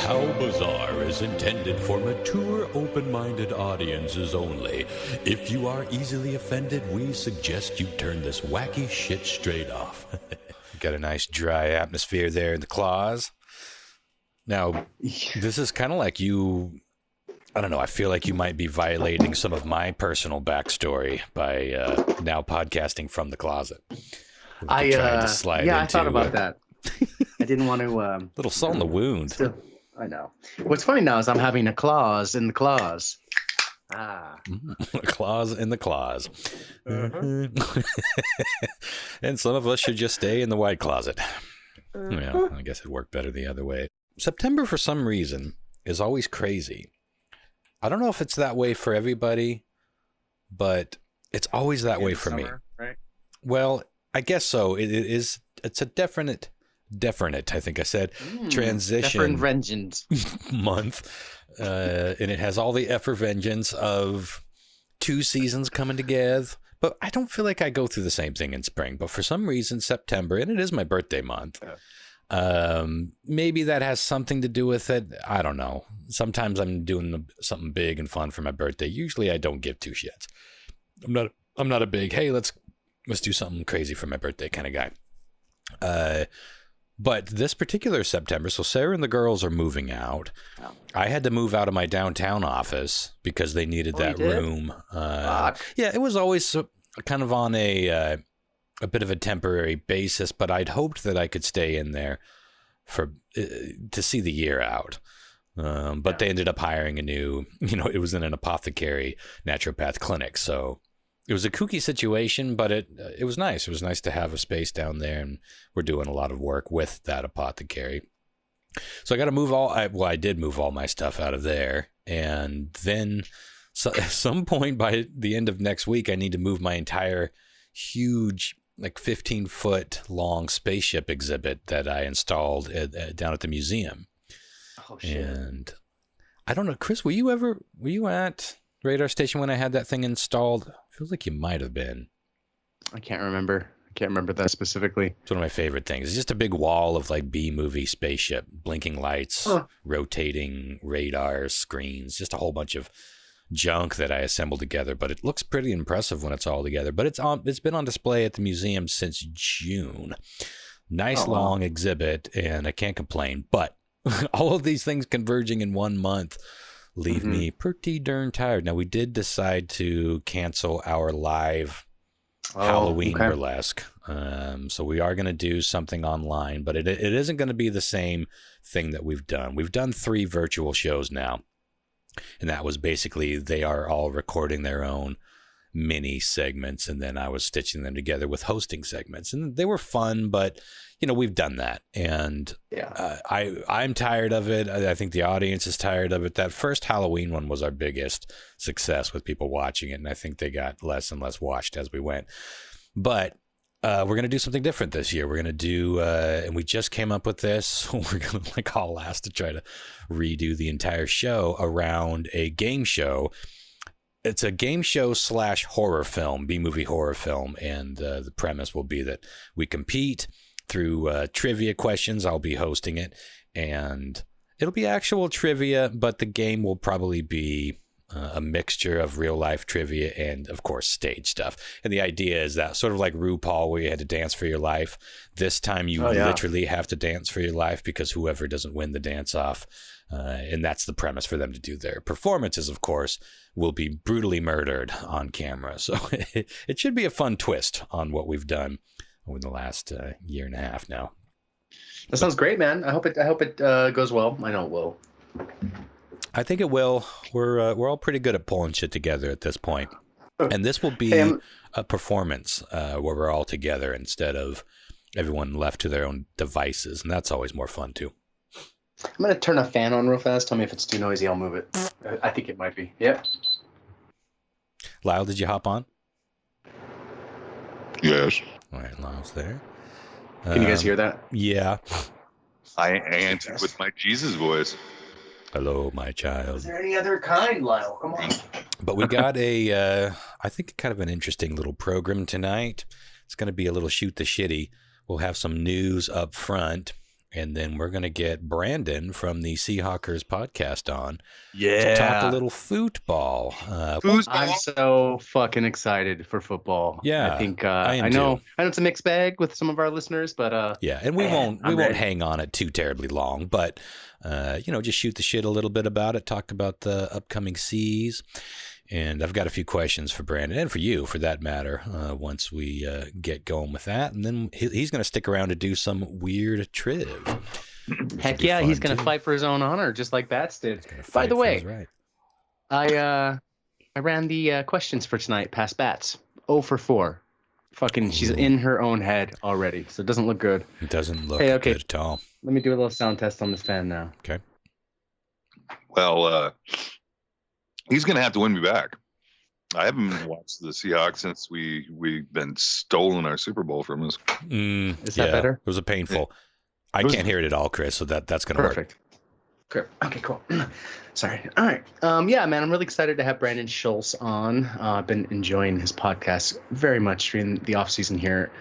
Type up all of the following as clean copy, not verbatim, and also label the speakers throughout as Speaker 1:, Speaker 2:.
Speaker 1: How Bizarre is intended for mature, open-minded audiences only. If you are easily offended, we suggest you turn this wacky shit straight off.
Speaker 2: Got a nice dry atmosphere there in the claws. Now, this is kind of like you... I don't know, I feel like you might be violating some of my personal backstory by now podcasting from the closet.
Speaker 3: I thought about that. I didn't want to...
Speaker 2: little salt in the wound.
Speaker 3: Still, I know. What's funny now is I'm having a clause in the clause.
Speaker 2: A clause in the clause. And some of us should just stay in the white closet. Well, I guess it worked better the other way. September, for some reason, is always crazy. I don't know if it's that way for everybody, but it's always that way for me.
Speaker 3: Right?
Speaker 2: Well, I guess so. It's a definite, I think I said, transition
Speaker 3: vengeance
Speaker 2: month. And it has all the effervescence of 2 seasons coming together. But I don't feel like I go through the same thing in spring. But for some reason, September, and it is my birthday month, maybe that has something to do with it. I don't know. Sometimes I'm doing something big and fun for my birthday. Usually I don't give 2 shits. I'm not a big, hey, let's do something crazy for my birthday kind of guy. But this particular September, so Sarah and the girls are moving out. Oh. I had to move out of my downtown office because they needed that room. Yeah, it was always kind of on a bit of a temporary basis, but I'd hoped that I could stay in there to see the year out. But they ended up hiring a new, it was in an apothecary naturopath clinic. So it was a kooky situation, but it was nice. It was nice to have a space down there, and we're doing a lot of work with that apothecary. So I got to I did move all my stuff out of there. And then at some point by the end of next week, I need to move my entire huge, like 15-foot long spaceship exhibit that I installed down at the museum.
Speaker 3: Oh, shit.
Speaker 2: And I don't know, Chris, were you at Radar Station when I had that thing installed? Feels like you might have been.
Speaker 3: I can't remember. That specifically.
Speaker 2: It's one of my favorite things. It's just a big wall of like B-movie spaceship, blinking lights, rotating radars, screens, just a whole bunch of junk that I assembled together. But it looks pretty impressive when it's all together. But it's been on display at the museum since June. Nice long exhibit, and I can't complain. But all of these things converging in 1 month leave me pretty darn tired. Now, we did decide to cancel our live Halloween burlesque. So we are going to do something online, but it isn't going to be the same thing that we've done. We've done 3 virtual shows now, and that was basically they are all recording their own mini segments, and then I was stitching them together with hosting segments, and they were fun, but we've done that, and I'm tired of it. I think the audience is tired of it. That first Halloween one was our biggest success with people watching it, and I think they got less and less watched as we went. But we're going to do something different this year. We're going to do, and we just came up with this, so we're going to all last to try to redo the entire show around a game show. It's a game show / horror film, B-movie horror film, and the premise will be that we compete through trivia questions. I'll be hosting it, and it'll be actual trivia, but the game will probably be a mixture of real-life trivia and, of course, stage stuff. And the idea is that sort of like RuPaul, where you had to dance for your life. This time you literally have to dance for your life, because whoever doesn't win the dance-off, and that's the premise for them to do their performances, of course, will be brutally murdered on camera. So it should be a fun twist on what we've done over the last year and a half now.
Speaker 3: That sounds great, man. I hope it goes well. I know it will.
Speaker 2: I think it will. We're all pretty good at pulling shit together at this point. And this will be a performance where we're all together instead of everyone left to their own devices. And that's always more fun, too.
Speaker 3: I'm going to turn a fan on real fast. Tell me if it's too noisy. I'll move it. I think it might be. Yep.
Speaker 2: Lyle, did you hop on?
Speaker 4: Yes.
Speaker 2: All right, Lyle's there.
Speaker 3: Can you guys hear that?
Speaker 2: Yeah.
Speaker 4: I answered with my Jesus voice.
Speaker 2: Hello, my child.
Speaker 3: Is there any other kind, Lyle? Come on.
Speaker 2: But we got I think kind of an interesting little program tonight. It's going to be a little shoot the shitty. We'll have some news up front, And then we're going to get Brandan from the Seahawkers podcast on
Speaker 3: Yeah.
Speaker 2: to talk a little football.
Speaker 3: I'm so fucking excited for football.
Speaker 2: Yeah,
Speaker 3: I think
Speaker 2: I
Speaker 3: know
Speaker 2: too.
Speaker 3: it's a mixed bag with some of our listeners, but
Speaker 2: yeah, and we won't
Speaker 3: ready.
Speaker 2: hang on it too terribly long, but just shoot the shit a little bit about it, talk about the upcoming C's. And I've got a few questions for Brandan and for you, for that matter, once we get going with that. And then he's going to stick around to do some weird triv.
Speaker 3: Heck yeah, he's going to fight for his own honor, just like Bats did. By the way,
Speaker 2: right.
Speaker 3: I ran the questions for tonight past Bats. 0 for 4. Fucking, she's in her own head already, so it doesn't look good.
Speaker 2: It doesn't look good at all.
Speaker 3: Let me do a little sound test on this fan now.
Speaker 2: Okay.
Speaker 4: Well, he's going to have to win me back. I haven't watched the Seahawks since we've been stolen our Super Bowl from us.
Speaker 3: Is that better?
Speaker 2: It was a painful. I can't hear it at all, Chris, so that's going to work.
Speaker 3: Perfect. Good. Okay, cool. Sorry. All right. Yeah, man, I'm really excited to have Brandan Schulze on. I've been enjoying his podcast very much during the off season here.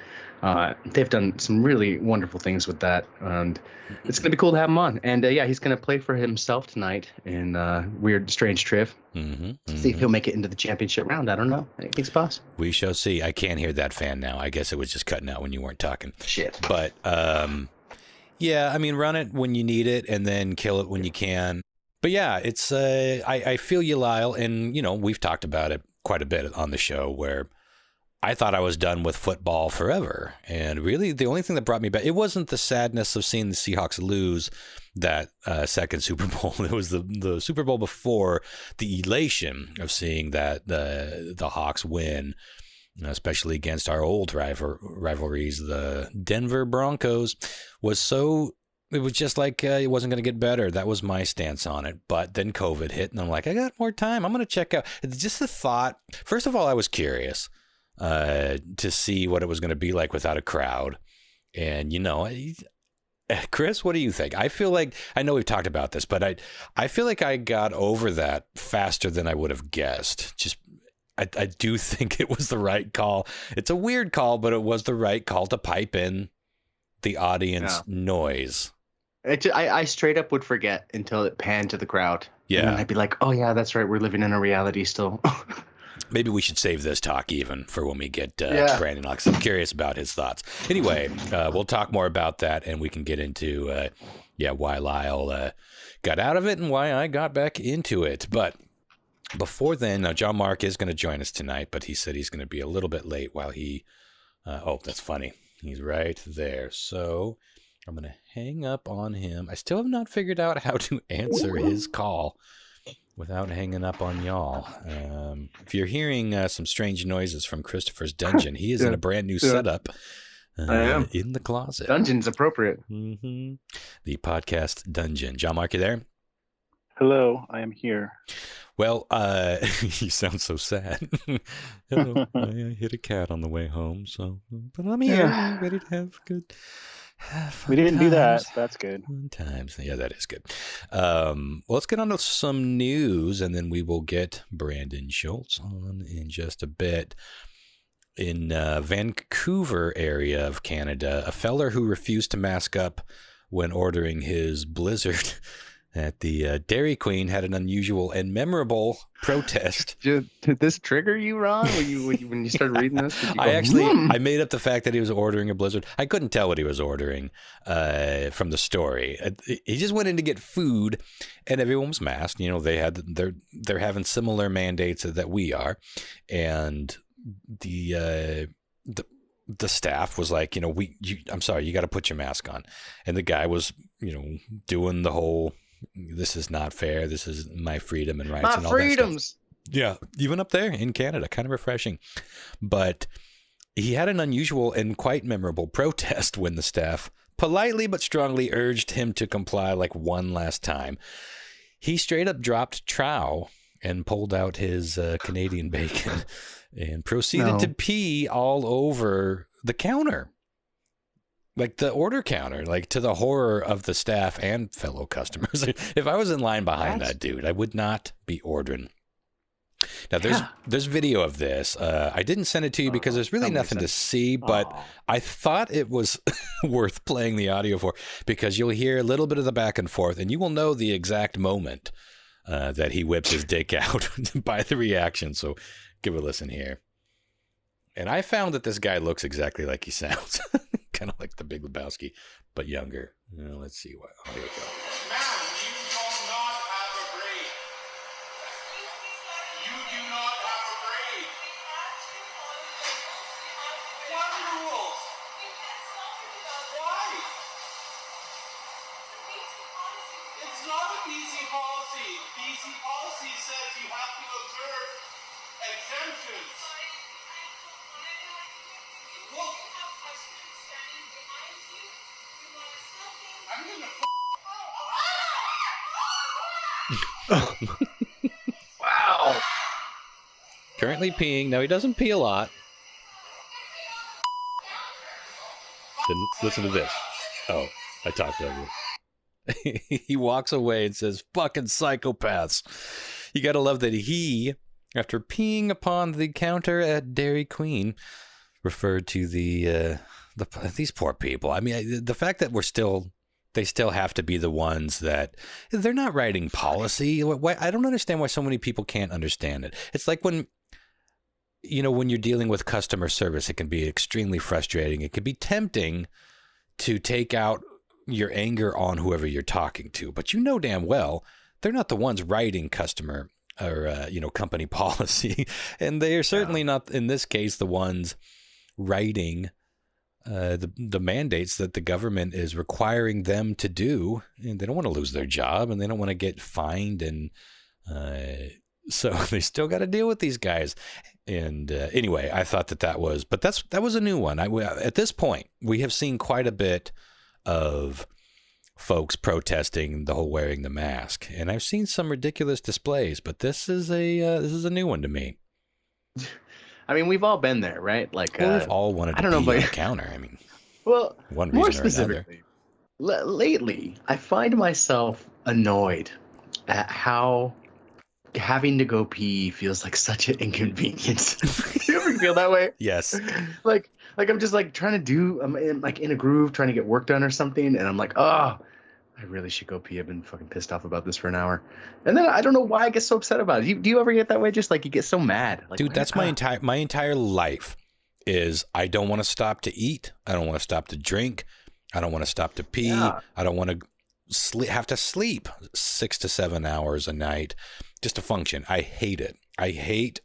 Speaker 3: They've done some really wonderful things with that, and it's going to be cool to have him on. And yeah, he's going to play for himself tonight in Weird Strange Triv. See if he'll make it into the championship round. I don't know. Anything's possible.
Speaker 2: We shall see. I can't hear that fan now. I guess it was just cutting out when you weren't talking.
Speaker 3: Shit.
Speaker 2: But yeah, I mean, run it when you need it, and then kill it when you can. But yeah, it's I feel you, Lyle, and we've talked about it quite a bit on the show where I thought I was done with football forever. And really, the only thing that brought me back, it wasn't the sadness of seeing the Seahawks lose that second Super Bowl. It was the Super Bowl before, the elation of seeing that the Hawks win, especially against our old rivalries, the Denver Broncos, it was just like it wasn't going to get better. That was my stance on it. But then COVID hit, and I'm like, I got more time. I'm going to check out. It's just the thought. First of all, I was curious to see what it was going to be like without a crowd. And, Chris, what do you think? I feel like, I know we've talked about this, but I feel like I got over that faster than I would have guessed. I do think it was the right call. It's a weird call, but it was the right call to pipe in the audience noise.
Speaker 3: I straight up would forget until it panned to the crowd.
Speaker 2: Yeah.
Speaker 3: And I'd be like, oh yeah, that's right. We're living in a reality still.
Speaker 2: Maybe we should save this talk even for when we get Brandan on, 'cause I'm curious about his thoughts. Anyway, we'll talk more about that, and we can get into why Lyle got out of it and why I got back into it. But before then, now John Mark is going to join us tonight, but he said he's going to be a little bit late while he that's funny. He's right there. So I'm going to hang up on him. I still have not figured out how to answer his call without hanging up on y'all. If you're hearing some strange noises from Christopher's dungeon, he is in a brand new setup.
Speaker 3: I am
Speaker 2: in the closet.
Speaker 3: Dungeon's appropriate.
Speaker 2: The podcast dungeon. John Mark, you there?
Speaker 5: Hello, I am here.
Speaker 2: Well, you sound so sad. Hello, I hit a cat on the way home, but I'm here, ready to have good.
Speaker 5: We didn't do that. That's good.
Speaker 2: Fun times. Yeah, that is good. Well, let's get on to some news, and then we will get Brandan Schulze on in just a bit. In Vancouver area of Canada, a feller who refused to mask up when ordering his Blizzard at the Dairy Queen had an unusual and memorable protest.
Speaker 3: Did this trigger you, Ron, when you started reading this?
Speaker 2: I made up the fact that he was ordering a Blizzard. I couldn't tell what he was ordering from the story. He just went in to get food, and everyone was masked. They're having similar mandates that we are, and the staff was like, I'm sorry, you got to put your mask on, and the guy was, doing the whole, this is not fair. This is my freedom and rights. And all
Speaker 3: freedoms.
Speaker 2: That stuff. Yeah, even up there in Canada, kind of refreshing. But he had an unusual and quite memorable protest when the staff politely but strongly urged him to comply like one last time. He straight up dropped trow and pulled out his Canadian bacon and proceeded to pee all over the counter. Like the order counter, like to the horror of the staff and fellow customers. If I was in line behind that dude, I would not be ordering. Now, there's video of this. I didn't send it to you because there's really nothing to see, but I thought it was worth playing the audio for because you'll hear a little bit of the back and forth, and you will know the exact moment that he whips his dick out by the reaction. So give a listen here. And I found that this guy looks exactly like he sounds. Kind of like the Big Lebowski, but younger. Let's see what. Oh, here we go.
Speaker 3: Wow.
Speaker 2: Currently peeing. Now, he doesn't pee a lot. Then listen to this. Oh, I talked over it. He walks away and says, fucking psychopaths. You gotta love that he, after peeing upon the counter at Dairy Queen, referred to these poor people. I mean, the fact that they still have to be the ones that they're not writing policy. I don't understand why so many people can't understand it. It's like when you're dealing with customer service, it can be extremely frustrating. It can be tempting to take out your anger on whoever you're talking to, but you know damn well they're not the ones writing customer or company policy, and they are certainly not in this case the ones writing the mandates that the government is requiring them to do, and they don't want to lose their job and they don't want to get fined, and so they still got to deal with these guys. And anyway, I thought that was a new one. At this point, we have seen quite a bit of folks protesting the whole wearing the mask, and I've seen some ridiculous displays, but this is a new one to me.
Speaker 3: I mean, we've all been there, right? Like,
Speaker 2: we've all wanted to pee on the counter. I mean,
Speaker 3: well,
Speaker 2: one
Speaker 3: more
Speaker 2: reason or
Speaker 3: specifically, lately, I find myself annoyed at how having to go pee feels like such an inconvenience. Do you ever feel that way?
Speaker 2: Yes.
Speaker 3: Like I'm just like I'm in a groove trying to get work done or something, and I'm like, oh, I really should go pee. I've been fucking pissed off about this for an hour. And then I don't know why I get so upset about it. Do you ever get that way? Just like you get so mad. Like,
Speaker 2: dude, that's my entire life is I don't want to stop to eat. I don't want to stop to drink. I don't want to stop to pee. Yeah. I don't want to have to sleep 6 to 7 hours a night just to function. I hate it. I hate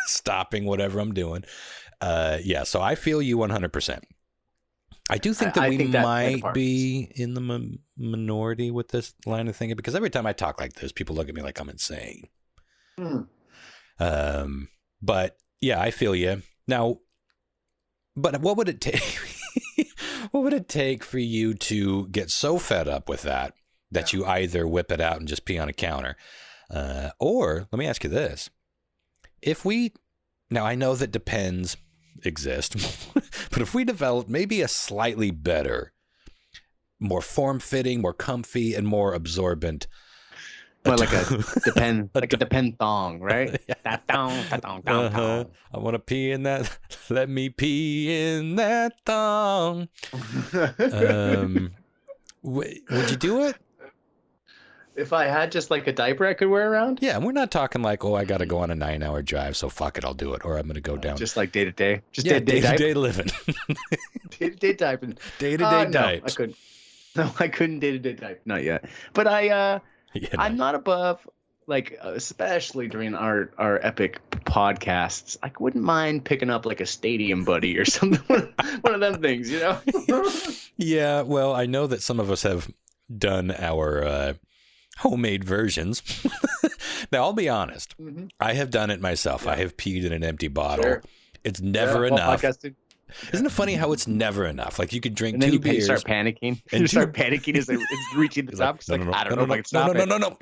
Speaker 2: stopping whatever I'm doing. So I feel you 100%. I do think that we might be in the minority with this line of thinking, because every time I talk like this, people look at me like I'm insane. But yeah, I feel you. Now, but what would it take? What would it take for you to get so fed up with that you either whip it out and just pee on a counter? Or let me ask you this. Now I know that depends exist, but if we develop maybe a slightly better, more form-fitting, more comfy, and more absorbent,
Speaker 3: well, like a depend thong, right? Yeah. That thong.
Speaker 2: I want to pee in that. Let me pee in that thong. Would you do it?
Speaker 3: If I had just like a diaper I could wear around?
Speaker 2: Yeah, and we're not talking like, I got to go on a 9-hour drive, so fuck it, I'll do it. Or I'm going to go down.
Speaker 3: Just like day to day. Just
Speaker 2: day-to-day living.
Speaker 3: Day-to-day typing. No,
Speaker 2: Day-to-day
Speaker 3: types. I couldn't day-to-day type. Not yet. But I'm not above, like, especially during our epic podcasts, I wouldn't mind picking up like a stadium buddy or something. One of them things, you know?
Speaker 2: Yeah, well, I know that some of us have done our homemade versions. Now, I'll be honest. Mm-hmm. I have done it myself. Yeah. I have peed in an empty bottle. Sure. It's never enough. Isn't it funny how it's never enough? Like you could drink 2 beers.
Speaker 3: You start panicking. And you start panicking as it's reaching the top. I don't know if I can stop it.
Speaker 2: No.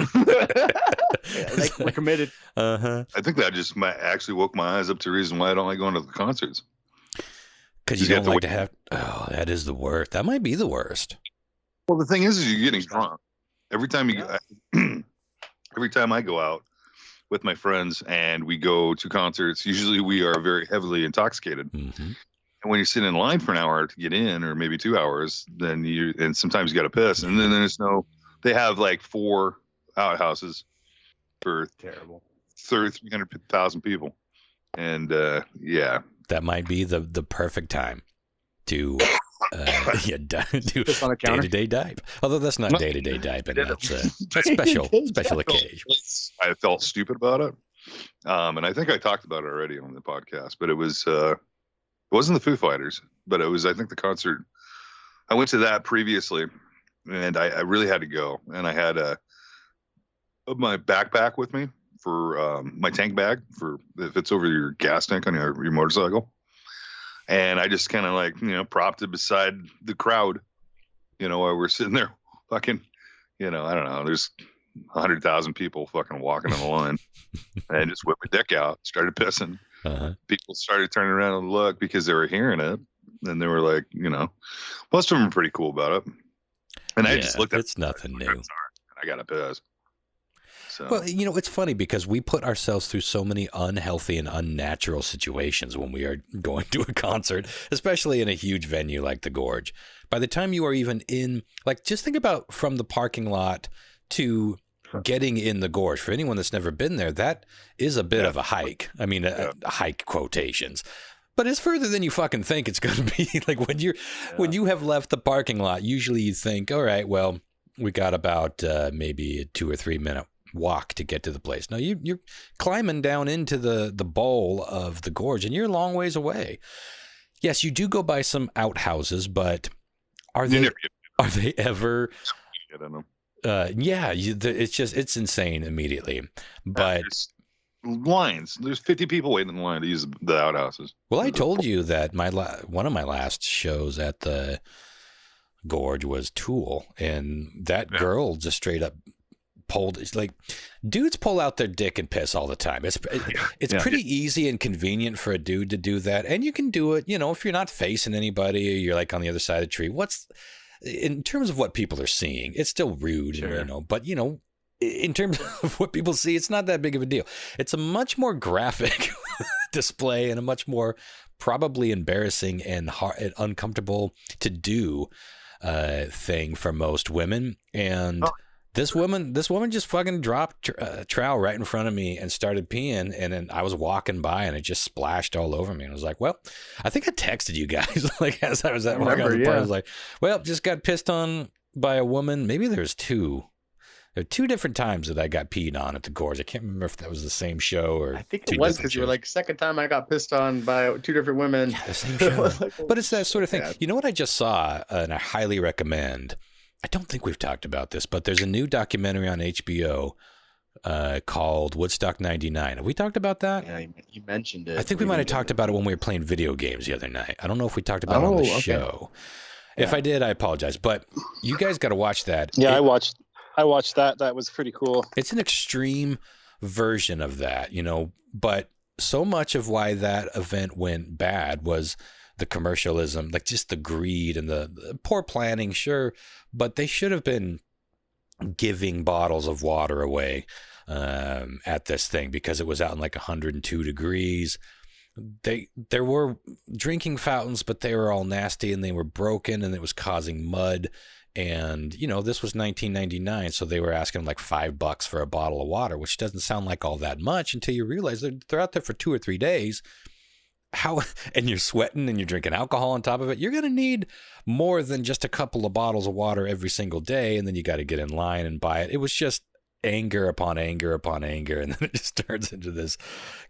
Speaker 3: Yeah, we're committed.
Speaker 2: Uh-huh.
Speaker 4: I think that just might actually woke my eyes up to the reason why I don't like going to the concerts.
Speaker 2: Because you don't like to have. Oh, that is the worst. That might be the worst.
Speaker 4: Well, the thing is you're getting drunk every time you. Every time I go out, with my friends, and we go to concerts. Usually we are very heavily intoxicated.
Speaker 2: Mm-hmm.
Speaker 4: And when you sit in line for an hour to get in, or maybe 2 hours, and sometimes you got to piss. And then they have like 4 outhouses for
Speaker 3: Terrible.
Speaker 4: 300,000 people. And
Speaker 2: that might be the perfect time to do day-to-day dive. Although that's not day-to-day diving. That's a special occasion.
Speaker 4: I felt stupid about it. And I think I talked about it already on the podcast, but it wasn't the Foo Fighters, but it was, I think, the concert. I went to that previously, and I really had to go. And I had my backpack with me for my tank bag for if it's over your gas tank on your motorcycle. And I just kind of like, propped it beside the crowd, while we're sitting there fucking, I don't know, there's 100,000 people fucking walking in the line, and just whipped my dick out, started pissing.
Speaker 2: Uh-huh.
Speaker 4: People started turning around and look because they were hearing it, and they were like, most of them were pretty cool about it. And I just looked at
Speaker 2: it's nothing new.
Speaker 4: And I got to piss. So.
Speaker 2: Well, it's funny because we put ourselves through so many unhealthy and unnatural situations when we are going to a concert, especially in a huge venue like the Gorge. By the time you are even in, like, just think about from the parking lot to getting in the Gorge. For anyone that's never been there, that is a bit of a hike. I mean, a hike quotations. But it's further than you fucking think it's going to be. Like when you have left the parking lot, usually you think, all right, well, we got about maybe a 2 or 3 minute walk to get to the place. No, you're climbing down into the bowl of the Gorge, and you're a long ways away. Yes, you do go by some outhouses, but are they ever?
Speaker 4: I don't know.
Speaker 2: It's insane immediately. But
Speaker 4: lines, there's 50 people waiting in line to use the outhouses.
Speaker 2: Well, I told you that one of my last shows at the Gorge was Tool, and that girl just straight up dudes pull out their dick and piss all the time. It's pretty easy and convenient for a dude to do that. And you can do it, if you're not facing anybody or you're like on the other side of the tree. In terms of what people are seeing, it's still rude,
Speaker 3: sure.
Speaker 2: But in terms of what people see, it's not that big of a deal. It's a much more graphic display and a much more probably embarrassing and hard and uncomfortable to do thing for most women. And this woman just fucking dropped trowel right in front of me and started peeing, and then I was walking by and it just splashed all over me. And I was like, well, I think I texted you guys like as I was at work. I was like, well, just got pissed on by a woman. Maybe there's 2. There are 2 different times that I got peed on at the Gorge. I can't remember if that was the same show or.
Speaker 3: I think it was because you were like, second time I got pissed on by 2 different women.
Speaker 2: Yeah, the same show. But it's that sort of thing. You know what I just saw, and I highly recommend. I don't think we've talked about this, but there's a new documentary on HBO called Woodstock 99. Have we talked about that?
Speaker 3: Yeah, you mentioned it.
Speaker 2: I think we might have talked about it when we were playing video games the other night. I don't know if we talked about it on the show. Yeah. If I did, I apologize. But you guys got to watch that.
Speaker 5: Yeah, I watched that. That was pretty cool.
Speaker 2: It's an extreme version of that, but so much of why that event went bad was the commercialism, like just the greed and the poor planning, sure, but they should have been giving bottles of water away at this thing because it was out in like 102 degrees. There were drinking fountains, but they were all nasty and they were broken and it was causing mud. And, this was 1999, so they were asking like $5 for a bottle of water, which doesn't sound like all that much until you realize they're out there for 2 or 3 days. And you're sweating and you're drinking alcohol on top of it. You're going to need more than just a couple of bottles of water every single day. And then you got to get in line and buy it. It was just anger upon anger upon anger. And then it just turns into this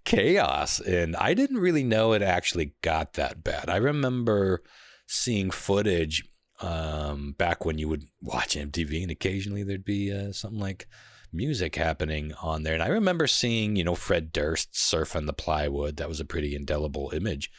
Speaker 2: chaos. And I didn't really know it actually got that bad. I remember seeing footage back when you would watch MTV and occasionally there'd be something like music happening on there. And I remember seeing, Fred Durst surfing the plywood. That was a pretty indelible image.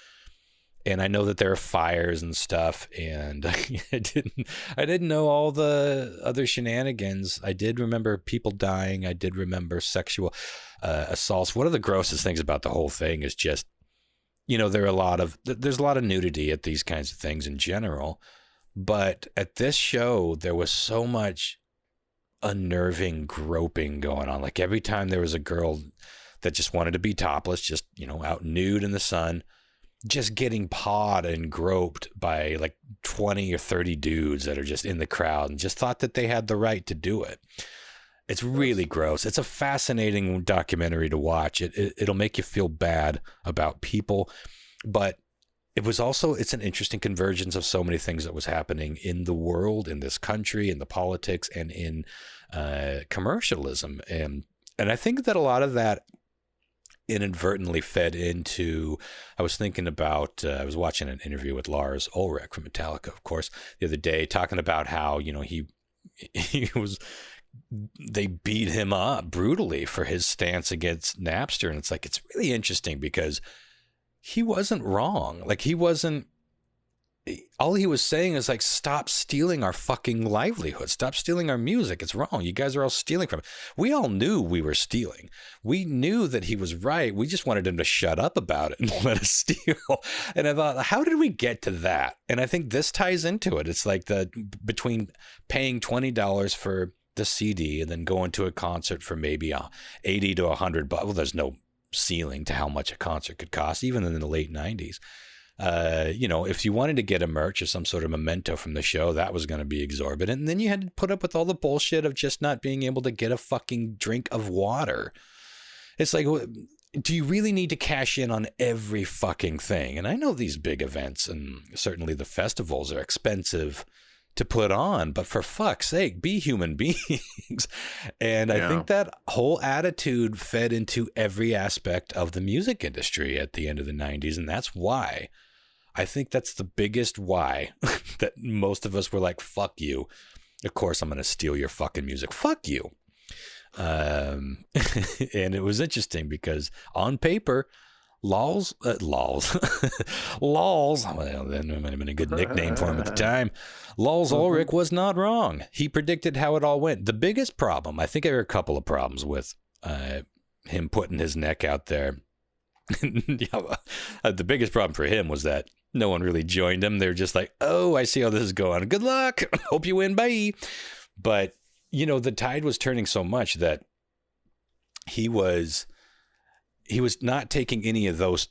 Speaker 2: And I know that there are fires and stuff. And I didn't know all the other shenanigans. I did remember people dying. I did remember sexual assaults. One of the grossest things about the whole thing is just, there's a lot of nudity at these kinds of things in general. But at this show, there was so much unnerving groping going on. Like every time there was a girl that just wanted to be topless, just, out nude in the sun, just getting pawed and groped by like 20 or 30 dudes that are just in the crowd and just thought that they had the right to do it. It's really gross. It's a fascinating documentary to watch. It'll make you feel bad about people, but it's an interesting convergence of so many things that was happening in the world, in this country, in the politics, and in commercialism. And I think that a lot of that inadvertently fed into, I was thinking about, I was watching an interview with Lars Ulrich from Metallica, of course, the other day, talking about how, they beat him up brutally for his stance against Napster. And it's like, it's really interesting because he wasn't wrong. Like all he was saying is like, stop stealing our fucking livelihood. Stop stealing our music. It's wrong. You guys are all stealing from it. We all knew we were stealing. We knew that he was right. We just wanted him to shut up about it and let us steal. And I thought, how did we get to that? And I think this ties into it. It's like between paying $20 for the CD and then going to a concert for maybe $80 to $100. Well, there's no ceiling to how much a concert could cost, even in the late 90s. If you wanted to get a merch or some sort of memento from the show, that was going to be exorbitant. And then you had to put up with all the bullshit of just not being able to get a fucking drink of water. It's like, do you really need to cash in on every fucking thing? And I know these big events and certainly the festivals are expensive to put on, but for fuck's sake, be human beings. And I think that whole attitude fed into every aspect of the music industry at the end of the 90s. And that's why I think that's the biggest why that most of us were like, fuck you. Of course, I'm going to steal your fucking music. Fuck you. And it was interesting because on paper, Lols, well, then it might have been a good nickname for him at the time. Lars Ulrich was not wrong. He predicted how it all went. The biggest problem, I think there are a couple of problems with him putting his neck out there. The biggest problem for him was that no one really joined him. They're just like, oh, I see how this is going. Good luck. Hope you win. Bye. But, the tide was turning so much that he was not taking any of those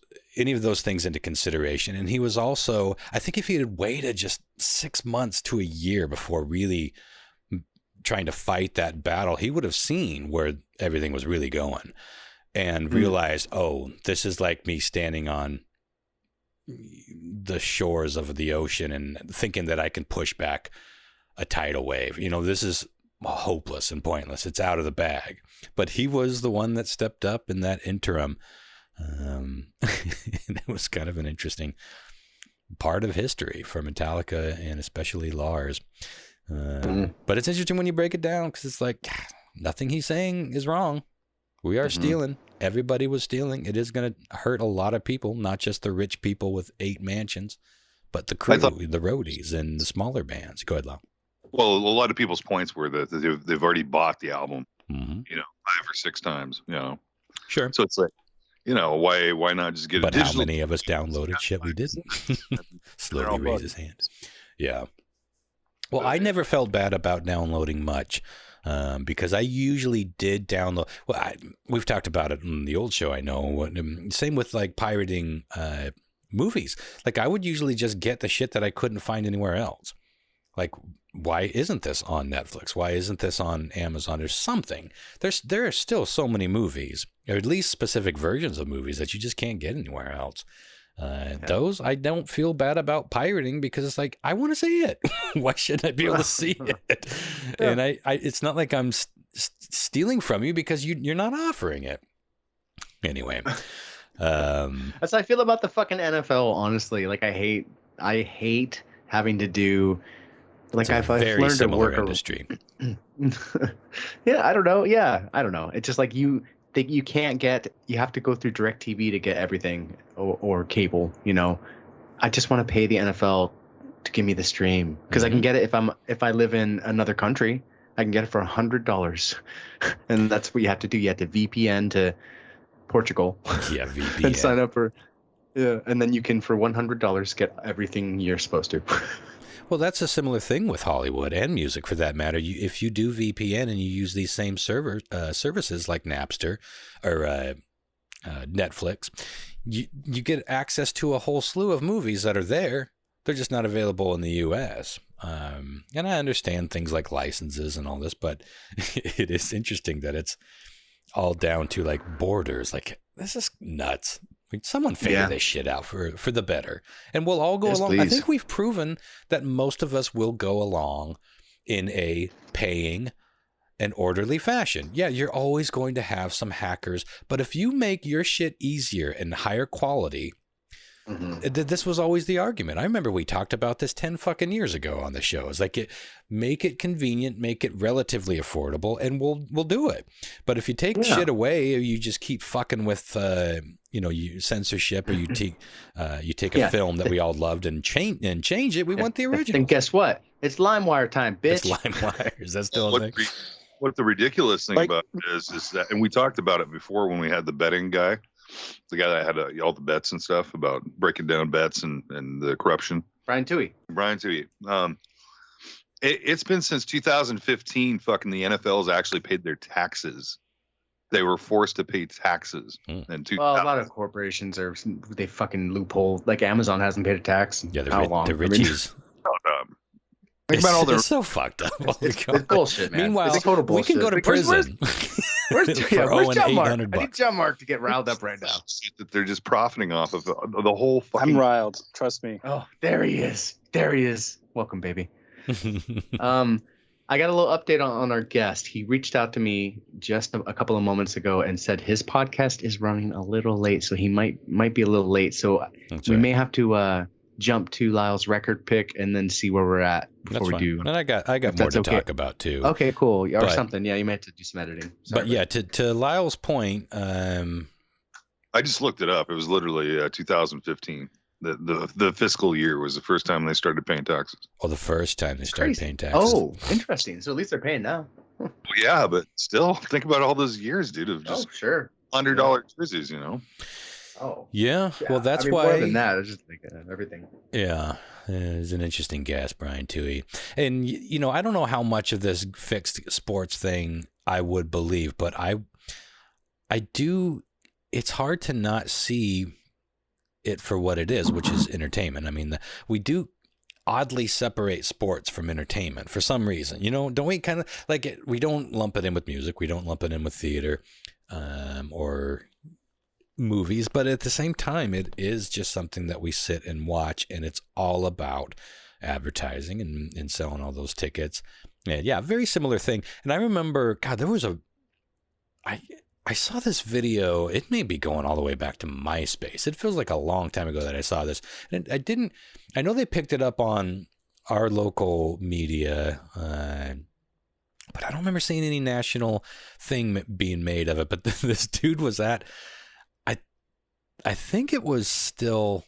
Speaker 2: things into consideration. And he was also, I think if he had waited just 6 months to a year before really trying to fight that battle, he would have seen where everything was really going and realized, oh, this is like me standing on the shores of the ocean and thinking that I can push back a tidal wave. This is hopeless and pointless. It's out of the bag. But he was the one that stepped up in that interim. And it was kind of an interesting part of history for Metallica and especially Lars. But it's interesting when you break it down because it's like nothing he's saying is wrong. We are stealing. Everybody was stealing. It is going to hurt a lot of people, not just the rich people with 8 mansions, but the crew, the roadies, and the smaller bands. Go ahead, Lyle.
Speaker 4: Well, a lot of people's points were that they've already bought the album, 5 or 6 times,
Speaker 2: Sure.
Speaker 4: So it's like, why not just get
Speaker 2: but
Speaker 4: a digital?
Speaker 2: How many of us downloaded shit we didn't? Slowly raise his hand. Yeah. Well, I never felt bad about downloading much because I usually did download. Well, we've talked about it in the old show, I know. Same with like pirating movies. Like I would usually just get the shit that I couldn't find anywhere else. Like, why isn't this on Netflix? Why isn't this on Amazon? There's something. There are still so many movies, or at least specific versions of movies that you just can't get anywhere else. Those I don't feel bad about pirating because it's like, I want to see it. Why shouldn't I be able to see it? Yeah. And I it's not like I'm stealing from you because you're not offering it. Anyway.
Speaker 3: That's how I feel about the fucking NFL, honestly. Like I hate having to do. Like I've learned to work
Speaker 2: industry.
Speaker 3: Yeah, I don't know. Yeah, I don't know. It's just like you have to go through DirecTV to get everything or cable. I just want to pay the NFL to give me the stream because I can get it if I live in another country. I can get it for $100, and that's what you have to do. You have to VPN to Portugal.
Speaker 2: Yeah, VPN.
Speaker 3: And sign up for. Yeah, and then you can for $100 get everything you're supposed to.
Speaker 2: Well, that's a similar thing with Hollywood and music, for that matter. If you do VPN and you use these same services like Napster or Netflix, you get access to a whole slew of movies that are there. They're just not available in the U.S. And I understand things like licenses and all this, but it is interesting that it's all down to like borders. Like, this is nuts. I mean, someone figure this shit out for the better, and we'll all go along. Please. I think we've proven that most of us will go along in a paying and orderly fashion. Yeah, you're always going to have some hackers, but if you make your shit easier and higher quality, this was always the argument. I remember we talked about this 10 fucking years ago on the show. It's like, make it convenient, make it relatively affordable, and we'll do it. But if you take shit away, or you just keep fucking with censorship, or you take a film that we all loved and change it, we want the original.
Speaker 3: And guess what? It's LimeWire time, bitch.
Speaker 2: It's LimeWire. Is that still a thing?
Speaker 4: What the ridiculous thing about it is that, and we talked about it before when we had the betting guy. The guy that had all the bets and stuff about breaking down bets and the corruption.
Speaker 3: Brian Toohey.
Speaker 4: It's been since 2015 fucking the NFL's actually paid their taxes. They were forced to pay taxes.
Speaker 3: Well, a lot of corporations they fucking loophole. Like Amazon hasn't paid a tax.
Speaker 2: Yeah, they're Richies.
Speaker 4: Think about all their...
Speaker 2: It's so fucked up.
Speaker 3: It's bullshit, man.
Speaker 2: Meanwhile,
Speaker 3: it's total bullshit.
Speaker 2: We can go to prison.
Speaker 3: Where's John Mark? I need John Mark to get riled up right now.
Speaker 4: That they're just profiting off of the whole fucking...
Speaker 5: I'm riled. Trust me.
Speaker 3: Oh, there he is. Welcome, baby. I got a little update on our guest. He reached out to me just a couple of moments ago and said his podcast is running a little late, so he might be a little late. So we may have to jump to Lyle's record pick and then see where we're at before we do.
Speaker 2: And I got more to talk about too.
Speaker 3: Okay, cool. Or something. Yeah, you may have to do some editing.
Speaker 2: Sorry, but yeah, to Lyle's point,
Speaker 4: I just looked it up. It was literally 2015. The fiscal year was the first time they started paying taxes.
Speaker 2: Oh, the first time they started paying taxes.
Speaker 3: Oh, interesting. So at least they're paying now.
Speaker 4: Well, yeah, but still, think about all those years, dude, of just $100 jerseys, you know?
Speaker 3: Oh.
Speaker 2: Yeah. Well, that's why.
Speaker 3: More than that, it's just like everything.
Speaker 2: Yeah. It's an interesting guess, Brian Toohey. And, I don't know how much of this fixed sports thing I would believe, but I do. It's hard to not see it for what it is, which is entertainment. I mean, we do oddly separate sports from entertainment for some reason. Don't we kind of like it? We don't lump it in with music. We don't lump it in with theater or movies, but at the same time, it is just something that we sit and watch, and it's all about advertising and selling all those tickets. And yeah, very similar thing. And I remember, God, there was I saw this video. It may be going all the way back to MySpace. It feels like a long time ago that I saw this. And I know they picked it up on our local media, but I don't remember seeing any national thing being made of it. But this dude was at, I think it was still,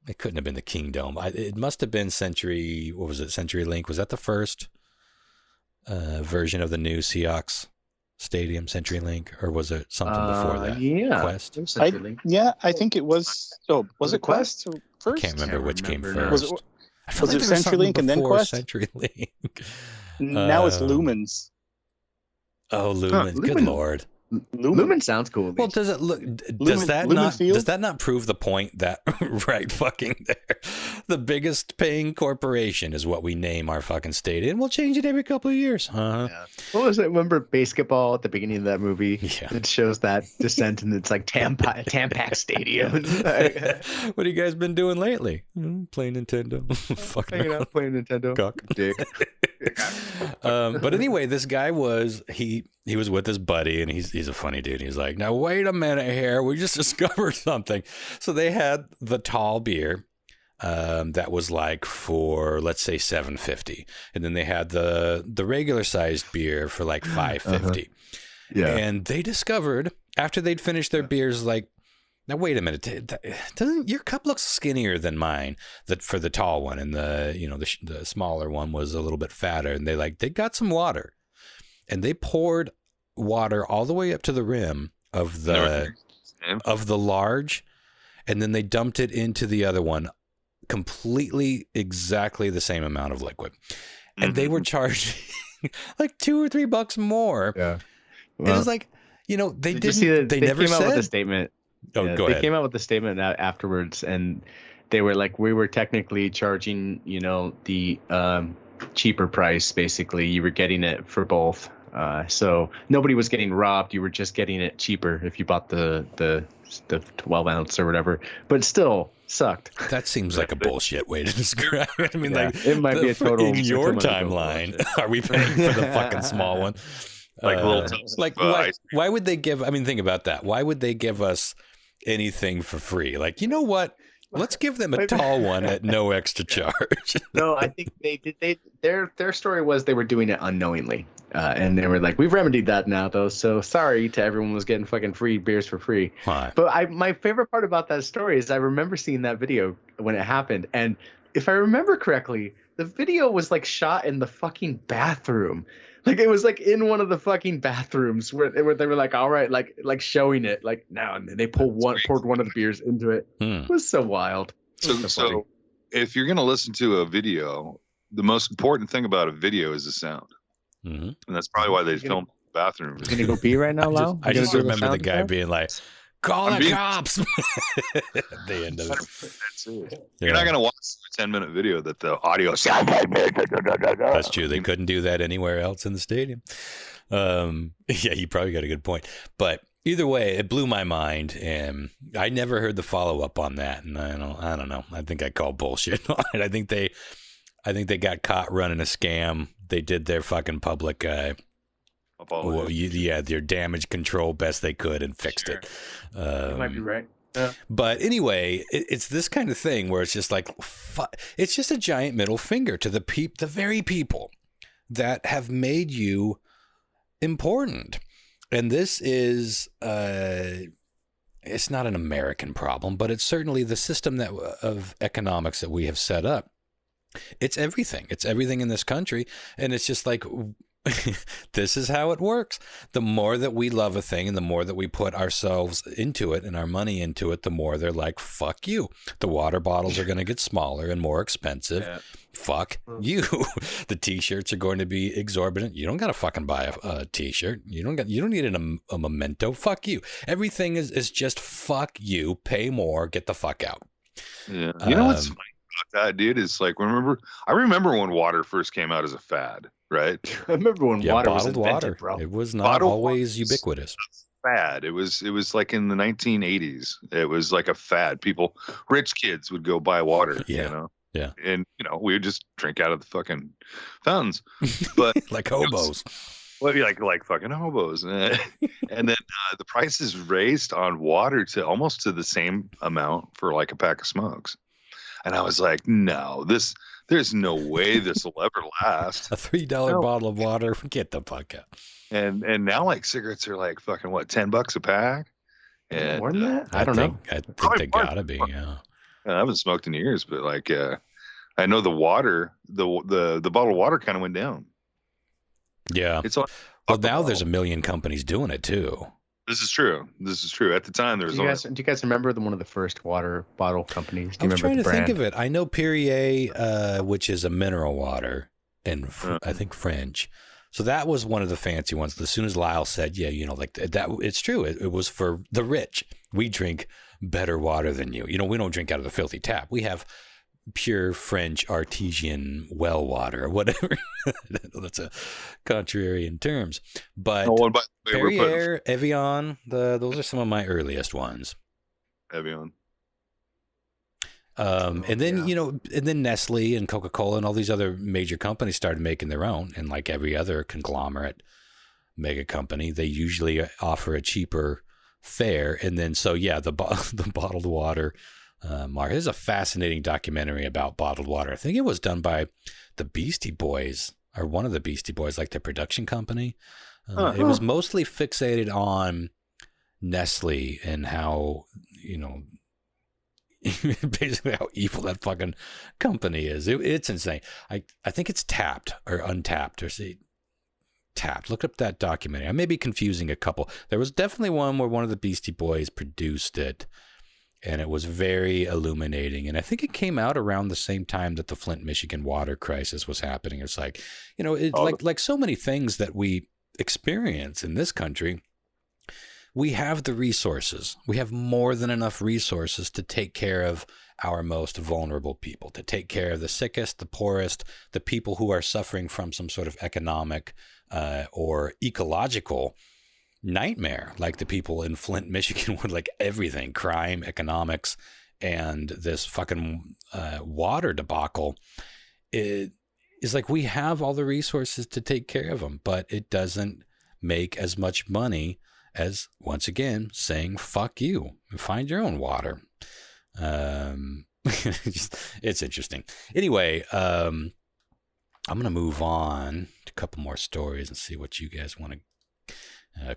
Speaker 2: it couldn't have been the Kingdome. It must have been Century, what was it, CenturyLink? Was that the first version of the new Seahawks Stadium, CenturyLink, or was it something before that?
Speaker 3: Yeah,
Speaker 2: Quest.
Speaker 5: I think it was. Oh, was it Quest first?
Speaker 2: I can't remember which came first.
Speaker 5: Was it CenturyLink and then Quest?
Speaker 2: CenturyLink.
Speaker 5: Now it's Lumens.
Speaker 2: Oh, Lumens! Good Lord.
Speaker 3: Lumen sounds cool.
Speaker 2: Well, does it look? Does that not prove the point that right fucking there, the biggest paying corporation is what we name our fucking stadium? We'll change it every couple of years, huh? Yeah.
Speaker 3: What was it? Remember basketball at the beginning of that movie?
Speaker 2: Yeah.
Speaker 3: It shows that descent, and it's like Tampax Stadium.
Speaker 2: What have you guys been doing lately? Playing Nintendo. Fucking
Speaker 3: hanging out playing Nintendo.
Speaker 2: Cock. Dick. But anyway, this guy was he was with his buddy, and he's a funny dude. He's like, now wait a minute here, we just discovered something. So they had the tall beer that was like for, let's say, $7.50, and then they had the regular sized beer for like $5.50.
Speaker 3: Yeah,
Speaker 2: and they discovered after they'd finished their beers, like, now wait a minute, doesn't your cup looks skinnier than mine? That for the tall one, and the smaller one was a little bit fatter. And they got some water, and they poured water all the way up to the rim of the large, and then they dumped it into the other one completely exactly the same amount of liquid. And they were charging like $2 or $3 more.
Speaker 3: Yeah.
Speaker 2: Well, it was like, you know, they
Speaker 3: did
Speaker 2: didn't,
Speaker 3: you see that
Speaker 2: they
Speaker 3: they
Speaker 2: never
Speaker 3: came out with
Speaker 2: said.
Speaker 3: a statement.
Speaker 2: Oh,
Speaker 3: Yeah,
Speaker 2: go
Speaker 3: they
Speaker 2: ahead.
Speaker 3: came out with a statement afterwards, and they were like, we were technically charging, you know, the cheaper price. Basically, you were getting it for both. So nobody was getting robbed. You were just getting it cheaper if you bought the 12 ounce or whatever. But still sucked.
Speaker 2: That seems like a bullshit way to describe it. I mean,
Speaker 3: Yeah,
Speaker 2: like,
Speaker 3: it might be a total
Speaker 2: in your
Speaker 3: total
Speaker 2: timeline. Are we paying for the fucking small one?
Speaker 4: Like little
Speaker 2: like why would they give? I mean, think about that. Why would they give us anything for free? Like, you know what? Let's give them a tall one at no extra charge.
Speaker 3: No, I think they did. Their story was they were doing it unknowingly, and they were like, "We've remedied that now, though. So sorry to everyone who was getting fucking free beers for free."
Speaker 2: Huh.
Speaker 3: But my favorite part about that story is I remember seeing that video when it happened, and if I remember correctly, the video was like shot in the fucking bathroom. Like it was like in one of the fucking bathrooms where they were like, all right, like showing it, like now, and they poured one of the beers into it. It was so wild.
Speaker 4: So if you're going to listen to a video, the most important thing about a video is the sound. And that's probably why they filmed the bathroom.
Speaker 3: You gonna go pee right now, Lyle?
Speaker 2: I just remember the guy being like, call the cops. At the end of it.
Speaker 4: That's it. You're not going to watch a 10-minute video that the audio sound.
Speaker 2: That's true. They couldn't do that anywhere else in the stadium. Yeah, you probably got a good point. But either way, it blew my mind, and I never heard the follow up on that. And I don't know. I think I called bullshit on it. I think they got caught running a scam. They did their fucking public their damage control best they could and fixed it.
Speaker 3: You might be right. Yeah.
Speaker 2: But anyway, it's this kind of thing where it's just like, it's just a giant middle finger to the very people that have made you important. And this is, it's not an American problem, but it's certainly the system of economics that we have set up. It's everything. It's everything in this country. And it's just like, this is how it works. The more that we love a thing and the more that we put ourselves into it and our money into it, the more they're like, fuck you. The water bottles are going to get smaller and more expensive. Yeah. Fuck you. The t-shirts are going to be exorbitant. You don't got to fucking buy a t-shirt. You don't need a memento. Fuck you. Everything is just fuck you. Pay more. Get the fuck out.
Speaker 4: Yeah. You know what's funny about that, dude? Is like, I remember when water first came out as a fad. Right.
Speaker 3: I remember when water was invented,
Speaker 2: water.
Speaker 3: Bro.
Speaker 2: It was not always ubiquitous.
Speaker 4: Fad. It was like in the 1980s. It was like a fad. Rich kids would go buy water.
Speaker 2: Yeah.
Speaker 4: You know.
Speaker 2: Yeah.
Speaker 4: And we would just drink out of the fucking fountains. But
Speaker 2: like hobos.
Speaker 4: Well, like fucking hobos. And then the prices raised on water to almost to the same amount for like a pack of smokes. And I was like, no, there's no way this will ever last.
Speaker 2: A $3 bottle of water, get the fuck out.
Speaker 4: And now like cigarettes are like fucking what, $10 a pack? And
Speaker 3: more than that? I don't know.
Speaker 2: I think they gotta be. Yeah.
Speaker 4: I haven't smoked in years, but like, I know the water, the bottled water kind of went down.
Speaker 2: Yeah.
Speaker 4: It's all.
Speaker 2: Well, now there's a million companies doing it too.
Speaker 4: This is true. At the time, there was.
Speaker 3: Do you guys remember one of the first water bottle companies? Do you
Speaker 2: I'm trying to think of it. I know Perrier, which is a mineral water, and I think French. So that was one of the fancy ones. As soon as Lyle said, "Yeah, like that," it's true. It was for the rich. We drink better water than you. We don't drink out of the filthy tap. We have pure French artesian well water or whatever. That's a contrarian terms. But Perrier, Evian, those are some of my earliest ones.
Speaker 4: Evian.
Speaker 2: And then, and then Nestle and Coca-Cola and all these other major companies started making their own. And like every other conglomerate mega company, they usually offer a cheaper fare. And then, the bottled water There's a fascinating documentary about bottled water. I think it was done by the Beastie Boys, or one of the Beastie Boys, like the production company. It was mostly fixated on Nestle and how, basically how evil that fucking company is. It's insane. I think it's Tapped or Untapped or Tapped. Look up that documentary. I may be confusing a couple. There was definitely one where one of the Beastie Boys produced it. And it was very illuminating. And I think it came out around the same time that the Flint, Michigan water crisis was happening. It's like, like so many things that we experience in this country, we have the resources. We have more than enough resources to take care of our most vulnerable people, to take care of the sickest, the poorest, the people who are suffering from some sort of economic or ecological nightmare, like the people in Flint, Michigan, with like everything, crime, economics, and this fucking water debacle. It is like we have all the resources to take care of them, but it doesn't make as much money as, once again, saying fuck you and find your own water. It's interesting. Anyway, I'm gonna move on to a couple more stories and see what you guys want to.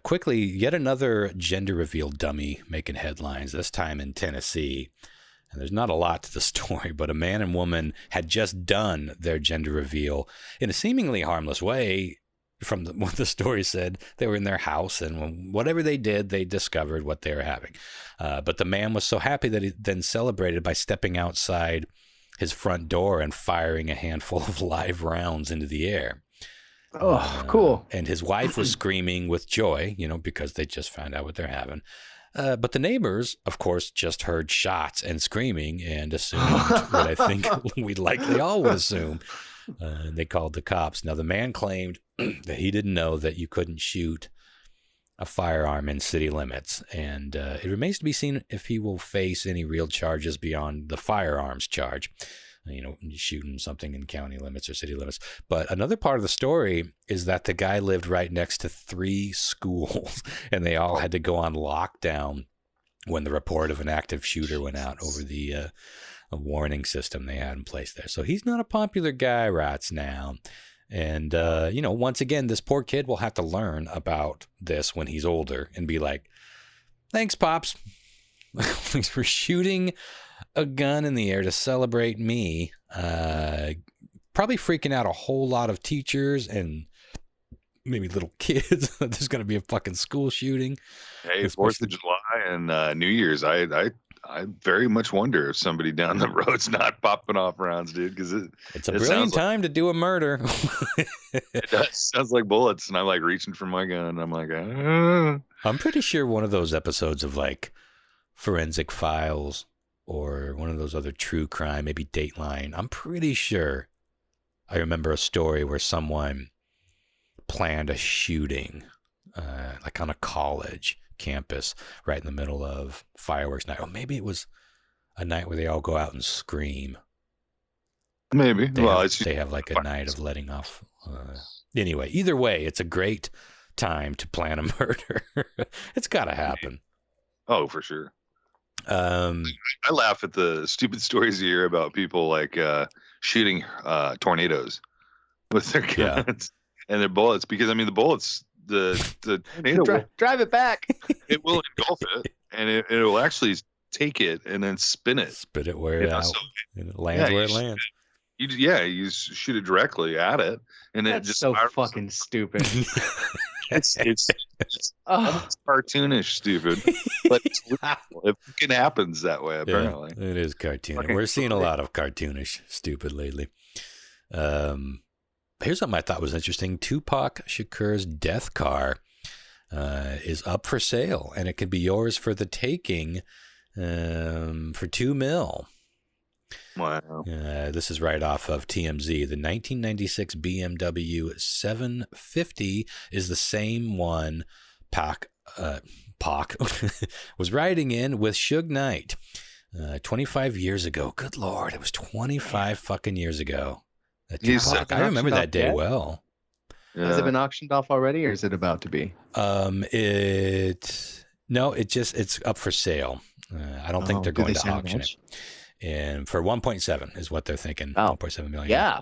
Speaker 2: Quickly, yet another gender reveal dummy making headlines, this time in Tennessee. And there's not a lot to the story, but a man and woman had just done their gender reveal in a seemingly harmless way. From what the story said, they were in their house, and whatever they did, they discovered what they were having. But the man was so happy that he then celebrated by stepping outside his front door and firing a handful of live rounds into the air.
Speaker 3: Oh, cool.
Speaker 2: And his wife was screaming with joy, because they just found out what they're having. But the neighbors, of course, just heard shots and screaming and assumed what I think we likely all would assume. They called the cops. Now, the man claimed that he didn't know that you couldn't shoot a firearm in city limits. And it remains to be seen if he will face any real charges beyond the firearms charge. Shooting something in county limits or city limits. But another part of the story is that the guy lived right next to 3 schools, and they all had to go on lockdown when the report of an active shooter went out over the warning system they had in place there. So he's not a popular guy right now. And, once again, this poor kid will have to learn about this when he's older and be like, thanks, Pops. Thanks for shooting a gun in the air to celebrate me. Probably freaking out a whole lot of teachers and maybe little kids that there's going to be a fucking school shooting.
Speaker 4: Hey, 4th of July and New Year's. I very much wonder if somebody down the road's not popping off rounds, dude, because
Speaker 2: it's a brilliant time to do a murder.
Speaker 4: It does. Sounds like bullets, and I'm like reaching for my gun. I'm like,
Speaker 2: I'm pretty sure one of those episodes of like Forensic Files or one of those other true crime, maybe Dateline. I'm pretty sure I remember a story where someone planned a shooting, like on a college campus right in the middle of fireworks night. Or maybe it was a night where they all go out and scream.
Speaker 4: Maybe.
Speaker 2: They have like a night of letting off. Anyway, either way, it's a great time to plan a murder. It's got to happen.
Speaker 4: Oh, for sure. I laugh at the stupid stories you hear about people like shooting tornadoes with their guns and their bullets, because the bullets, the tornado
Speaker 3: drive it back.
Speaker 4: It will engulf it, and it will actually take it and then spin it
Speaker 2: where it out, and it lands where it lands.
Speaker 4: You shoot it directly at it, and
Speaker 3: that's
Speaker 4: it just
Speaker 3: so fucking stupid.
Speaker 4: It's cartoonish stupid, but it fucking happens that way, apparently.
Speaker 2: Yeah, it is cartoonish. We're seeing a lot of cartoonish stupid lately. Here's something I thought was interesting. Tupac Shakur's death car is up for sale, and it can be yours for the taking for $2 million.
Speaker 4: Wow.
Speaker 2: This is right off of TMZ. The 1996 BMW 750 is the same one Pac was riding in with Suge Knight 25 years ago. Good Lord, it was 25 fucking years ago. I remember that day well.
Speaker 3: Yeah. Has it been auctioned off already, or is it about to be?
Speaker 2: It's up for sale. I don't think they're going to auction it. And for 1.7 is what they're thinking. 1.7 million.
Speaker 3: Yeah.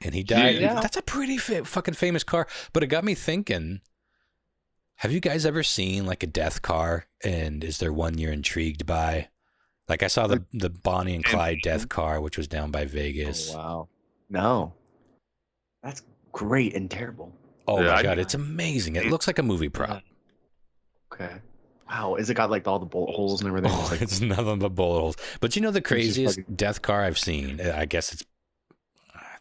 Speaker 2: And he died. Yeah. That's a pretty fucking famous car. But it got me thinking, have you guys ever seen like a death car? And is there one you're intrigued by? Like I saw the Bonnie and Clyde death car, which was down by Vegas.
Speaker 3: Oh, wow. No. That's great and terrible.
Speaker 2: Oh, my God. It's amazing. It looks like a movie prop.
Speaker 3: Okay. Wow, is it got like all the bullet holes and everything?
Speaker 2: Oh, it's nothing but bullet holes. But you know the craziest death car I've seen, I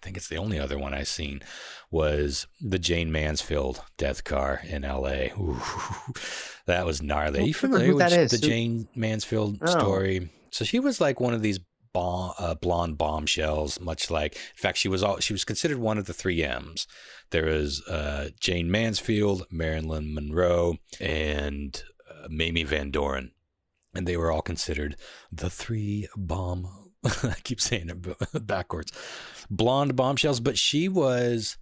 Speaker 2: think it's the only other one I've seen, was the Jane Mansfield death car in L.A. Ooh, that was gnarly. Are you familiar with the Jane Mansfield story? So she was like one of these blonde bombshells, much like, in fact, she was considered one of the 3 M's. There was Jane Mansfield, Marilyn Monroe, and Mamie Van Doren, and they were all considered the 3 bomb. I keep saying it backwards. Blonde bombshells, but she was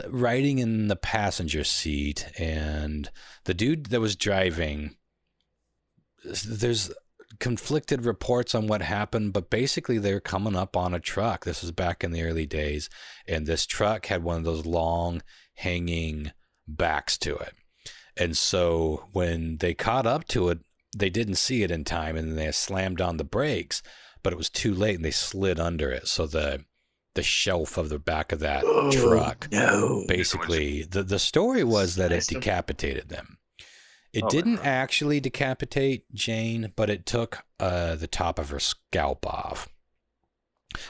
Speaker 2: riding in the passenger seat, and the dude that was driving, there's conflicted reports on what happened, but basically they were coming up on a truck. This was back in the early days, and this truck had one of those long hanging backs to it. And so when they caught up to it, they didn't see it in time, and they slammed on the brakes, but it was too late, and they slid under it. So the shelf of the back of that truck, basically, the story was that it decapitated them. It didn't actually decapitate Jane, but it took the top of her scalp off.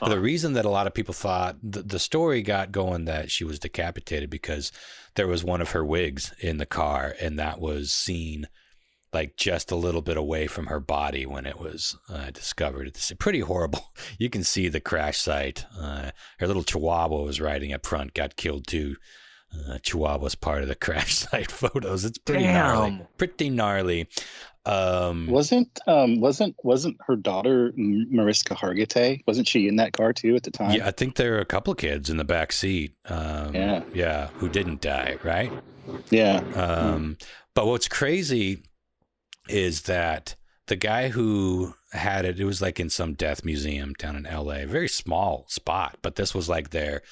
Speaker 2: The reason that a lot of people thought the story got going that she was decapitated because there was one of her wigs in the car, and that was seen like just a little bit away from her body when it was discovered. It's pretty horrible. You can see the crash site. Her little chihuahua was riding up front, got killed too. Chihuahua's part of the crash site photos. It's pretty gnarly. Pretty gnarly.
Speaker 5: Wasn't her daughter Mariska Hargitay? Wasn't she in that car too at the time?
Speaker 2: Yeah, I think there were a couple of kids in the back seat. Yeah, who didn't die, right?
Speaker 5: Yeah.
Speaker 2: But what's crazy is that the guy who had it was like in some death museum down in LA, a very small spot, but this was like their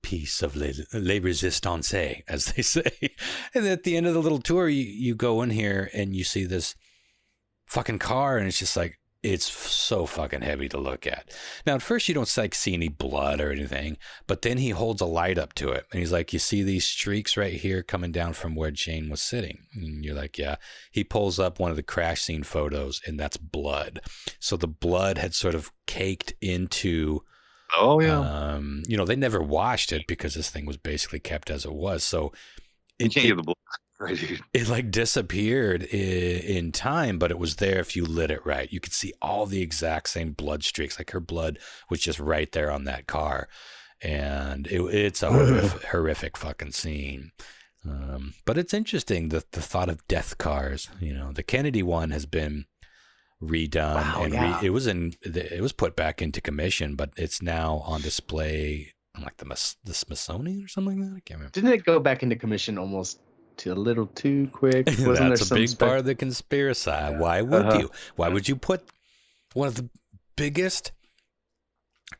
Speaker 2: piece of les resistance, as they say. And at the end of the little tour, you go in here and you see this fucking car, and it's just like, it's so fucking heavy to look at. Now, at first you don't like see any blood or anything, but then he holds a light up to it, and he's like, you see these streaks right here coming down from where Jane was sitting? And you're like, yeah. He pulls up one of the crash scene photos, and that's blood. So the blood had sort of caked into...
Speaker 4: Oh, yeah.
Speaker 2: They never washed it because this thing was basically kept as it was. So
Speaker 4: you can't get the blood. Right, dude.
Speaker 2: It like disappeared in time, but it was there if you lit it right. You could see all the exact same blood streaks. Like her blood was just right there on that car. And it's a horrific fucking scene. But it's interesting, the thought of death cars. The Kennedy one has been redone. Wow, and it was put back into commission, but it's now on display on like the Smithsonian or something like that. I can't remember.
Speaker 3: Didn't it go back into commission almost a little too quick? Wasn't
Speaker 2: That's a big part of the conspiracy. Yeah. Why would you? Why would you put one of the biggest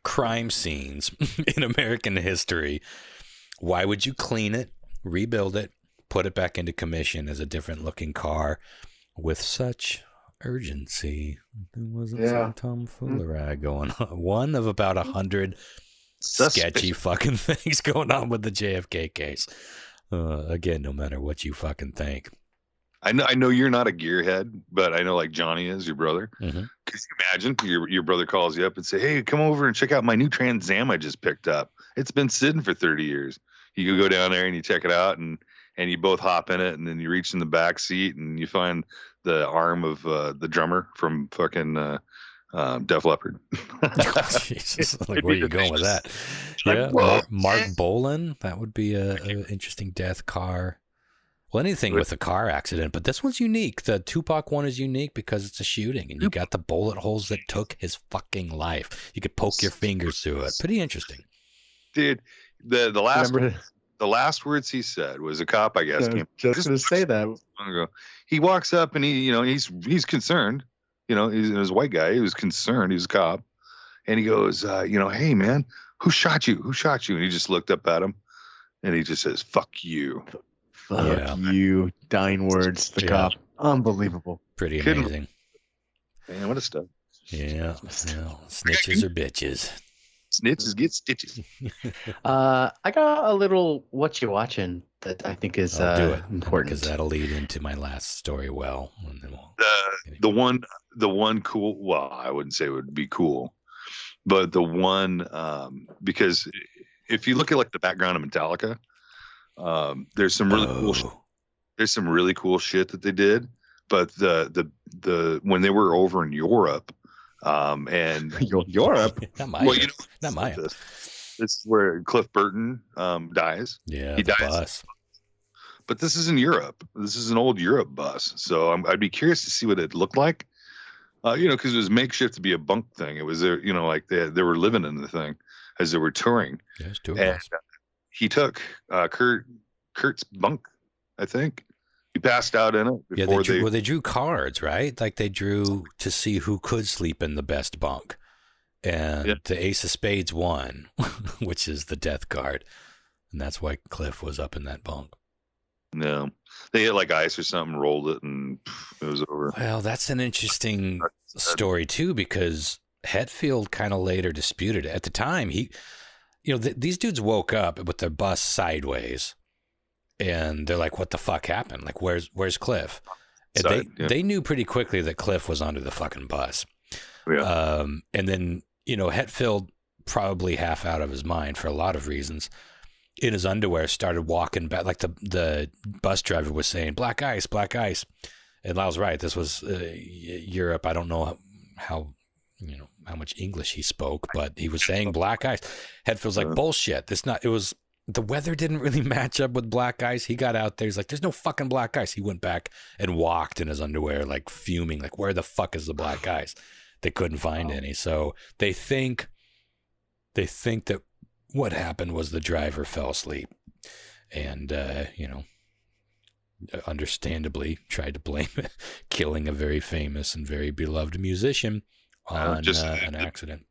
Speaker 2: crime scenes in American history? Why would you clean it, rebuild it, put it back into commission as a different looking car with such urgency? There wasn't some tomfoolery going on. One of about 100 sketchy fucking things going on with the JFK case. Again, no matter what you fucking think.
Speaker 4: I know you're not a gearhead, but I know like Johnny is, your brother.
Speaker 2: Mm-hmm.
Speaker 4: Could you imagine your brother calls you up and say, hey, come over and check out my new Trans Am I just picked up. It's been sitting for 30 years. You could go down there and you check it out, and you both hop in it, and then you reach in the back seat and you find the arm of the drummer from fucking Def Leppard.
Speaker 2: Jesus, like, where are you going with that? Yeah, Mark Bolan. That would be a interesting death car. Well, anything with a car accident, but this one's unique. The Tupac one is unique because it's a shooting, and you got the bullet holes that took his fucking life. You could poke your fingers through it. Pretty interesting,
Speaker 4: dude. The last words he said was, a cop, I guess, came
Speaker 3: just to say that
Speaker 4: long ago. He walks up and he's concerned. He's a white guy. He was concerned. He was a cop, and he goes, hey man, who shot you? Who shot you? And he just looked up at him, and he just says, "Fuck you."
Speaker 3: Fuck you, dying words. The cop. Unbelievable.
Speaker 2: Pretty amazing.
Speaker 4: Man, what a stuff.
Speaker 2: Yeah. Snitches are bitches.
Speaker 4: Snitches get stitches.
Speaker 3: I got a little what you watching that I think is
Speaker 2: I'll do it
Speaker 3: important
Speaker 2: because that'll lead into my last story. Well, and then
Speaker 4: The one cool. Well, I wouldn't say it would be cool, but the one because if you look at like the background of Metallica, there's some really cool. There's some really cool shit that they did, but the when they were over in Europe. And
Speaker 3: Europe.
Speaker 2: Not my.
Speaker 4: This is where Cliff Burton dies.
Speaker 2: Yeah,
Speaker 4: he
Speaker 2: the
Speaker 4: dies.
Speaker 2: bus.
Speaker 4: But this is in Europe. This is an old Europe bus, so I'd be curious to see what it looked like. Because it was makeshift to be a bunk thing. It was there, like they were living in the thing as they were touring.
Speaker 2: Yeah, it was
Speaker 4: and he took Kurt's bunk, I think. He passed out in it before
Speaker 2: they drew cards, right? Like they drew to see who could sleep in the best bunk. And the Ace of Spades won, which is the death card. And that's why Cliff was up in that bunk.
Speaker 4: No. They hit like ice or something, rolled it, and it was over.
Speaker 2: Well, that's an interesting story, too, because Hetfield kind of later disputed it. At the time, these dudes woke up with their bus sideways. And they're like, what the fuck happened? Like, where's Cliff? And they knew pretty quickly that Cliff was under the fucking bus.
Speaker 4: Yeah.
Speaker 2: And then, Hetfield, probably half out of his mind for a lot of reasons, in his underwear started walking back. Like the bus driver was saying, black ice, black ice. And Lyle's right. This was Europe. I don't know how much English he spoke, but he was saying black ice. Hetfield's like, bullshit. The weather didn't really match up with black ice. He got out there. He's like, there's no fucking black ice. He went back and walked in his underwear, like fuming, like, where the fuck is the black ice? They couldn't find any. So they think that what happened was the driver fell asleep and, understandably tried to blame killing a very famous and very beloved musician on an accident.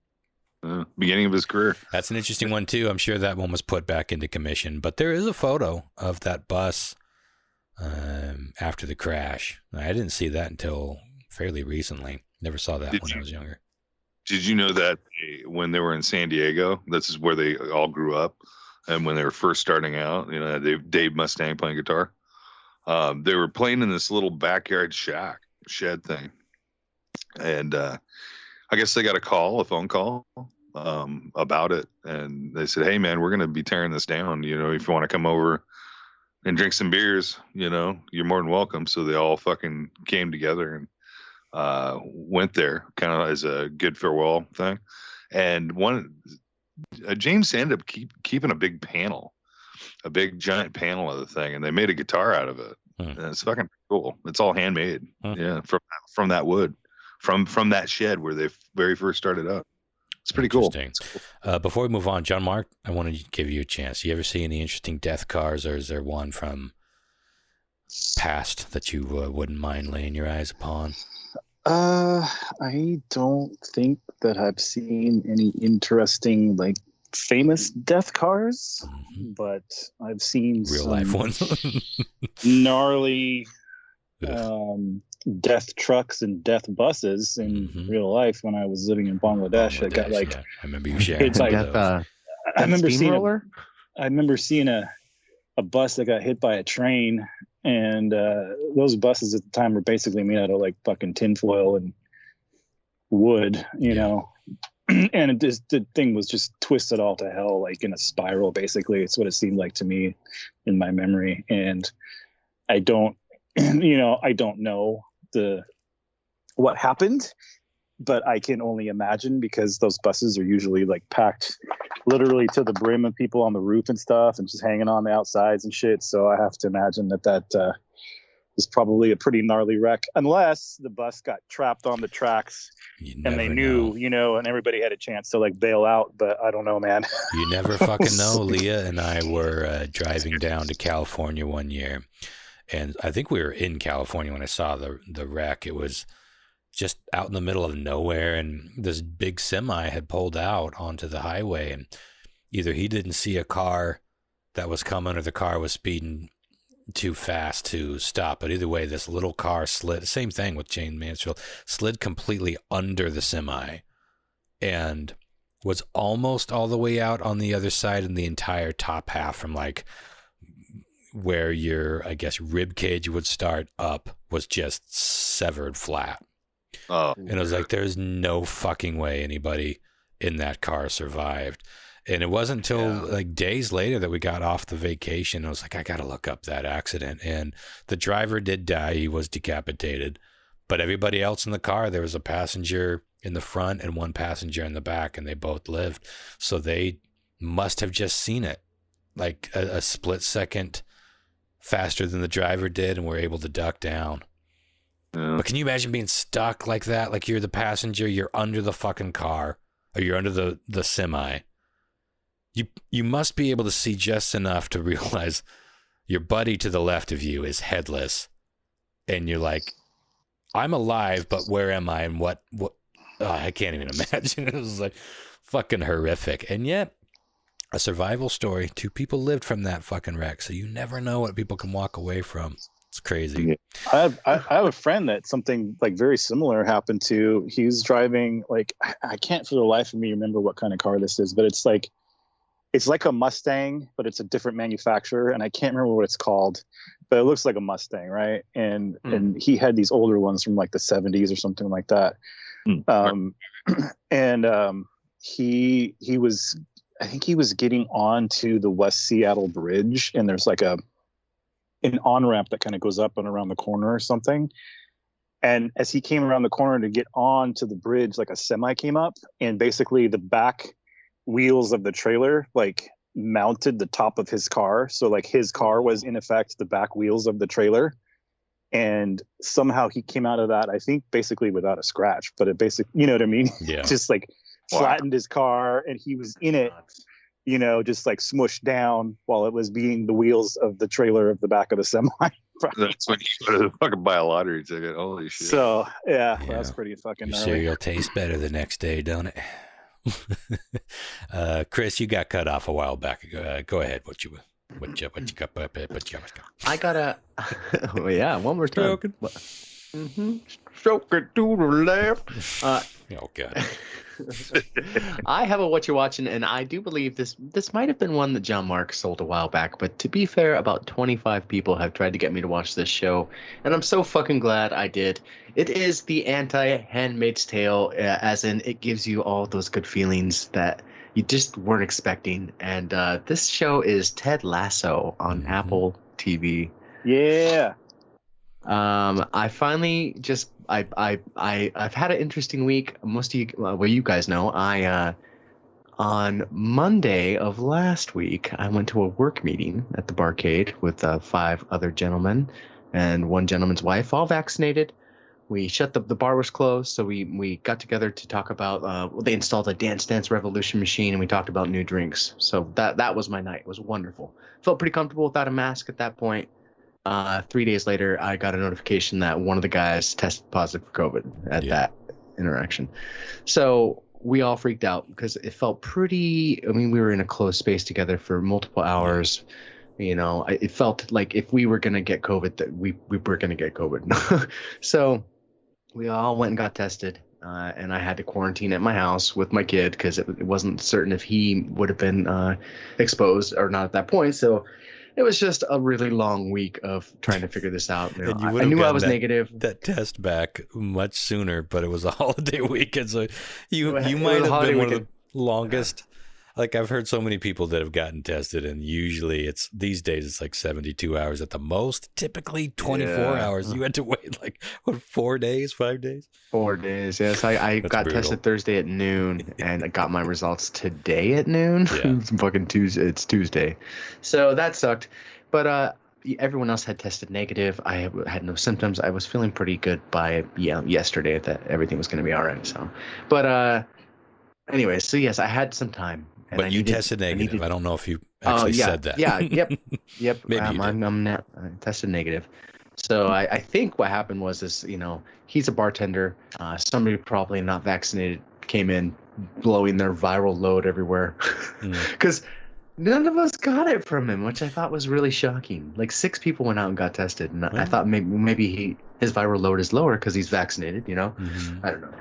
Speaker 4: Beginning of his career.
Speaker 2: That's an interesting one too. I'm sure that one was put back into commission, but there is a photo of that bus after the crash. I didn't see that until fairly recently. Never saw that when I was younger.
Speaker 4: Did you know that when they were in San Diego, this is where they all grew up, and when they were first starting out, Dave Mustang playing guitar, they were playing in this little backyard shed thing, and I guess they got a phone call about it, and they said, hey man, we're going to be tearing this down. If you want to come over and drink some beers, you're more than welcome. So they all fucking came together and went there kind of as a good farewell thing. And James ended up keeping a big giant panel of the thing, and they made a guitar out of it. And it's fucking cool. It's all handmade. Yeah. From that wood. From that shed where they very first started up. It's pretty cool.
Speaker 2: Before we move on, John Mark, I want to give you a chance. You ever see any interesting death cars, or is there one from past that you wouldn't mind laying your eyes upon?
Speaker 5: I don't think that I've seen any interesting, like, famous death cars, but I've seen
Speaker 2: real life ones.
Speaker 5: gnarly death trucks and death buses in real life when I was living in Bangladesh. I got like,
Speaker 2: I remember you sharing
Speaker 5: I remember seeing a bus that got hit by a train, and those buses at the time were basically made out of like fucking tinfoil and wood, you know. And the thing was just twisted all to hell, like in a spiral. Basically, it's what it seemed like to me in my memory. And I don't know what happened, but I can only imagine, because those buses are usually like packed literally to the brim of people on the roof and stuff, and just hanging on the outsides and shit. So I have to imagine that was probably a pretty gnarly wreck, unless the bus got trapped on the tracks and they knew, and everybody had a chance to like bail out. But I don't know, man.
Speaker 2: You never fucking know. Leah and I were driving down to California one year, and I think we were in California when I saw the wreck. It was just out in the middle of nowhere, and this big semi had pulled out onto the highway, and either he didn't see a car that was coming, or the car was speeding too fast to stop. But either way, this little car slid. Same thing with Jane Mansfield, slid completely under the semi, and was almost all the way out on the other side, and the entire top half from like where your, I guess, rib cage would start up was just severed flat.
Speaker 4: Oh,
Speaker 2: and it was like, there's no fucking way anybody in that car survived. And it wasn't until like days later that we got off the vacation. I was like, I got to look up that accident. And the driver did die. He was decapitated. But everybody else in the car, there was a passenger in the front and one passenger in the back, and they both lived. So they must have just seen it like a split second faster than the driver did, and were able to duck down.
Speaker 4: yeah.
Speaker 2: But can you imagine being stuck like that? Like you're the passenger, you're under the fucking car, or you're under the semi. You must be able to see just enough to realize your buddy to the left of you is headless, and you're like, I'm alive, but where am I? And what? I can't even imagine. It was like fucking horrific. And yet, a survival story. 2 people lived from that fucking wreck. So you never know what people can walk away from. It's crazy.
Speaker 5: I have a friend that something like very similar happened to. He's driving, like, I can't for the life of me remember what kind of car this is, but it's like a Mustang, but it's a different manufacturer, and I can't remember what it's called, but it looks like a Mustang, right? And he had these older ones from like the 70s or something like that. He was, I think he was getting onto the West Seattle Bridge, and there's like an on-ramp that kind of goes up and around the corner or something. And as he came around the corner to get on to the bridge, like a semi came up, and basically the back wheels of the trailer like mounted the top of his car. So like his car was in effect the back wheels of the trailer. And somehow he came out of that, I think, basically without a scratch, but it basically, you know what I mean?
Speaker 2: Yeah.
Speaker 5: Just like flattened his car, and he was in it, you know, just like smushed down while it was being the wheels of the trailer of the back of the semi.
Speaker 4: That's when you go to fucking buy a lottery ticket. Holy shit.
Speaker 5: So yeah. That's pretty fucking
Speaker 2: Your
Speaker 5: gnarly.
Speaker 2: cereal tastes better the next day, don't it? Chris, you got cut off a while back. Go ahead. What you got?
Speaker 3: I got oh yeah, one more time.
Speaker 2: Stroking.
Speaker 3: Stroke it to the left.
Speaker 2: Oh god.
Speaker 3: I have a what you're watching, and I do believe this might have been one that John Mark sold a while back, but to be fair, about 25 people have tried to get me to watch this show, and I'm so fucking glad I did. It is the anti-Handmaid's Tale, as in it gives you all those good feelings that you just weren't expecting, and this show is Ted Lasso on Apple TV.
Speaker 5: Yeah.
Speaker 3: I finally just I've had an interesting week. Most of you, well, you guys know, I on Monday of last week, I went to a work meeting at the Barcade with 5 other gentlemen and one gentleman's wife, all vaccinated. We shut the bar was closed, so we got together to talk about. They installed a Dance Dance Revolution machine, and we talked about new drinks. So that was my night. It was wonderful. Felt pretty comfortable without a mask at that point. 3 days later, I got a notification that one of the guys tested positive for COVID at that interaction. So we all freaked out because it felt pretty. I mean, we were in a closed space together for multiple hours. You know, it felt like if we were going to get COVID, that we were going to get COVID. So we all went and got tested, and I had to quarantine at my house with my kid because it wasn't certain if he would have been exposed or not at that point. So it was just a really long week of trying to figure this out. You know, I knew I was negative.
Speaker 2: That test back much sooner, but it was a holiday weekend, so you might have been one of the longest. Like, I've heard so many people that have gotten tested, and usually these days it's like 72 hours at the most. Typically 24 hours. You had to wait like, what, 4 days, 5 days?
Speaker 3: 4 days, yes. I got tested Thursday at noon, and I got my results today at noon.
Speaker 2: Yeah.
Speaker 3: It's fucking Tuesday. It's Tuesday. So that sucked. But everyone else had tested negative. I had no symptoms. I was feeling pretty good by yesterday that everything was going to be all right. So, but anyway, so yes, I had some time.
Speaker 2: But you tested negative. I don't know if you actually said that.
Speaker 3: Yeah, yep.
Speaker 2: Maybe
Speaker 3: I tested negative. So I think what happened was you know, he's a bartender. Somebody probably not vaccinated came in blowing their viral load everywhere. Because none of us got it from him, which I thought was really shocking. Like 6 people went out and got tested. And I thought maybe his viral load is lower because he's vaccinated, you know? I don't know.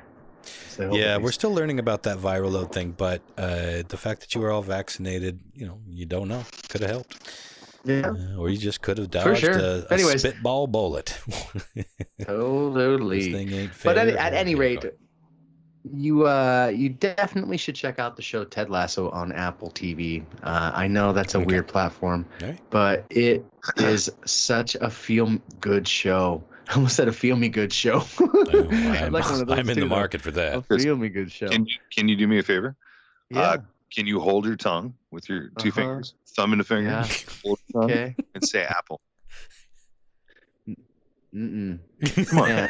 Speaker 3: So
Speaker 2: Yeah, we're still learning about that viral load thing, but the fact that you were all vaccinated, you don't know. Could have helped.
Speaker 3: Yeah,
Speaker 2: Or you just could have
Speaker 3: for
Speaker 2: dodged
Speaker 3: sure.
Speaker 2: a
Speaker 3: Anyways,
Speaker 2: spitball bullet.
Speaker 3: totally.
Speaker 2: This thing ain't fair.
Speaker 3: But at any rate, you definitely should check out the show Ted Lasso on Apple TV. I know that's a weird platform,
Speaker 2: Right.
Speaker 3: but it is such a feel-good show. I almost said a feel-me-good show.
Speaker 2: I'm
Speaker 3: like one of those
Speaker 2: in the
Speaker 3: too,
Speaker 2: market for that.
Speaker 3: A feel-me-good show.
Speaker 4: Can you do me a favor?
Speaker 3: Yeah.
Speaker 4: Can you hold your tongue with your two fingers, thumb and a finger,
Speaker 3: Yeah.
Speaker 4: hold your tongue,
Speaker 3: Okay.
Speaker 4: and say apple?
Speaker 3: Mm-mm.
Speaker 4: Come on.
Speaker 3: Yeah.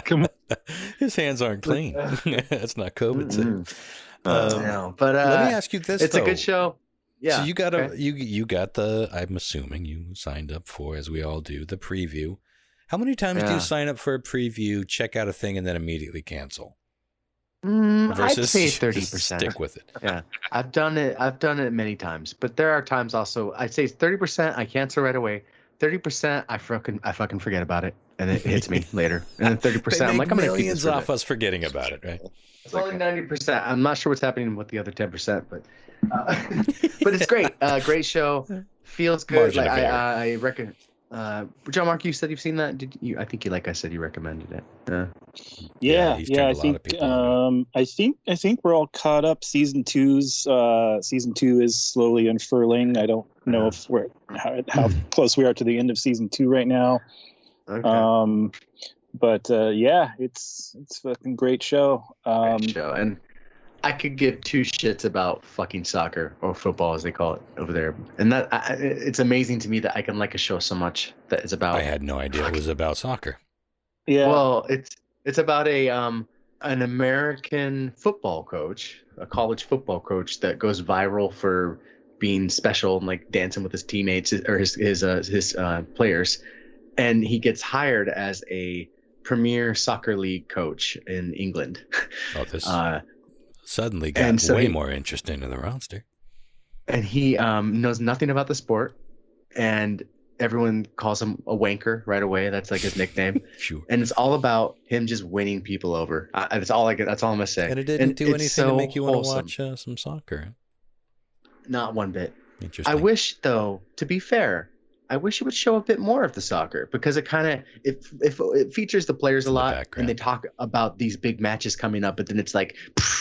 Speaker 4: Come on.
Speaker 2: His hands aren't clean. That's not COVID safe.
Speaker 3: No, but
Speaker 2: let me ask you this:
Speaker 3: it's
Speaker 2: though.
Speaker 3: a good show. Yeah.
Speaker 2: So you got you got the. I'm assuming you signed up for, as we all do, the preview. How many times do you sign up for a preview, check out a thing, and then immediately cancel?
Speaker 3: I'd say 30%.
Speaker 2: Stick with it.
Speaker 3: Yeah, I've done it many times, but there are times also I'd say 30% I cancel right away. 30% I fucking forget about it, and it hits me later. And then 30% I'm like, I'm gonna keep this
Speaker 2: off us forgetting about it, right?
Speaker 3: It's only 90%. I'm not sure what's happening with the other 10%, but but it's great. Great show. Feels good.
Speaker 2: Margin
Speaker 3: Like
Speaker 2: of error.
Speaker 3: I reckon. John Mark, you said you've seen that. Did you? I think you, like I said, you recommended it.
Speaker 2: Yeah, he's turned a
Speaker 5: I
Speaker 2: lot
Speaker 5: think
Speaker 2: of people on
Speaker 5: I think we're all caught up. Season 2 is slowly unfurling. I don't know if we're how close we are to the end of season 2 right now.
Speaker 3: Okay.
Speaker 5: But yeah, it's fucking great show.
Speaker 3: Great show, and I could give two shits about fucking soccer or football, as they call it over there. And that it's amazing to me that I can like a show so much that is about.
Speaker 2: I had no idea it was about soccer.
Speaker 5: Yeah.
Speaker 3: Well, it's about an American football coach, a college football coach that goes viral for being special and like dancing with his teammates or his players, and he gets hired as a Premier Soccer League coach in England.
Speaker 2: Oh, this suddenly got way more interesting in the roster.
Speaker 3: And he knows nothing about the sport, and everyone calls him a wanker right away. That's like his nickname.
Speaker 2: Sure.
Speaker 3: And it's all about him just winning people over. That's all I'm gonna say.
Speaker 2: And it didn't do anything
Speaker 3: so
Speaker 2: to make you want to
Speaker 3: wholesome.
Speaker 2: watch some soccer.
Speaker 3: Not one bit.
Speaker 2: Interesting.
Speaker 3: I wish, though, to be fair, I wish it would show a bit more of the soccer, because it kind of it features the players a lot, and they talk about these big matches coming up, but then it's like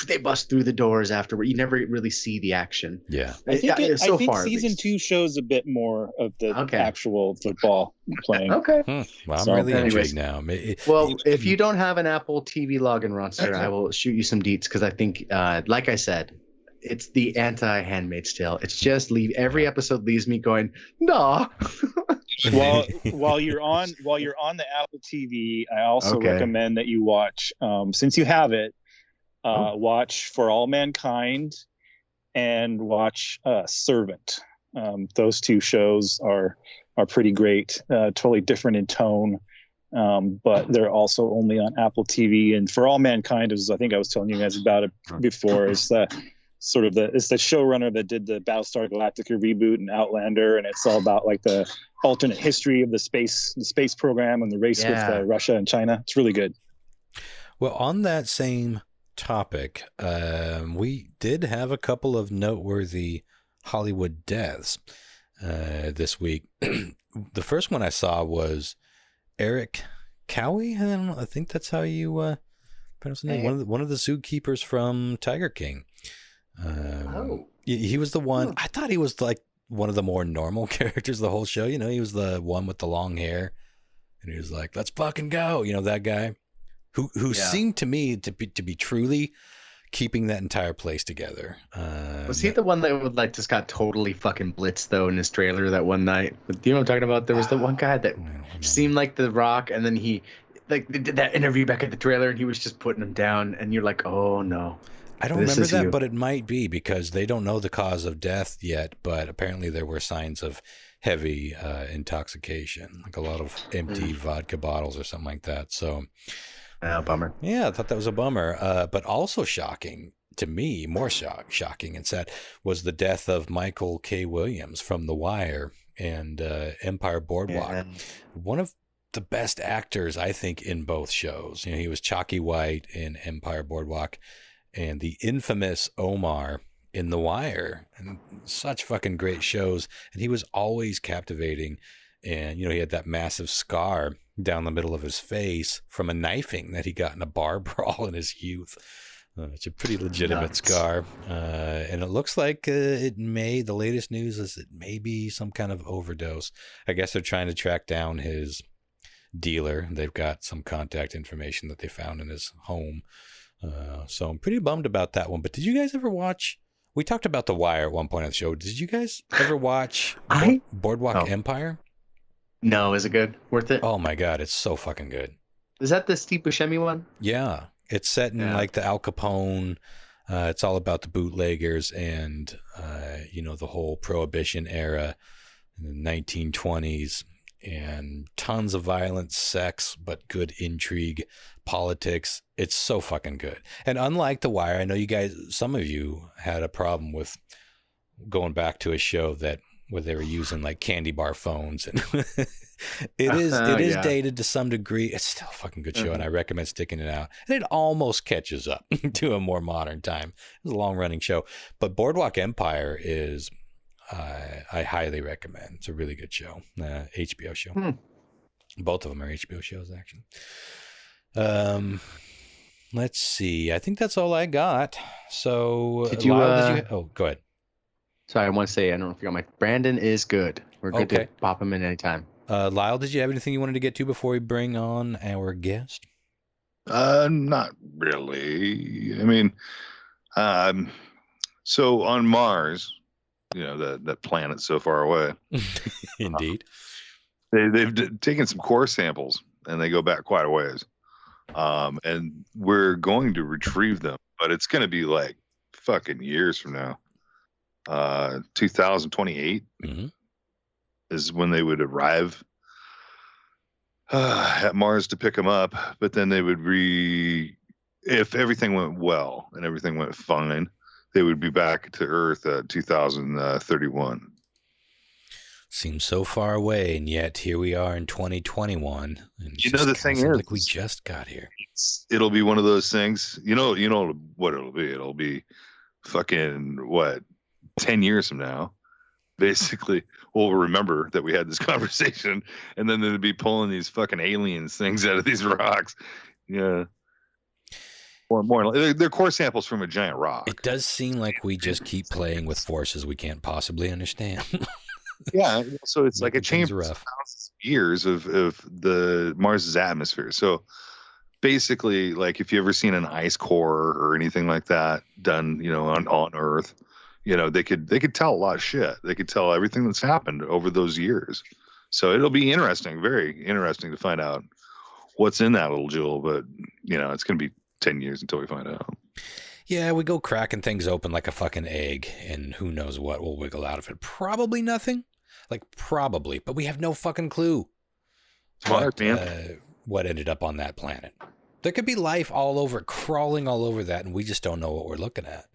Speaker 3: they bust through the doors afterward. You never really see the action.
Speaker 2: Yeah,
Speaker 5: I think season 2 shows a bit more of the actual football playing.
Speaker 3: Okay.
Speaker 2: Well, I'm really intrigued now.
Speaker 3: Well, if you don't have an Apple TV login, Ronster, I will shoot you some deets, because I think, like I said, it's the anti-Handmaid's Tale. It's just every episode leaves me going, nah.
Speaker 5: while you're on the Apple TV, I also recommend that you watch, since you have it, watch For All Mankind and watch Servant. Those two shows are pretty great, totally different in tone, but they're also only on Apple TV. And For All Mankind is, I think I was telling you guys about it before, is that it's the showrunner that did the Battlestar Galactica reboot and Outlander, and it's all about like the alternate history of the space program and the race with Russia and China. It's really good.
Speaker 2: Well, on that same topic, we did have a couple of noteworthy Hollywood deaths this week. The first one I saw was Eric Cowie. I think that's how you pronounce the name. One of the zookeepers from Tiger King. He was the one. I thought he was like one of the more normal characters of the whole show. He was the one with the long hair, and he was like, "Let's fucking go." That guy who seemed to me to be truly keeping that entire place together.
Speaker 3: Was he the one that would like just got totally fucking blitzed though in his trailer that one night? Do you know what I'm talking about? There was the one guy that seemed like The Rock, and then he they did that interview back at the trailer, and he was just putting him down, and you're like, oh no.
Speaker 2: I don't remember that, but it might be, because they don't know the cause of death yet, but apparently there were signs of heavy intoxication, like a lot of empty vodka bottles or something like that. So,
Speaker 3: bummer.
Speaker 2: Yeah, I thought that was a bummer. But also shocking to me, more shocking and sad, was the death of Michael K. Williams from The Wire and Empire Boardwalk. One of the best actors, I think, in both shows. You know, he was Chalky White in Empire Boardwalk and the infamous Omar in The Wire, and such fucking great shows. And he was always captivating. And, you know, he had that massive scar down the middle of his face from a knifing that he got in a bar brawl in his youth. It's a pretty legitimate scar. And it looks like the latest news is it may be some kind of overdose. I guess they're trying to track down his dealer. They've got some contact information that they found in his home. So I'm pretty bummed about that one. But did you guys ever watch? We talked about The Wire at one point on the show. Did you guys ever watch Boardwalk Empire?
Speaker 3: No, is it good? Worth it?
Speaker 2: Oh my God, it's so fucking good.
Speaker 3: Is that the Steve Buscemi one?
Speaker 2: Yeah. It's set in like the Al Capone. It's all about the bootleggers and, you know, the whole Prohibition era in the 1920s, and tons of violence, sex, but good intrigue, politics. It's so fucking good. And unlike The Wire, I know you guys, some of you had a problem with going back to a show where they were using like candy bar phones, and it is dated to some degree. It's still a fucking good show, and I recommend sticking it out. And it almost catches up to a more modern time. It's a long running show, but Boardwalk Empire is, I highly recommend. It's a really good show, HBO show. Both of them are HBO shows, actually. Let's see. I think that's all I got. So, Lyle, go ahead.
Speaker 3: Sorry, I want to say, I don't know if you got my... Brandan is good. We're good to pop him in anytime.
Speaker 2: Lyle, did you have anything you wanted to get to before we bring on our guest?
Speaker 4: Not really. I mean, so on Mars, you know, that planet so far away.
Speaker 2: Indeed.
Speaker 4: They've taken some core samples, and they go back quite a ways. And we're going to retrieve them, but it's going to be like fucking years from now. 2028 is when they would arrive at Mars to pick them up, but then they would if everything went well and everything went fine, they would be back to Earth at 2031.
Speaker 2: Seems so far away, and yet here we are in 2021. And
Speaker 4: you know, the thing is,
Speaker 2: like we just got here.
Speaker 4: It'll be one of those things. You know what it'll be. It'll be fucking 10 years from now, basically, we'll remember that we had this conversation, and then they'd be pulling these fucking aliens things out of these rocks. Yeah. Or more. They're core samples from a giant rock.
Speaker 2: It does seem like we just keep playing with forces we can't possibly understand.
Speaker 4: Yeah. So it's like a chain of thousands of years of the Mars's atmosphere. So basically, like if you ever seen an ice core or anything like that done, you know, on Earth, you know, they could tell a lot of shit. They could tell everything that's happened over those years. So it'll be interesting, very interesting to find out what's in that little jewel. But, you know, it's going to be 10 years until we find out.
Speaker 2: Yeah, we go cracking things open like a fucking egg, and who knows what will wiggle out of it. Probably nothing. Probably. But we have no fucking clue what ended up on that planet. There could be life all over, crawling all over that, and we just don't know what we're looking at.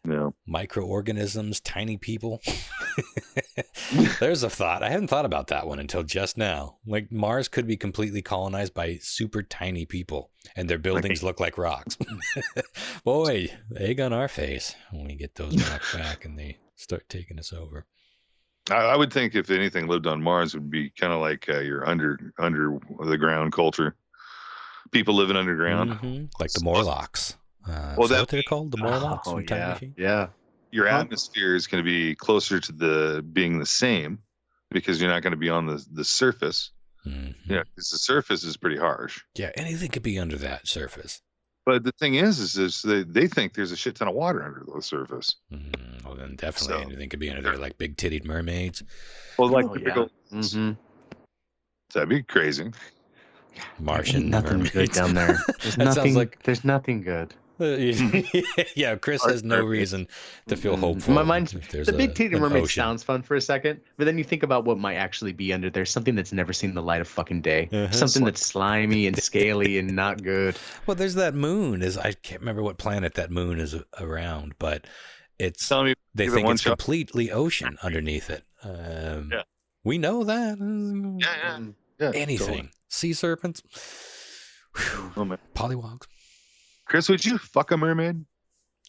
Speaker 4: No.
Speaker 2: Microorganisms, tiny people. There's a thought. I hadn't thought about that one until just now. Like Mars could be completely colonized by super tiny people, and their buildings look like rocks. Boy, egg on our face when we get those rocks back and they start taking us over.
Speaker 4: I would think if anything lived on Mars would be kind of like your under the ground culture. People living underground.
Speaker 2: Like the Morlocks. Well, that's what they're called, the Morlocks from Time Machine.
Speaker 3: Yeah.
Speaker 4: Your atmosphere is going to be closer to being the same because you're not going to be on the surface. Yeah, because the surface is pretty harsh.
Speaker 2: Yeah, anything could be under that surface.
Speaker 4: But the thing is they think there's a shit ton of water under the surface.
Speaker 2: Well, then definitely anything could be under there, like big-titted mermaids.
Speaker 4: Well, like that'd be crazy.
Speaker 3: Martian nothing good down there. There's nothing good.
Speaker 2: Yeah, Chris has no reason to feel hopeful.
Speaker 3: My mind's the big titty mermaid sounds fun for a second, but then you think about what might actually be under there. Something that's never seen the light of fucking day. Something that's slimy and scaly and not good.
Speaker 2: Well, there's that moon. I can't remember what planet that moon is around, but they think it's completely ocean underneath it. We know that.
Speaker 4: Yeah,
Speaker 2: anything.
Speaker 4: totally.
Speaker 2: sea serpents.
Speaker 4: Oh, man.
Speaker 2: Pollywogs.
Speaker 4: Chris, would you fuck a mermaid?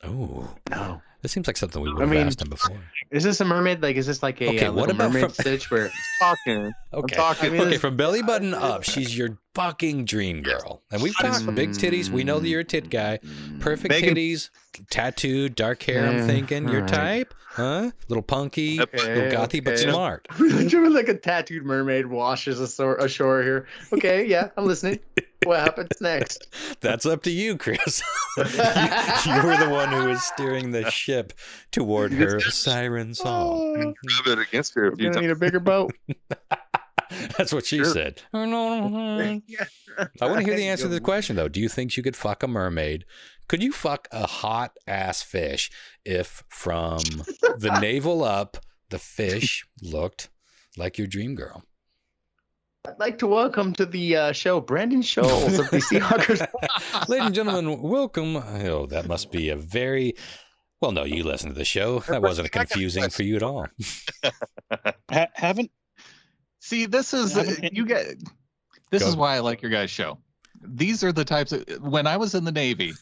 Speaker 2: Oh.
Speaker 3: No.
Speaker 2: This seems like something we would have asked him before.
Speaker 3: Is this a mermaid? Like, is this like a
Speaker 2: Okay, what about
Speaker 3: mermaid stitch where
Speaker 4: Talking.
Speaker 2: Okay.
Speaker 4: I'm talking.
Speaker 3: I mean,
Speaker 2: Okay, from belly button up, she's your fucking dream girl. And we've talked big titties. We know that you're a tit guy. Perfect
Speaker 4: Megan.
Speaker 2: titties, tattooed, dark hair, I'm thinking. Your
Speaker 3: alright.
Speaker 2: type? Huh? Little punky, little gothy, but
Speaker 3: okay.
Speaker 2: smart.
Speaker 3: like a tattooed mermaid washes ashore here. Okay, yeah, I'm listening. What happens next?
Speaker 2: That's up to you, Chris. You were the one who was steering the ship toward her siren song.
Speaker 4: Rub it against her a few
Speaker 3: You're gonna
Speaker 4: times.
Speaker 3: need a bigger boat.
Speaker 2: That's what she said. I want to hear the answer to the question, though. Do you think you could fuck a mermaid? Could you fuck a hot ass fish if from the navel up, the fish looked like your dream girl?
Speaker 3: I'd like to welcome to the show Brandan Schulze of the Seahawkers.
Speaker 2: Ladies and gentlemen, welcome. Oh, that must be a very... Well, no, you listen to the show. That wasn't confusing for you at all.
Speaker 5: Haven't
Speaker 6: See, this is you get. This is why I like your guys' show. These are the types of, when I was in the Navy,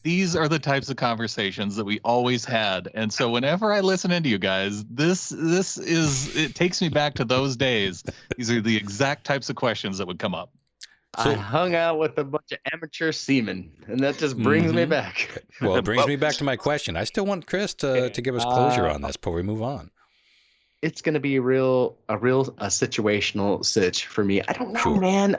Speaker 6: these are the types of conversations that we always had. And so whenever I listen into you guys, this is, it takes me back to those days. These are the exact types of questions that would come up.
Speaker 3: I hung out with a bunch of amateur seamen, and that just brings me back.
Speaker 2: Well, it brings me back to my question. I still want Chris to give us closure on this before we move on.
Speaker 3: It's gonna be a real situational sitch for me. I don't know,
Speaker 2: Sure.
Speaker 3: man.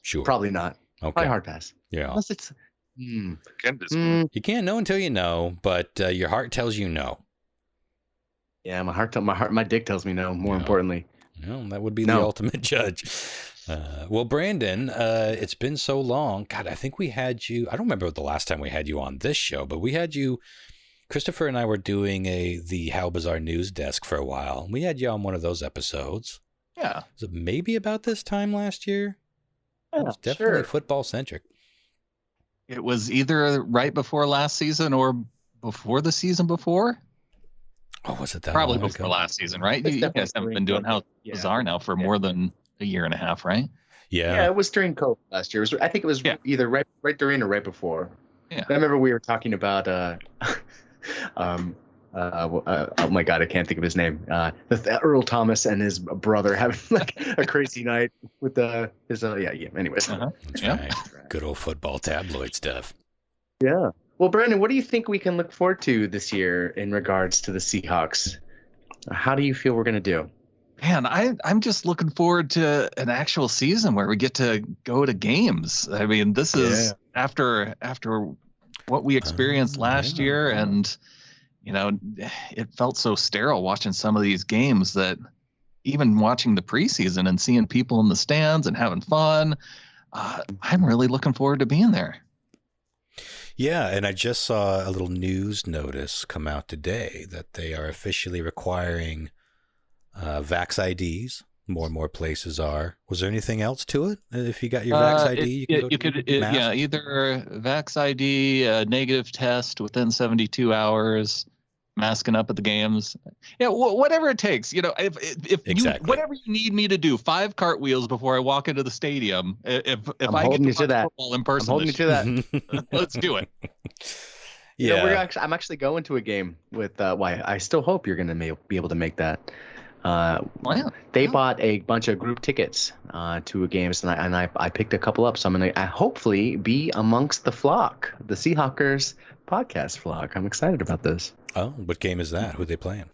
Speaker 2: Sure.
Speaker 3: Probably not.
Speaker 2: Okay.
Speaker 3: Probably hard pass.
Speaker 2: Yeah.
Speaker 3: Unless it's.
Speaker 4: Ken just-
Speaker 2: You can't know until you know, but your heart tells you no.
Speaker 3: Yeah, my dick tells me no. More
Speaker 2: Yeah.
Speaker 3: importantly.
Speaker 2: Well, that would be the ultimate judge. Well, Brandan, it's been so long. God, I think we had you. I don't remember the last time we had you on this show, but we had you. Christopher and I were doing the How Bizarre News Desk for a while. We had you on one of those episodes.
Speaker 6: Yeah.
Speaker 2: Was it maybe about this time last year?
Speaker 3: Yeah,
Speaker 2: It was definitely
Speaker 3: sure.
Speaker 2: football centric.
Speaker 6: It was either right before last season or before the season before.
Speaker 2: Oh, was it that
Speaker 6: Probably
Speaker 2: long
Speaker 6: before
Speaker 2: ago?
Speaker 6: last season, right?
Speaker 3: It's
Speaker 6: You guys
Speaker 3: definitely
Speaker 6: haven't been doing How
Speaker 3: yeah.
Speaker 6: Bizarre now for more than a year and a half, right?
Speaker 3: Yeah, it was during COVID last year. I think it was
Speaker 6: Yeah.
Speaker 3: either right during or right before.
Speaker 6: Yeah.
Speaker 3: I remember we were talking about oh my god, I can't think of his name. Earl Thomas and his brother having like a crazy night with his anyways.
Speaker 6: Uh-huh.
Speaker 2: That's
Speaker 6: Yeah.
Speaker 2: right. Good old football tabloid stuff.
Speaker 3: Yeah. Well, Brandon, what do you think we can look forward to this year in regards to the Seahawks? How do you feel we're going to do?
Speaker 6: Man, I'm just looking forward to an actual season where we get to go to games. I mean, this is after what we experienced last year, and you know, it felt so sterile watching some of these games that even watching the preseason and seeing people in the stands and having fun, I'm really looking forward to being there.
Speaker 2: Yeah, and I just saw a little news notice come out today that they are officially requiring Vax IDs. More and more places are. Was there anything else to it? If you got your Vax ID,
Speaker 6: you could either Vax ID, a negative test within 72 hours, masking up at the games. Yeah, whatever it takes. You know, if
Speaker 2: Exactly.
Speaker 6: whatever you need me to do, 5 cartwheels before I walk into the stadium. If
Speaker 3: I'm
Speaker 6: I get
Speaker 3: holding
Speaker 6: to
Speaker 3: you to
Speaker 6: watch
Speaker 3: that.
Speaker 6: football in
Speaker 3: I'm
Speaker 6: person,
Speaker 3: holding you to that.
Speaker 6: let's do it.
Speaker 3: You know,
Speaker 2: Yeah.
Speaker 3: I'm actually going to a game with. I still hope you're going to be able to make that. They bought a bunch of group tickets to a games, and I picked a couple up. So I'm going to hopefully be amongst the flock, the Seahawkers podcast flock. I'm excited about this.
Speaker 2: Oh, what game is that? Who are they playing?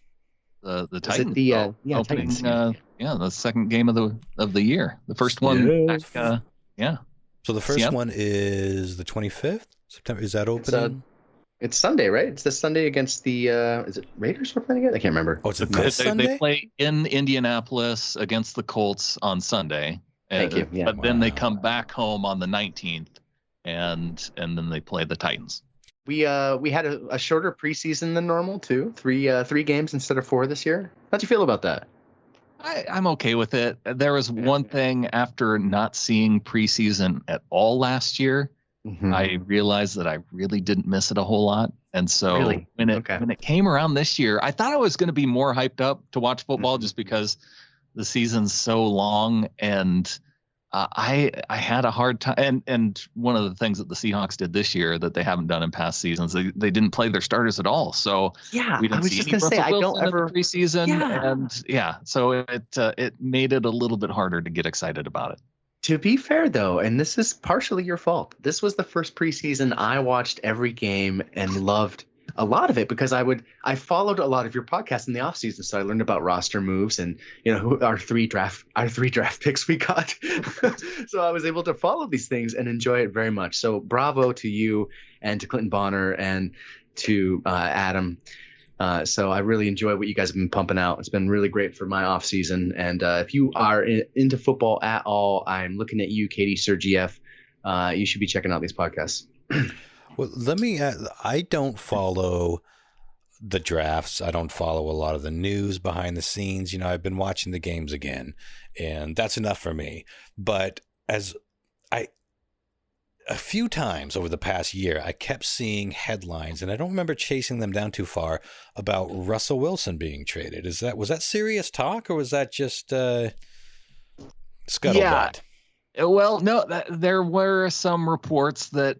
Speaker 6: The
Speaker 3: Is it
Speaker 6: Titans.
Speaker 3: the
Speaker 6: opening,
Speaker 3: Titans?
Speaker 6: the second game of the year. The first one.
Speaker 3: Yes.
Speaker 6: Back,
Speaker 2: So the first
Speaker 6: Seattle?
Speaker 2: one is the 25th September. Is that opening?
Speaker 3: It's Sunday, right? It's this Sunday against the is it Raiders we're playing again? I can't remember.
Speaker 2: Oh, it's this Sunday?
Speaker 6: They play in Indianapolis against the Colts on Sunday.
Speaker 3: Thank you. Yeah.
Speaker 6: But then they come back home on the 19th, and then they play the Titans.
Speaker 3: We had a shorter preseason than normal too. Three games instead of 4 this year. How'd you feel about that?
Speaker 6: I'm okay with it. There was one thing after not seeing preseason at all last year.
Speaker 3: Mm-hmm.
Speaker 6: I realized that I really didn't miss it a whole lot. And so
Speaker 3: Really?
Speaker 6: when it came around this year, I thought I was going to be more hyped up to watch football just because the season's so long. And I had a hard time, and one of the things that the Seahawks did this year that they haven't done in past seasons, they didn't play their starters at all. So
Speaker 3: Yeah,
Speaker 6: we didn't
Speaker 3: I was
Speaker 6: see
Speaker 3: just
Speaker 6: any
Speaker 3: gonna say
Speaker 6: Russell
Speaker 3: I don't
Speaker 6: Wilson in
Speaker 3: ever.
Speaker 6: the preseason,
Speaker 3: Yeah.
Speaker 6: and so it made it a little bit harder to get excited about it.
Speaker 3: To be fair, though, and this is partially your fault, this was the first preseason I watched every game and loved a lot of it because I followed a lot of your podcasts in the offseason, so I learned about roster moves and who our three draft picks we got. So I was able to follow these things and enjoy it very much. So bravo to you and to Clinton Bonner and to Adam. So I really enjoy what you guys have been pumping out. It's been really great for my off season. And if you are into football at all, I'm looking at you, Katie Sergiev. You should be checking out these podcasts.
Speaker 2: Well, I don't follow the drafts. I don't follow a lot of the news behind the scenes. I've been watching the games again, and that's enough for me. But a few times over the past year, I kept seeing headlines, and I don't remember chasing them down too far, about Russell Wilson being traded. Was that serious talk, or was that just scuttlebutt?
Speaker 6: Yeah. Well, no, there were some reports that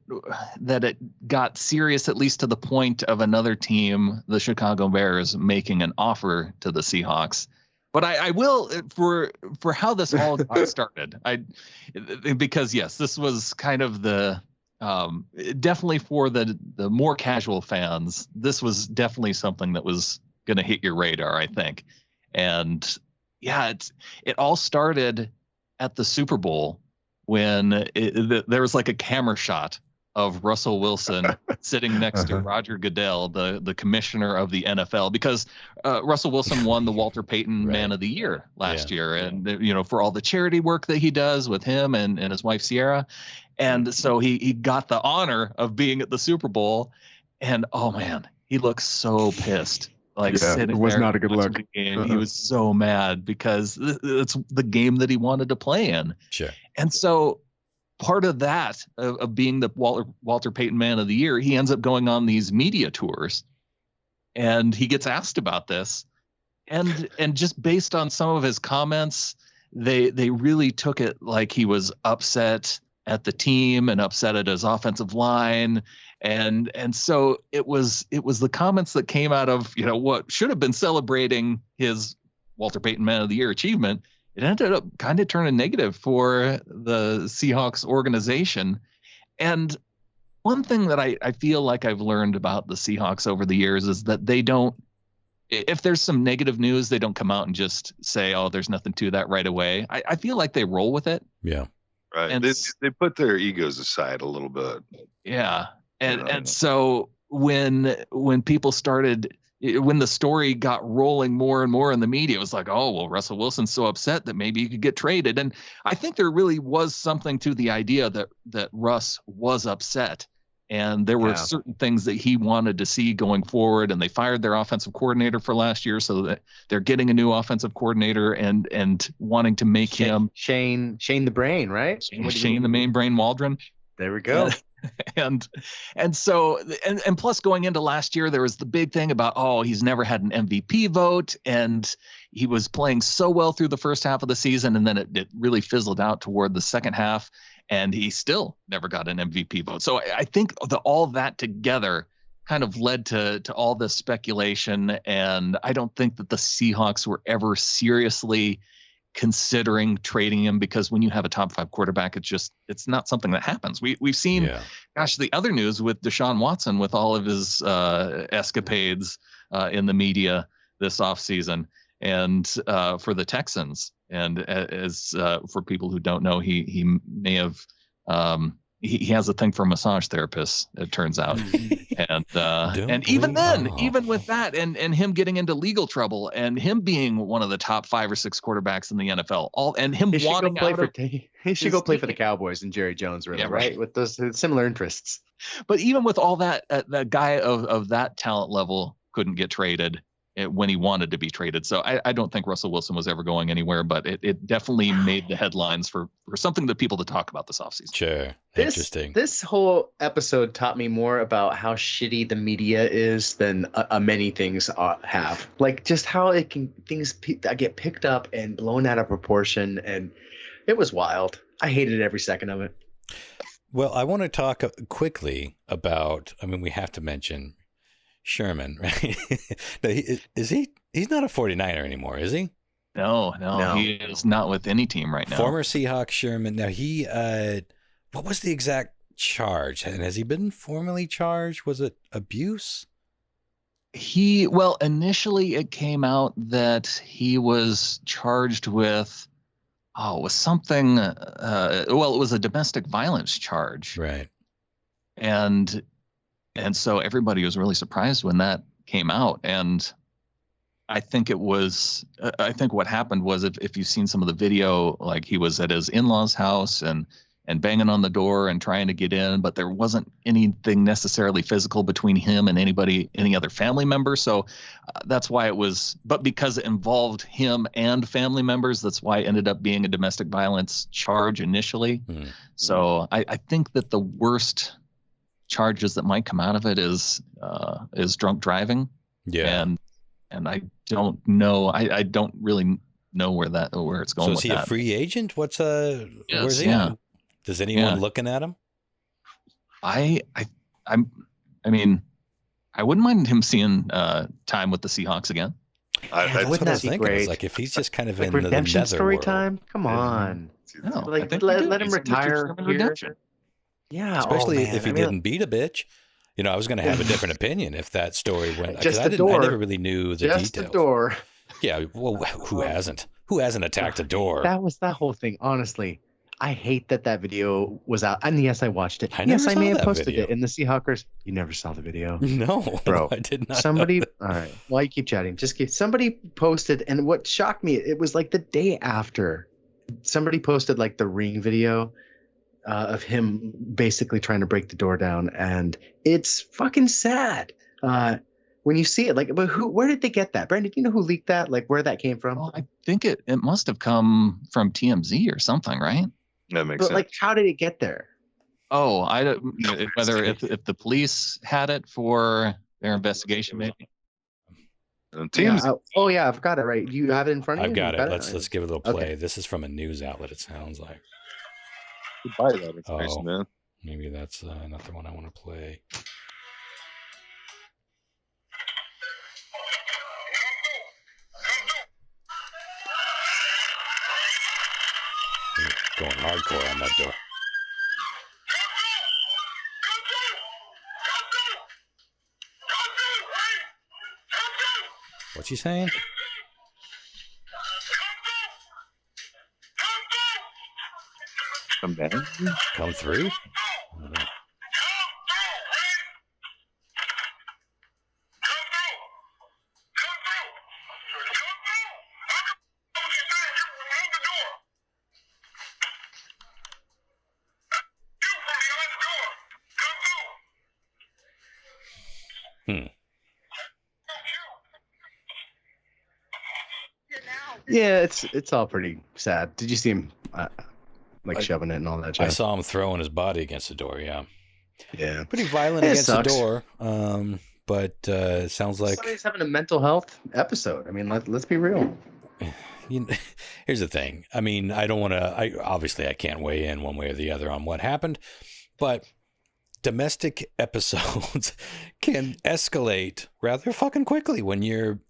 Speaker 6: it got serious, at least to the point of another team, the Chicago Bears, making an offer to the Seahawks. But I will, for how this all got started, because yes, this was kind of the definitely for the more casual fans, this was definitely something that was going to hit your radar, I think. And yeah, it all started at the Super Bowl when there was like a camera shot of Russell Wilson sitting next to Roger Goodell, the commissioner of the NFL, because Russell Wilson won the Walter Payton Man of the Year last year. And, for all the charity work that he does with him and his wife, Sierra. And so he got the honor of being at the Super Bowl. And, oh, man, he looks so pissed. Sitting
Speaker 7: it was
Speaker 6: there
Speaker 7: not a good look.
Speaker 6: He was so mad because it's the game that he wanted to play in.
Speaker 2: Sure.
Speaker 6: And so part of that, of being the Walter Payton Man of the Year, he ends up going on these media tours, and he gets asked about this. And just based on some of his comments, they really took it like he was upset at the team and upset at his offensive line. And so it was the comments that came out of, what should have been celebrating his Walter Payton Man of the Year achievement. It ended up kind of turning negative for the Seahawks organization. And one thing that I feel like I've learned about the Seahawks over the years is that they don't, if there's some negative news, they don't come out and just say, oh, there's nothing to that right away. I feel like they roll with it.
Speaker 2: Yeah.
Speaker 4: Right. And they put their egos aside a little bit.
Speaker 6: Yeah. And so when people started, when the story got rolling more and more in the media, it was like, oh, well, Russell Wilson's so upset that maybe he could get traded. And I think there really was something to the idea that Russ was upset. And there were certain things that he wanted to see going forward. And they fired their offensive coordinator for last year, so that they're getting a new offensive coordinator and wanting to make him
Speaker 3: Shane the Brain, right?
Speaker 6: Shane the Main Brain Waldron.
Speaker 3: There we go.
Speaker 6: And so plus going into last year, there was the big thing about, oh, he's never had an MVP vote, and he was playing so well through the first half of the season, and then it really fizzled out toward the second half, and he still never got an MVP vote. So I think all that together kind of led to all this speculation, and I don't think that the Seahawks were ever seriously considering trading him, because when you have a top 5 quarterback, it's not something that happens. We've seen, the other news with Deshaun Watson, with all of his escapades in the media this offseason, and for the Texans. And as for people who don't know, he may have he has a thing for massage therapists, it turns out. And even then, even with that, and him getting into legal trouble, and him being one of the top 5 or 6 quarterbacks in the NFL, and him wanting
Speaker 3: he should go play for the Cowboys and Jerry Jones, really, right? With those similar interests.
Speaker 6: But even with all that, that guy of that talent level couldn't get traded when he wanted to be traded. So I don't think Russell Wilson was ever going anywhere, but it definitely made the headlines for something that people to talk about this offseason.
Speaker 2: Sure. Interesting.
Speaker 3: This whole episode taught me more about how shitty the media is than many things have. Like just how things get picked up and blown out of proportion. And it was wild. I hated every second of it.
Speaker 2: Well, I want to talk quickly about, I mean, we have to mention Sherman, right? He's not a 49er anymore, is he?
Speaker 6: No, he is not with any team right now.
Speaker 2: Former Seahawk Sherman. Now what was the exact charge? And has he been formally charged? Was it abuse?
Speaker 6: Initially it came out that he was charged with, it was something, it was a domestic violence charge.
Speaker 2: Right.
Speaker 6: And so everybody was really surprised when that came out. And I think what happened was if you've seen some of the video, like he was at his in-laws' house and banging on the door and trying to get in, but there wasn't anything necessarily physical between him and any other family member. So that's why but because it involved him and family members, that's why it ended up being a domestic violence charge initially. Mm-hmm. So I think that the worst charges that might come out of it is drunk driving.
Speaker 2: Yeah.
Speaker 6: And I don't know. I don't really know where it's going.
Speaker 2: So is he a free agent? Where's he at? Is anyone looking at him?
Speaker 6: I mean, I wouldn't mind him seeing time with the Seahawks again.
Speaker 2: That's what I was thinking. It's like if he's just kind of in
Speaker 3: redemption
Speaker 2: the
Speaker 3: story
Speaker 2: world.
Speaker 3: time. Come on, let him retire.
Speaker 6: Redemption.
Speaker 3: Yeah,
Speaker 2: especially if he didn't beat a bitch. I was going to have a different opinion if that story went.
Speaker 3: Just
Speaker 2: I
Speaker 3: the door.
Speaker 2: I never really knew the
Speaker 3: just
Speaker 2: details.
Speaker 3: The door.
Speaker 2: Yeah. Well, who hasn't? Who hasn't attacked a door?
Speaker 3: That was that whole thing. Honestly, I hate that video was out. And yes, I watched it. I may have posted it in the Seahawkers. You never saw the video.
Speaker 2: No,
Speaker 3: bro.
Speaker 2: I did not.
Speaker 3: Somebody. All right. While you keep chatting, somebody posted, and what shocked me, it was like the day after. Somebody posted like the ring video. Of him basically trying to break the door down, and it's fucking sad when you see it. Like, but where did they get that? Brandon, do you know who leaked that? Like, where that came from?
Speaker 6: Well, I think it must have come from TMZ or something, right?
Speaker 4: That makes sense.
Speaker 3: Like, how did it get there?
Speaker 6: Oh, I don't know whether if the police had it for their investigation, maybe.
Speaker 3: Yeah, I've got it right. Do you have it in front of you?
Speaker 2: I've got it. Let's give it a little play. Okay. This is from a news outlet. It sounds like.
Speaker 4: Buy that information, man.
Speaker 2: Maybe that's not the one I want to play. Going hardcore on that door. What's he saying? Come through?
Speaker 3: Yeah, it's all pretty sad. Did you see him shoving it and all that jazz?
Speaker 2: I saw him throwing his body against the door.
Speaker 3: Yeah,
Speaker 2: pretty violent against the door. But it sounds like
Speaker 3: somebody's having a mental health episode. I mean, let's be real.
Speaker 2: Here's the thing. I mean, I don't want to. Obviously, I can't weigh in one way or the other on what happened, but domestic episodes can escalate rather fucking quickly when you're.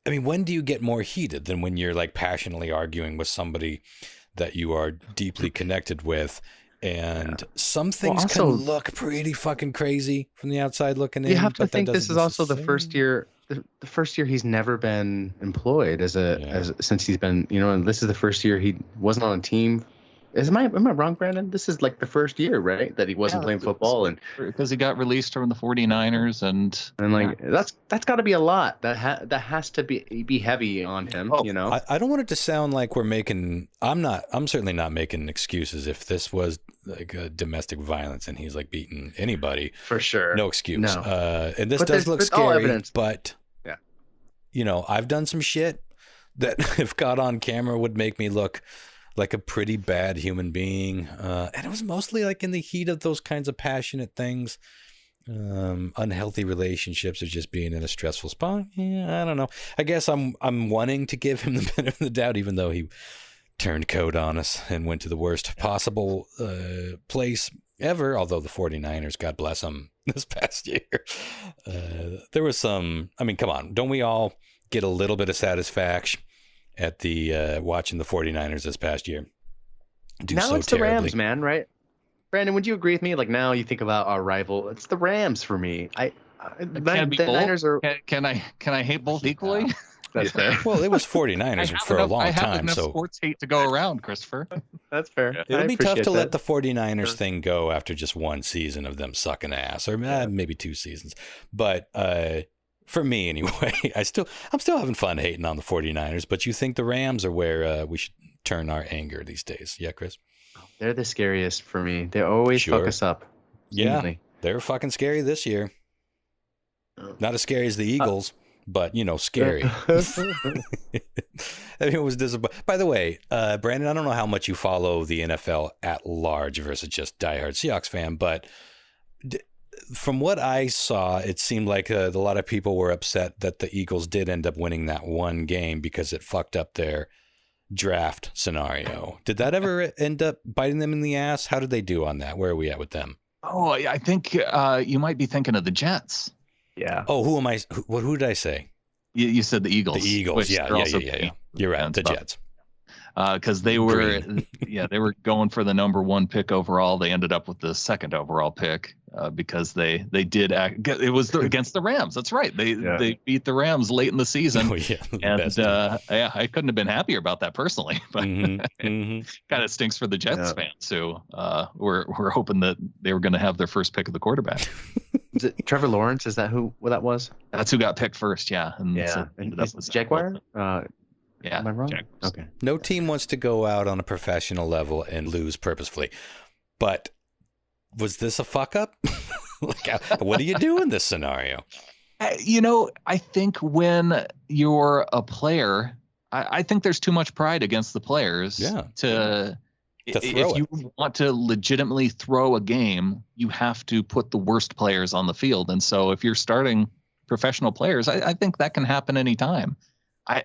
Speaker 2: I mean, when do you get more heated than when you're like passionately arguing with somebody that you are deeply connected with? And some things can look pretty fucking crazy from the outside looking in.
Speaker 3: You have to think this is also the first year. The first year he's never been employed since he's been, and this is the first year he wasn't on a team. Am I wrong, Brandon? This is like the first year, right, that he wasn't playing football, and
Speaker 6: because he got released from the 49ers, and
Speaker 3: like that's got to be a lot. That has to be heavy on him.
Speaker 2: I don't want it to sound like we're making. I'm certainly not making excuses. If this was like a domestic violence and he's like beating anybody,
Speaker 3: for sure,
Speaker 2: no excuse.
Speaker 3: No.
Speaker 2: And this does look scary,
Speaker 3: evidence.
Speaker 2: But I've done some shit that if caught on camera would make me look like a pretty bad human being. And it was mostly like in the heat of those kinds of passionate things, unhealthy relationships or just being in a stressful spot. Yeah, I don't know. I guess I'm wanting to give him the benefit of the doubt, even though he turncoat on us and went to the worst possible place ever, although the 49ers, God bless them, this past year. There was some, I mean, come on, don't we all get a little bit of satisfaction at the watching the 49ers this past year?
Speaker 3: Now
Speaker 2: so
Speaker 3: it's
Speaker 2: terribly.
Speaker 3: the Rams, man, right? Brandon, would you agree with me? Like, now you think about our rival, it's the Rams for me. The Niners are.
Speaker 6: Can I hate both equally?
Speaker 3: That's fair.
Speaker 2: Well, it was 49ers for a long time.
Speaker 6: I have enough sports hate to go around, Christopher.
Speaker 3: That's fair.
Speaker 2: Yeah. It'll be tough to let the 49ers thing go after just one season of them sucking ass, or maybe 2 seasons. But for me, anyway, I'm still having fun hating on the 49ers. But you think the Rams are where we should turn our anger these days? Yeah, Chris?
Speaker 3: They're the scariest for me. They always fuck us up.
Speaker 2: Yeah, they're fucking scary this year. Not as scary as the Eagles. But, scary. I mean, it was disappointing. By the way, Brandon, I don't know how much you follow the NFL at large versus just diehard Seahawks fan, but from what I saw, it seemed like a lot of people were upset that the Eagles did end up winning that one game because it fucked up their draft scenario. Did that ever end up biting them in the ass? How did they do on that? Where are we at with them?
Speaker 6: Oh, I think you might be thinking of the Jets.
Speaker 3: Yeah.
Speaker 2: Oh, who am I? Who did I say?
Speaker 6: You said the Eagles.
Speaker 2: The Eagles. Yeah. You're right. The Jets.
Speaker 6: Because they were, they were going for the number 1 pick overall. They ended up with the 2nd overall pick because they did act. It was against the Rams. That's right. They beat the Rams late in the season.
Speaker 2: Oh, yeah,
Speaker 6: and I couldn't have been happier about that personally. But kind of stinks for the Jets fans who were hoping that they were going to have their first pick of the quarterback.
Speaker 3: Is it Trevor Lawrence? Is that who that was?
Speaker 6: That's who got picked first. Yeah. And
Speaker 3: so it's Jaguar.
Speaker 6: Yeah.
Speaker 3: Am I wrong? Okay.
Speaker 2: No team wants to go out on a professional level and lose purposefully. But was this a fuck up? What do you do in this scenario?
Speaker 6: I think when you're a player, I think there's too much pride against the players to if you want to legitimately throw a game, you have to put the worst players on the field. And so if you're starting professional players, I think that can happen anytime. I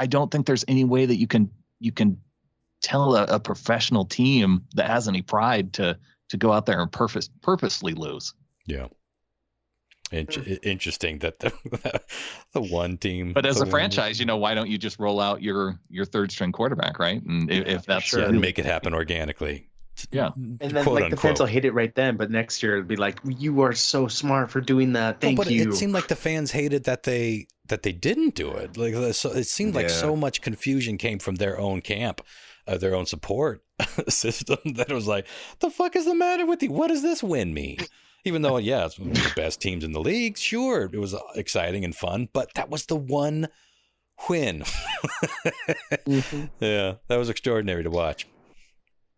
Speaker 6: don't think there's any way that you can tell a professional team that has any pride to go out there and purposely lose.
Speaker 2: Yeah. Interesting that the one team.
Speaker 6: But as a franchise, why don't you just roll out your 3rd string quarterback, right? And if that's
Speaker 2: and make it happen organically.
Speaker 6: Yeah.
Speaker 3: And then the fans will hate it right then, but next year it'll be like, you are so smart for doing that. Thank you.
Speaker 2: It seemed like the fans hated that they didn't do it. Like, so it seemed like so much confusion came from their own camp, their own support system, that it was like, the fuck is the matter with you? What does this win mean? Even though, it's one of the best teams in the league, sure, it was exciting and fun, but that was the one win. Yeah, that was extraordinary to watch.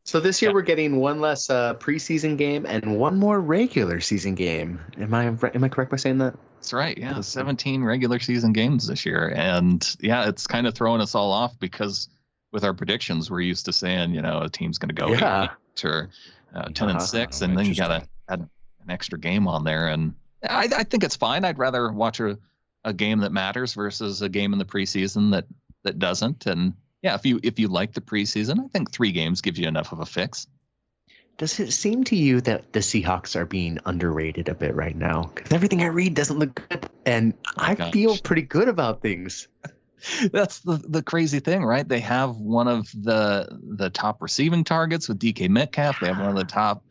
Speaker 3: So this year we're getting one less preseason game and one more regular season game. Am I correct by saying that?
Speaker 6: That's right. Yeah, 17 regular season games this year, and it's kind of throwing us all off because with our predictions, we're used to saying a team's going to go 8 or 10-6, and then you got to add an extra game on there, and I think it's fine. I'd rather watch a game that matters versus a game in the preseason that doesn't. And if you like the preseason, I think 3 games gives you enough of a fix.
Speaker 3: Does it seem to you that the Seahawks are being underrated a bit right now? Because everything I read doesn't look good, and I feel pretty good about things.
Speaker 6: That's the crazy thing, right? They have one of the top receiving targets with DK Metcalf. They have one of the top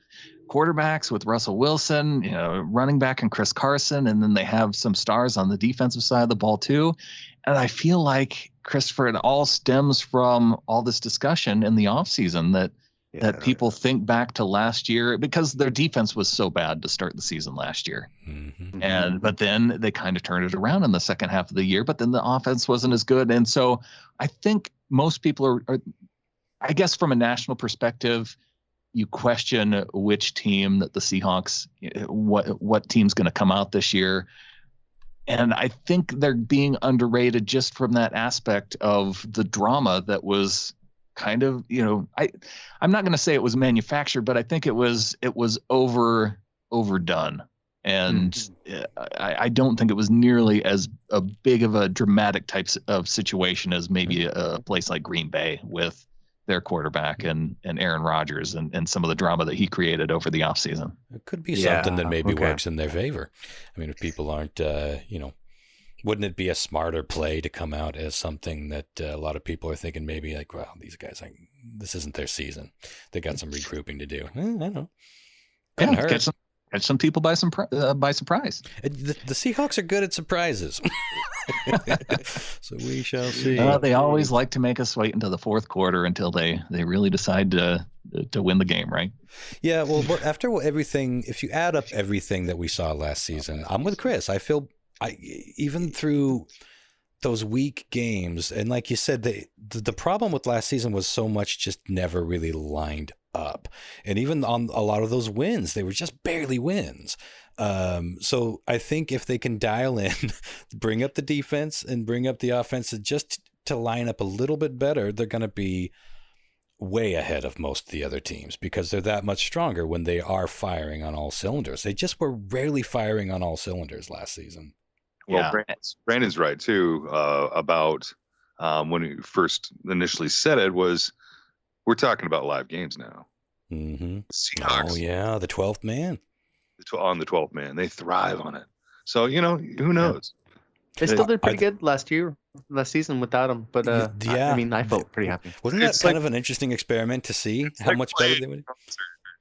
Speaker 6: quarterbacks with Russell Wilson, running back and Chris Carson, and then they have some stars on the defensive side of the ball too. And I feel like, Christopher, it all stems from all this discussion in the offseason that people think back to last year, because their defense was so bad to start the season last year. Mm-hmm. But then they kind of turned it around in the second half of the year, but then the offense wasn't as good. And so I think most people are I guess from a national perspective, you question which team that the Seahawks, what team's going to come out this year. And I think they're being underrated just from that aspect of the drama that was kind of, I'm not going to say it was manufactured, but I think it was overdone. And I don't think it was nearly as a big of a dramatic type of situation as maybe a place like Green Bay with their quarterback and Aaron Rodgers and some of the drama that he created over the offseason.
Speaker 2: It could be something that maybe works in their favor. I mean, if people aren't, wouldn't it be a smarter play to come out as something that a lot of people are thinking maybe like, well, these guys, this isn't their season. They got some regrouping to do. I don't know. Couldn't hurt.
Speaker 6: Catch some people by surprise.
Speaker 2: The Seahawks are good at surprises. So we shall see.
Speaker 6: They always like to make us wait until the fourth quarter until they really decide to win the game, right?
Speaker 2: Yeah, well, after everything, if you add up everything that we saw last season, I'm with Chris. I feel even through those weak games, and like you said, the problem with last season was so much just never really lined up. And even on a lot of those wins, they were just barely wins. So I think if they can dial in, bring up the defense and bring up the offense just to line up a little bit better, they're going to be way ahead of most of the other teams because they're that much stronger when they are firing on all cylinders. They just were rarely firing on all cylinders last season.
Speaker 4: Well, Brandon's right too about when he first initially said it was, we're talking about live games now.
Speaker 2: Mm-hmm.
Speaker 4: Seahawks,
Speaker 2: oh yeah, the 12th man.
Speaker 4: On the 12th man, they thrive on it. So who knows?
Speaker 3: They still did pretty good last season without him. But I felt pretty happy.
Speaker 2: Wasn't that kind of an interesting experiment to see how much better they would?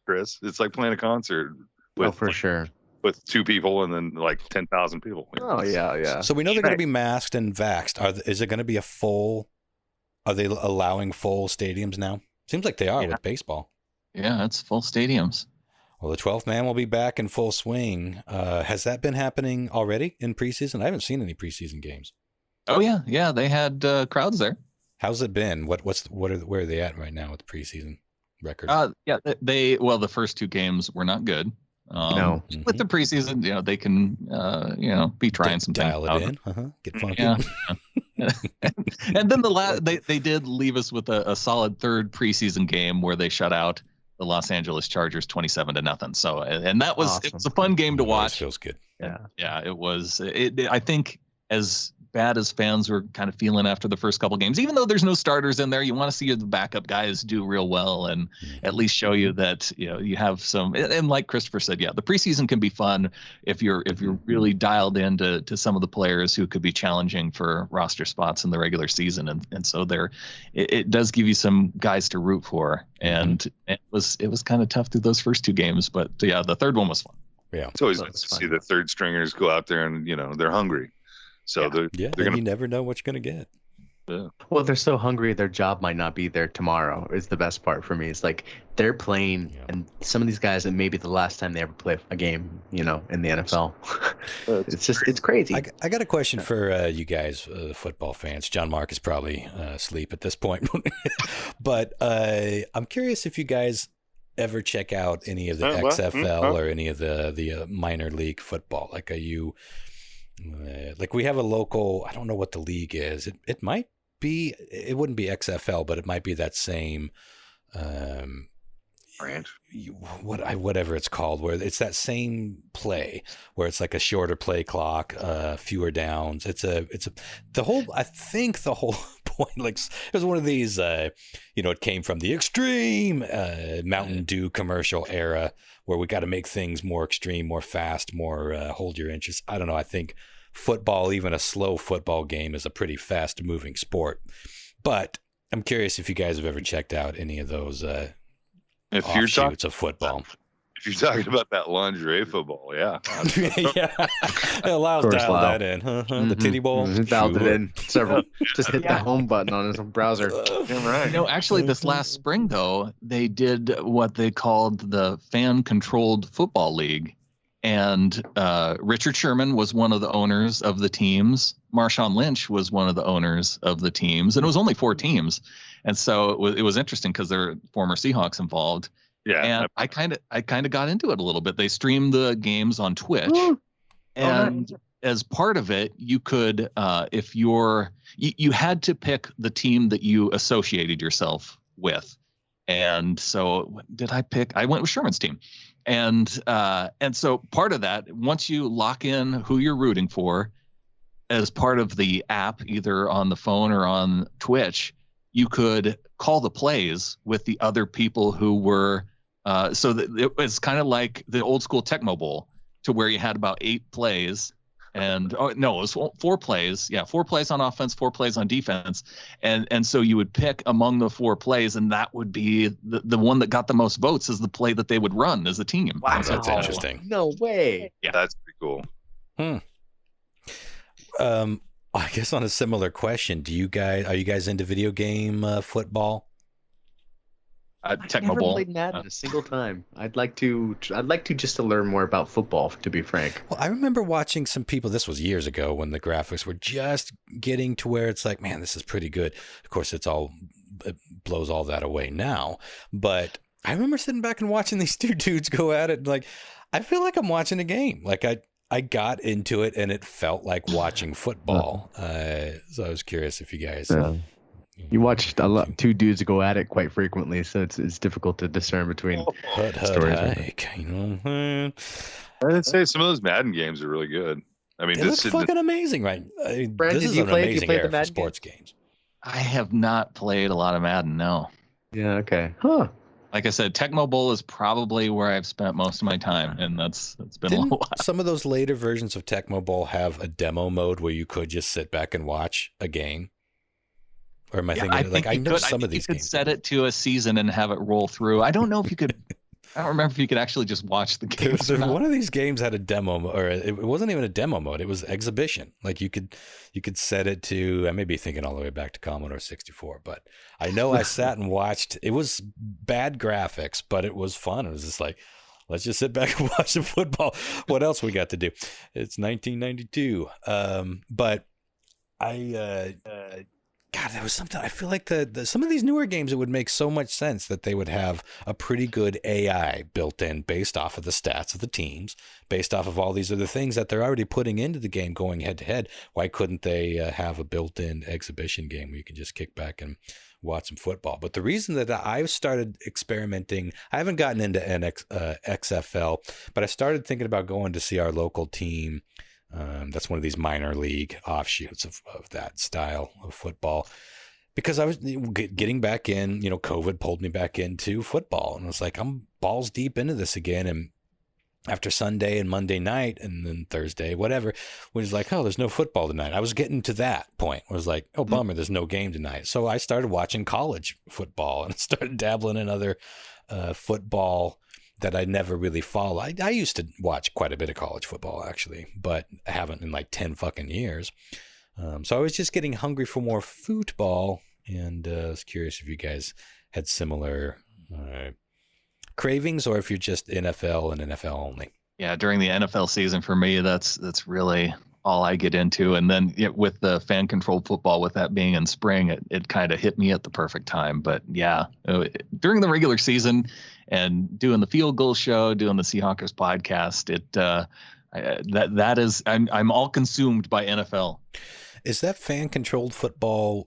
Speaker 4: Chris, it's like playing a concert.
Speaker 3: For sure.
Speaker 4: With 2 people and then like 10,000 people.
Speaker 3: Oh yeah.
Speaker 2: So we know they're going to be masked and vaxxed. Is it going to be a full? Are they allowing full stadiums now? Seems like they are with baseball.
Speaker 6: Yeah, it's full stadiums.
Speaker 2: Well, the 12th man will be back in full swing. Has that been happening already in preseason? I haven't seen any preseason games.
Speaker 6: Oh yeah, they had crowds there.
Speaker 2: How's it been? Where are they at right now with the preseason record?
Speaker 6: The first 2 games were not good. With the preseason, they can be trying some
Speaker 2: dial
Speaker 6: things
Speaker 2: it
Speaker 6: out.
Speaker 2: in, get funky.
Speaker 6: Yeah. And then they did leave us with a solid third preseason game where they shut out the Los Angeles Chargers 27-0. So, and that was awesome. It was a fun game to watch.
Speaker 2: Feels good.
Speaker 6: Yeah, it was. I think as bad as fans were kind of feeling after the first couple games, even though there's no starters in there, you want to see the backup guys do real well and at least show you that you have some. And like Christopher said, the preseason can be fun if you're really dialed into some of the players who could be challenging for roster spots in the regular season, and so it does give you some guys to root for. And it was kind of tough through those first 2 games, but the third one was fun.
Speaker 2: Yeah,
Speaker 4: it's always nice to see the third stringers go out there and they're hungry. So they're gonna...
Speaker 2: you never know what you're gonna get.
Speaker 4: Yeah.
Speaker 3: Well, they're so hungry, their job might not be there tomorrow. Is the best part for me. It's like they're playing, and some of these guys, it may be the last time they ever play a game, in the NFL. It's crazy.
Speaker 2: I got a question for you guys, football fans. John Mark is probably asleep at this point, but I'm curious if you guys ever check out any of the XFL or any of the minor league football. Like, are you? Like we have a local, I don't know what the league is. It might be, it wouldn't be XFL, but it might be that same
Speaker 4: brand.
Speaker 2: Whatever it's called, where it's that same play where it's like a shorter play clock, fewer downs. I think the whole point, like it was one of these, it came from the extreme Mountain Dew commercial era where we got to make things more extreme, more fast, more hold your interest. I don't know. I think football, even a slow football game, is a pretty fast moving sport. But I'm curious if you guys have ever checked out any of those offshoots of football.
Speaker 4: If you're talking about that lingerie football, yeah.
Speaker 2: Lyle's dialed that in. The titty bowl.
Speaker 3: Dialed it in several. Just hit the home button on his browser.
Speaker 4: Right.
Speaker 6: Actually, this last spring, though, they did what they called the fan-controlled football league. And Richard Sherman was one of the owners of the teams. Marshawn Lynch was one of the owners of the teams. And it was only 4 teams. And so it was interesting because there are former Seahawks involved.
Speaker 4: Yeah,
Speaker 6: and I kind of got into it a little bit. They streamed the games on Twitch, and as part of it, you could, if you had to pick the team that you associated yourself with, And so did I pick? I went with Sherman's team. And so part of that, once you lock in who you're rooting for as part of the app, either on the phone or on Twitch, you could call the plays with the other people who were, so that it was kind of like the old school Tecmo Bowl, to where you had about 8 plays. And it was 4 plays. Yeah, 4 plays on offense, 4 plays on defense. And so you would pick among the 4 plays, and that would be the one that got the most votes as the play that they would run as a team.
Speaker 3: Wow,
Speaker 2: that's interesting.
Speaker 3: No way.
Speaker 4: Yeah, that's pretty cool.
Speaker 2: I guess on a similar question, are you guys into video game football?
Speaker 3: I've never played Madden a single time. I'd like to just to learn more about football, to be frank.
Speaker 2: Well, I remember watching some people, this was years ago when the graphics were just getting to where it's like, man, this is pretty good. Of course, it blows all that away now. But I remember sitting back and watching these 2 dudes go at it. And like, I feel like I'm watching a game. Like I got into it and it felt like watching football. So I was curious if you guys...
Speaker 3: You watched 2 dudes go at it quite frequently, so it's difficult to discern between stories.
Speaker 4: I'd say some of those Madden games are really good. I mean,
Speaker 2: it looks fucking amazing, right?
Speaker 3: Brandon,
Speaker 2: this is an amazing era for sports games.
Speaker 6: I have not played a lot of Madden, no.
Speaker 3: Yeah, okay. Huh.
Speaker 6: Like I said, Tecmo Bowl is probably where I've spent most of my time, and that's been a little while.
Speaker 2: Some of those later versions of Tecmo Bowl have a demo mode where you could just sit back and watch a game? Or am I thinking, I know some of these
Speaker 6: games. You could set it to a season and have it roll through. I don't know if you could, I don't remember if you could actually just watch the game.
Speaker 2: One of these games had a demo, or it wasn't even a demo mode. It was exhibition. Like you could set it to, I may be thinking all the way back to Commodore 64, but I know I sat and watched. It was bad graphics, but it was fun. It was just like, let's just sit back and watch the football. What else we got to do? It's 1992. But God, there was something. I feel like some of these newer games, it would make so much sense that they would have a pretty good AI built in based off of the stats of the teams, based off of all these other things that they're already putting into the game going head to head. Why couldn't they have a built-in exhibition game where you can just kick back and watch some football? But the reason that I've started experimenting, I haven't gotten into XFL, but I started thinking about going to see our local team. That's one of these minor league offshoots of that style of football, because I was getting back in, COVID pulled me back into football, and I was like, I'm balls deep into this again. And after Sunday and Monday night and then Thursday, whatever, when it's like, oh, there's no football tonight. I was getting to that point where I was like, oh, bummer, there's no game tonight. So I started watching college football and started dabbling in other football that I never really follow. I used to watch quite a bit of college football, actually, but I haven't in like 10 fucking years. So I was just getting hungry for more football, and I was curious if you guys had similar cravings, or if you're just NFL and NFL only.
Speaker 6: Yeah, during the NFL season for me, that's really all I get into. And then with the fan-controlled football, with that being in spring, it kind of hit me at the perfect time. But yeah, during the regular season and doing the Field Goal Show, doing the Seahawkers podcast, that is, I'm all consumed by NFL.
Speaker 2: Is that fan-controlled football,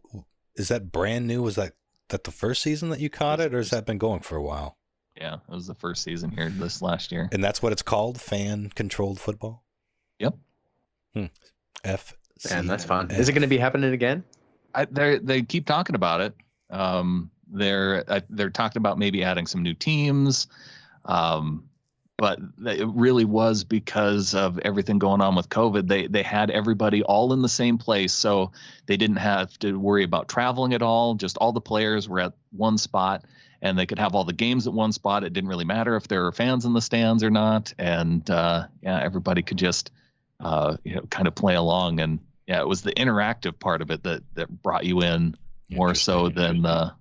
Speaker 2: is that brand new? Was that the first season that you caught it, or has that been going for a while?
Speaker 6: Yeah, it was the first season here this last year.
Speaker 2: And that's what it's called, fan-controlled football?
Speaker 6: Yep.
Speaker 3: And that's fun. Is it going to be happening again?
Speaker 6: They keep talking about it. They're talking about maybe adding some new teams, but it really was because of everything going on with COVID. They had everybody all in the same place, so they didn't have to worry about traveling at all. Just all the players were at one spot, and they could have all the games at one spot. It didn't really matter if there were fans in the stands or not, and everybody could just kind of play along. And yeah, it was the interactive part of it that brought you in more so than the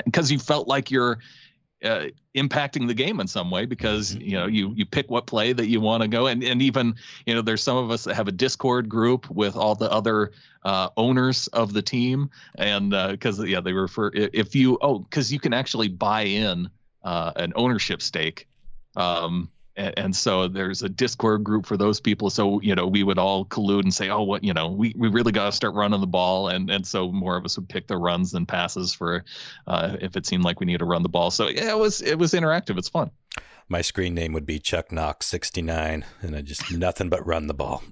Speaker 6: because you felt like you're impacting the game in some way, because you pick what play that you want to go, and even there's some of us that have a Discord group with all the other owners of the team, and because they refer, if you because you can actually buy in an ownership stake. and so there's a Discord group for those people. So, we would all collude and say, oh, what, we really got to start running the ball. And so more of us would pick the runs than passes for if it seemed like we need to run the ball. So yeah, it was interactive. It's fun.
Speaker 2: My screen name would be Chuck Knox 69, and I just nothing but run the ball.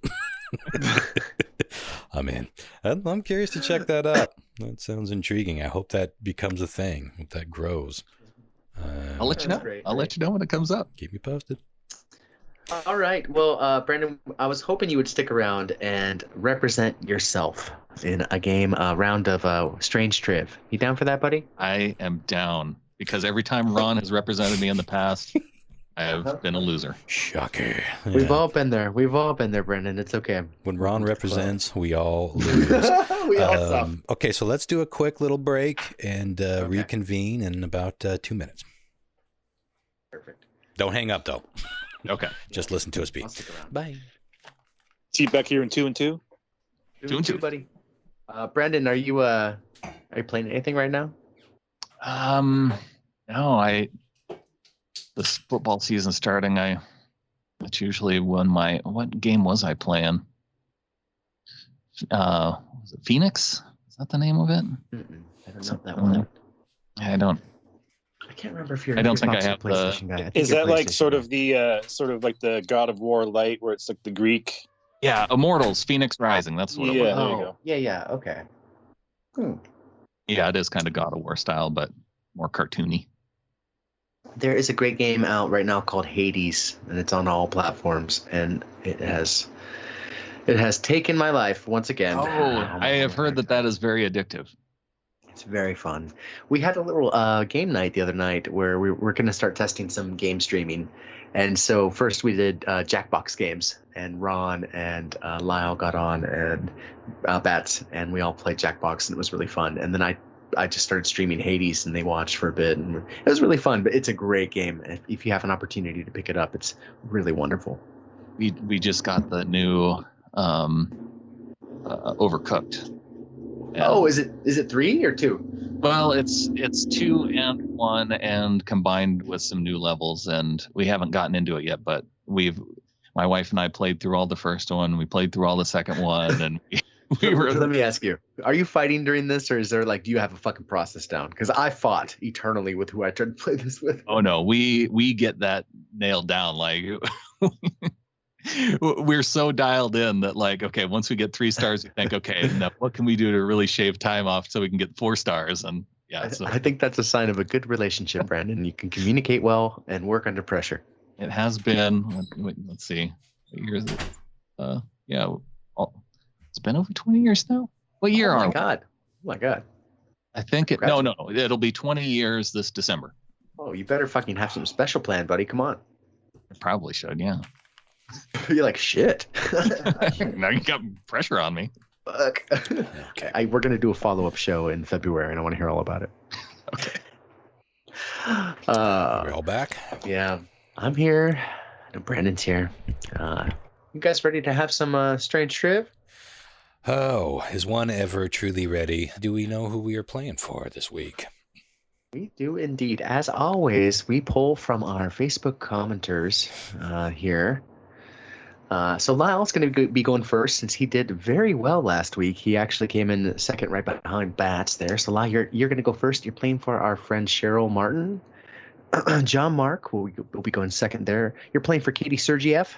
Speaker 2: I'm in. I'm curious to check that out. That sounds intriguing. I hope that becomes a thing. I hope that grows.
Speaker 6: I'll let you know. I'll let you know when it comes up.
Speaker 2: Keep me posted.
Speaker 3: All right. Well, Brandon, I was hoping you would stick around and represent yourself in a round of Strange Triv. You down for that, buddy?
Speaker 6: I am down because every time Ron has represented me in the past, I have been a loser.
Speaker 2: Shocker. Yeah.
Speaker 3: We've all been there. Brandon. It's okay.
Speaker 2: When Ron represents, we all lose.
Speaker 3: We all suck.
Speaker 2: Okay, so let's do a quick little break and reconvene in about 2 minutes.
Speaker 3: Perfect.
Speaker 2: Don't hang up, though.
Speaker 6: Okay.
Speaker 2: Just listen to us speak. Bye.
Speaker 5: See you back here in 2 and 2.
Speaker 3: 2 and 2, buddy. Brandon, are you playing anything right now?
Speaker 6: No, this football season starting, that's usually when what game was I playing? Was it Phoenix? Is that the name of it?
Speaker 3: I don't know that one.
Speaker 6: I
Speaker 3: can't remember if you're.
Speaker 6: I don't think I have
Speaker 3: PlayStation guy.
Speaker 5: Is that like sort of like the God of War Light, where it's like the Greek?
Speaker 6: Yeah, Immortals, Phoenix Rising. That's what it was.
Speaker 5: There you go.
Speaker 3: Yeah. Okay.
Speaker 6: Yeah, it is kind of God of War style, but more cartoony.
Speaker 3: There is a great game out right now called Hades, and it's on all platforms, and it has taken my life once again.
Speaker 6: Oh, I have heard that is very addictive.
Speaker 3: It's very fun. We had a little game night the other night where we're going to start testing some game streaming. And so first we did Jackbox games, and Ron and Lyle got on, and Bats, and we all played Jackbox, and it was really fun. And then I just started streaming Hades, and they watched for a bit, and it was really fun. But it's a great game. If you have an opportunity to pick it up, it's really wonderful.
Speaker 6: We just got the new Overcooked. Yeah.
Speaker 3: Oh, is it 3 or 2?
Speaker 6: Well, it's 2 and 1 and combined with some new levels, and we haven't gotten into it yet, but my wife and I played through all the first one, we played through all the second one, and we were.
Speaker 3: Let me ask you, are you fighting during this, or is there do you have a fucking process down? Because I fought eternally with who I tried to play this with.
Speaker 6: Oh no, we get that nailed down. We're so dialed in that okay, once we get 3 stars, we think, okay, now what can we do to really shave time off so we can get 4 stars? And yeah,
Speaker 3: I think that's a sign of a good relationship, Brandon. You can communicate well and work under pressure.
Speaker 6: It has been. Let's see, what year is it? It's been over 20 years now. What year are we?
Speaker 3: Oh my god!
Speaker 6: I think no, it'll be 20 years this December.
Speaker 3: Oh, you better fucking have some special plan, buddy. Come on.
Speaker 6: I probably should, yeah.
Speaker 3: You're like, shit.
Speaker 6: Now you got pressure on me.
Speaker 3: Fuck. Okay. We're going to do a follow-up show in February, and I want to hear all about it.
Speaker 6: Okay.
Speaker 2: We're all back?
Speaker 3: Yeah. I'm here. Brandon's here. You guys ready to have some Strange Triv?
Speaker 2: Oh, is one ever truly ready? Do we know who we are playing for this week?
Speaker 3: We do indeed. As always, we pull from our Facebook commenters here. So Lyle's going to be going first since he did very well last week. He actually came in second right behind Bats there. So Lyle, you're going to go first. You're playing for our friend Cheryl Martin. John Mark will be going second there. You're playing for Katie Sergiev.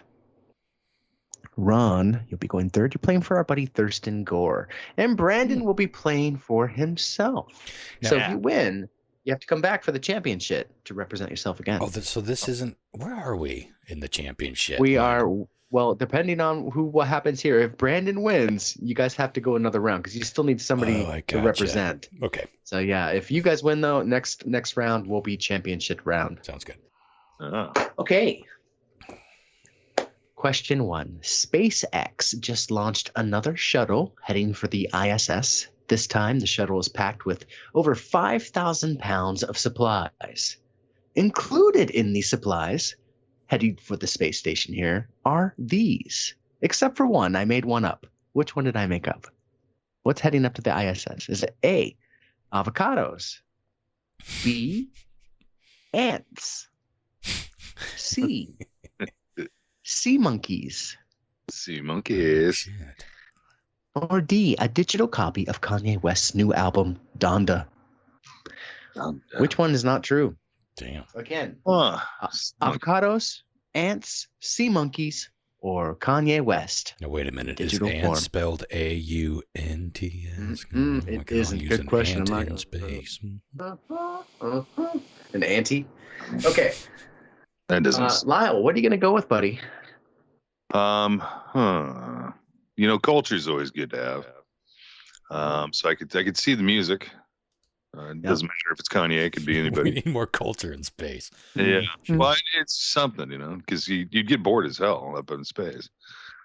Speaker 3: Ron, you'll be going third. You're playing for our buddy Thurston Gore. And Brandon will be playing for himself. So if you win, you have to come back for the championship to represent yourself again.
Speaker 2: Oh, so this isn't... Where are we in the championship?
Speaker 3: We are... Well, depending on what happens here, if Brandon wins, you guys have to go another round because you still need somebody to represent.
Speaker 2: Okay.
Speaker 3: So yeah, if you guys win though, next round will be championship round.
Speaker 2: Sounds good.
Speaker 3: Okay. Question 1. SpaceX just launched another shuttle heading for the ISS. This time, the shuttle is packed with over 5,000 pounds of supplies. Included in these supplies, heading for the space station here, are these. Except for one, I made one up. Which one did I make up? What's heading up to the ISS? Is it A, avocados, B, ants, C, sea monkeys?
Speaker 4: Sea monkeys.
Speaker 2: Shit.
Speaker 3: Or D, a digital copy of Kanye West's new album, Donda? Which one is not true?
Speaker 2: Damn.
Speaker 3: Again,
Speaker 4: Huh.
Speaker 3: avocados, ants, sea monkeys, or Kanye West?
Speaker 2: Now, wait a minute.
Speaker 3: Digital
Speaker 2: Is ant
Speaker 3: form.
Speaker 2: spelled AUNTS?
Speaker 3: It isn't. Good question. I'm not
Speaker 2: In
Speaker 3: gonna-
Speaker 2: space.
Speaker 3: An ante? Okay.
Speaker 4: That doesn't.
Speaker 3: Lyle, what are you going to go with, buddy?
Speaker 4: Culture's always good to have. So I could see the music. It doesn't matter if it's Kanye; it could be
Speaker 2: We
Speaker 4: anybody.
Speaker 2: need more culture in space.
Speaker 4: Yeah, well, it's something, because you'd get bored as hell up in space.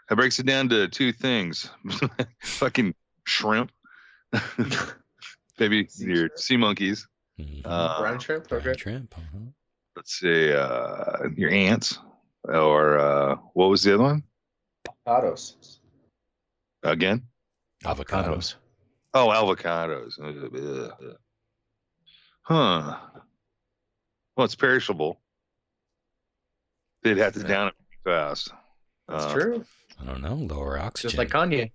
Speaker 4: That breaks it down to two things: fucking shrimp, maybe your sea monkeys.
Speaker 3: Brown shrimp?
Speaker 2: Brown shrimp.
Speaker 4: Let's say your ants, or what was the other one
Speaker 3: Avocados.
Speaker 4: again?
Speaker 2: Avocados.
Speaker 4: Oh, avocados. Huh. Well, it's perishable. They'd have to down it fast.
Speaker 3: That's true.
Speaker 2: I don't know. Lower oxygen.
Speaker 3: Just like Kanye.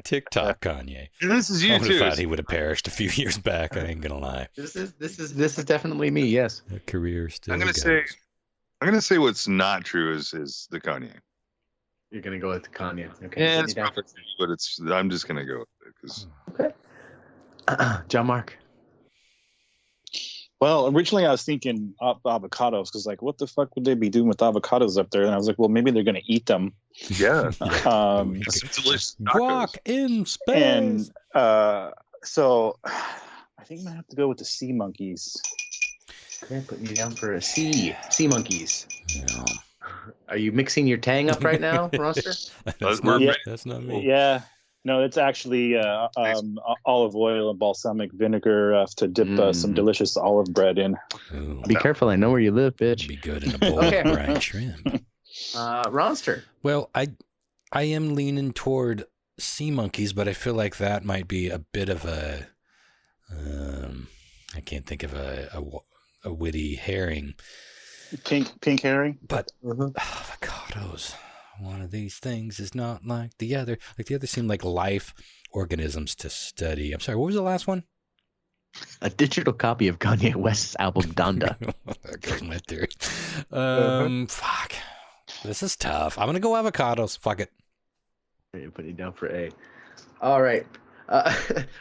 Speaker 2: TikTok Kanye.
Speaker 4: This is
Speaker 2: I
Speaker 4: you
Speaker 2: would have
Speaker 4: too.
Speaker 2: thought he would have perished a few years back. I ain't gonna lie.
Speaker 3: This is definitely me. Yes.
Speaker 2: A career still.
Speaker 4: I'm gonna say what's not true is the Kanye.
Speaker 3: You're gonna go with Kanye. Okay.
Speaker 4: Yeah,
Speaker 3: Sit
Speaker 4: it's
Speaker 3: me down.
Speaker 4: probably true, but I'm just gonna go with it because
Speaker 3: John Mark.
Speaker 5: Well, originally I was thinking avocados because, like, what the fuck would they be doing with avocados up there? And I was like, well, maybe they're going to eat them.
Speaker 4: yeah,
Speaker 5: It's
Speaker 4: it's delicious.
Speaker 2: Guac in space.
Speaker 5: and so I think I'm gonna have to go with the sea monkeys.
Speaker 3: Okay, putting you down for a sea monkeys.
Speaker 2: No,
Speaker 3: Are you mixing your tang up right now, Roster?
Speaker 2: that's
Speaker 4: mermaid.
Speaker 2: not me.
Speaker 5: Yeah, no, it's actually olive oil and balsamic vinegar to dip some delicious olive bread in.
Speaker 2: Ooh,
Speaker 3: Be careful. I know where you live,
Speaker 2: it'd
Speaker 3: bitch.
Speaker 2: be good in a bowl
Speaker 3: Okay.
Speaker 2: of brine shrimp.
Speaker 3: Ronster.
Speaker 2: Well, I am leaning toward sea monkeys, but I feel like that might be a bit of a I can't think of a witty herring.
Speaker 5: Pink herring.
Speaker 2: But avocados, one of these things is not like the other. Like the other seem like life organisms to study. I'm sorry, what was the last one?
Speaker 3: A digital copy of Kanye West's album Donda.
Speaker 2: There goes my theory. Fuck. This is tough. I'm gonna go avocados. Fuck it.
Speaker 3: Put it down for A. All right.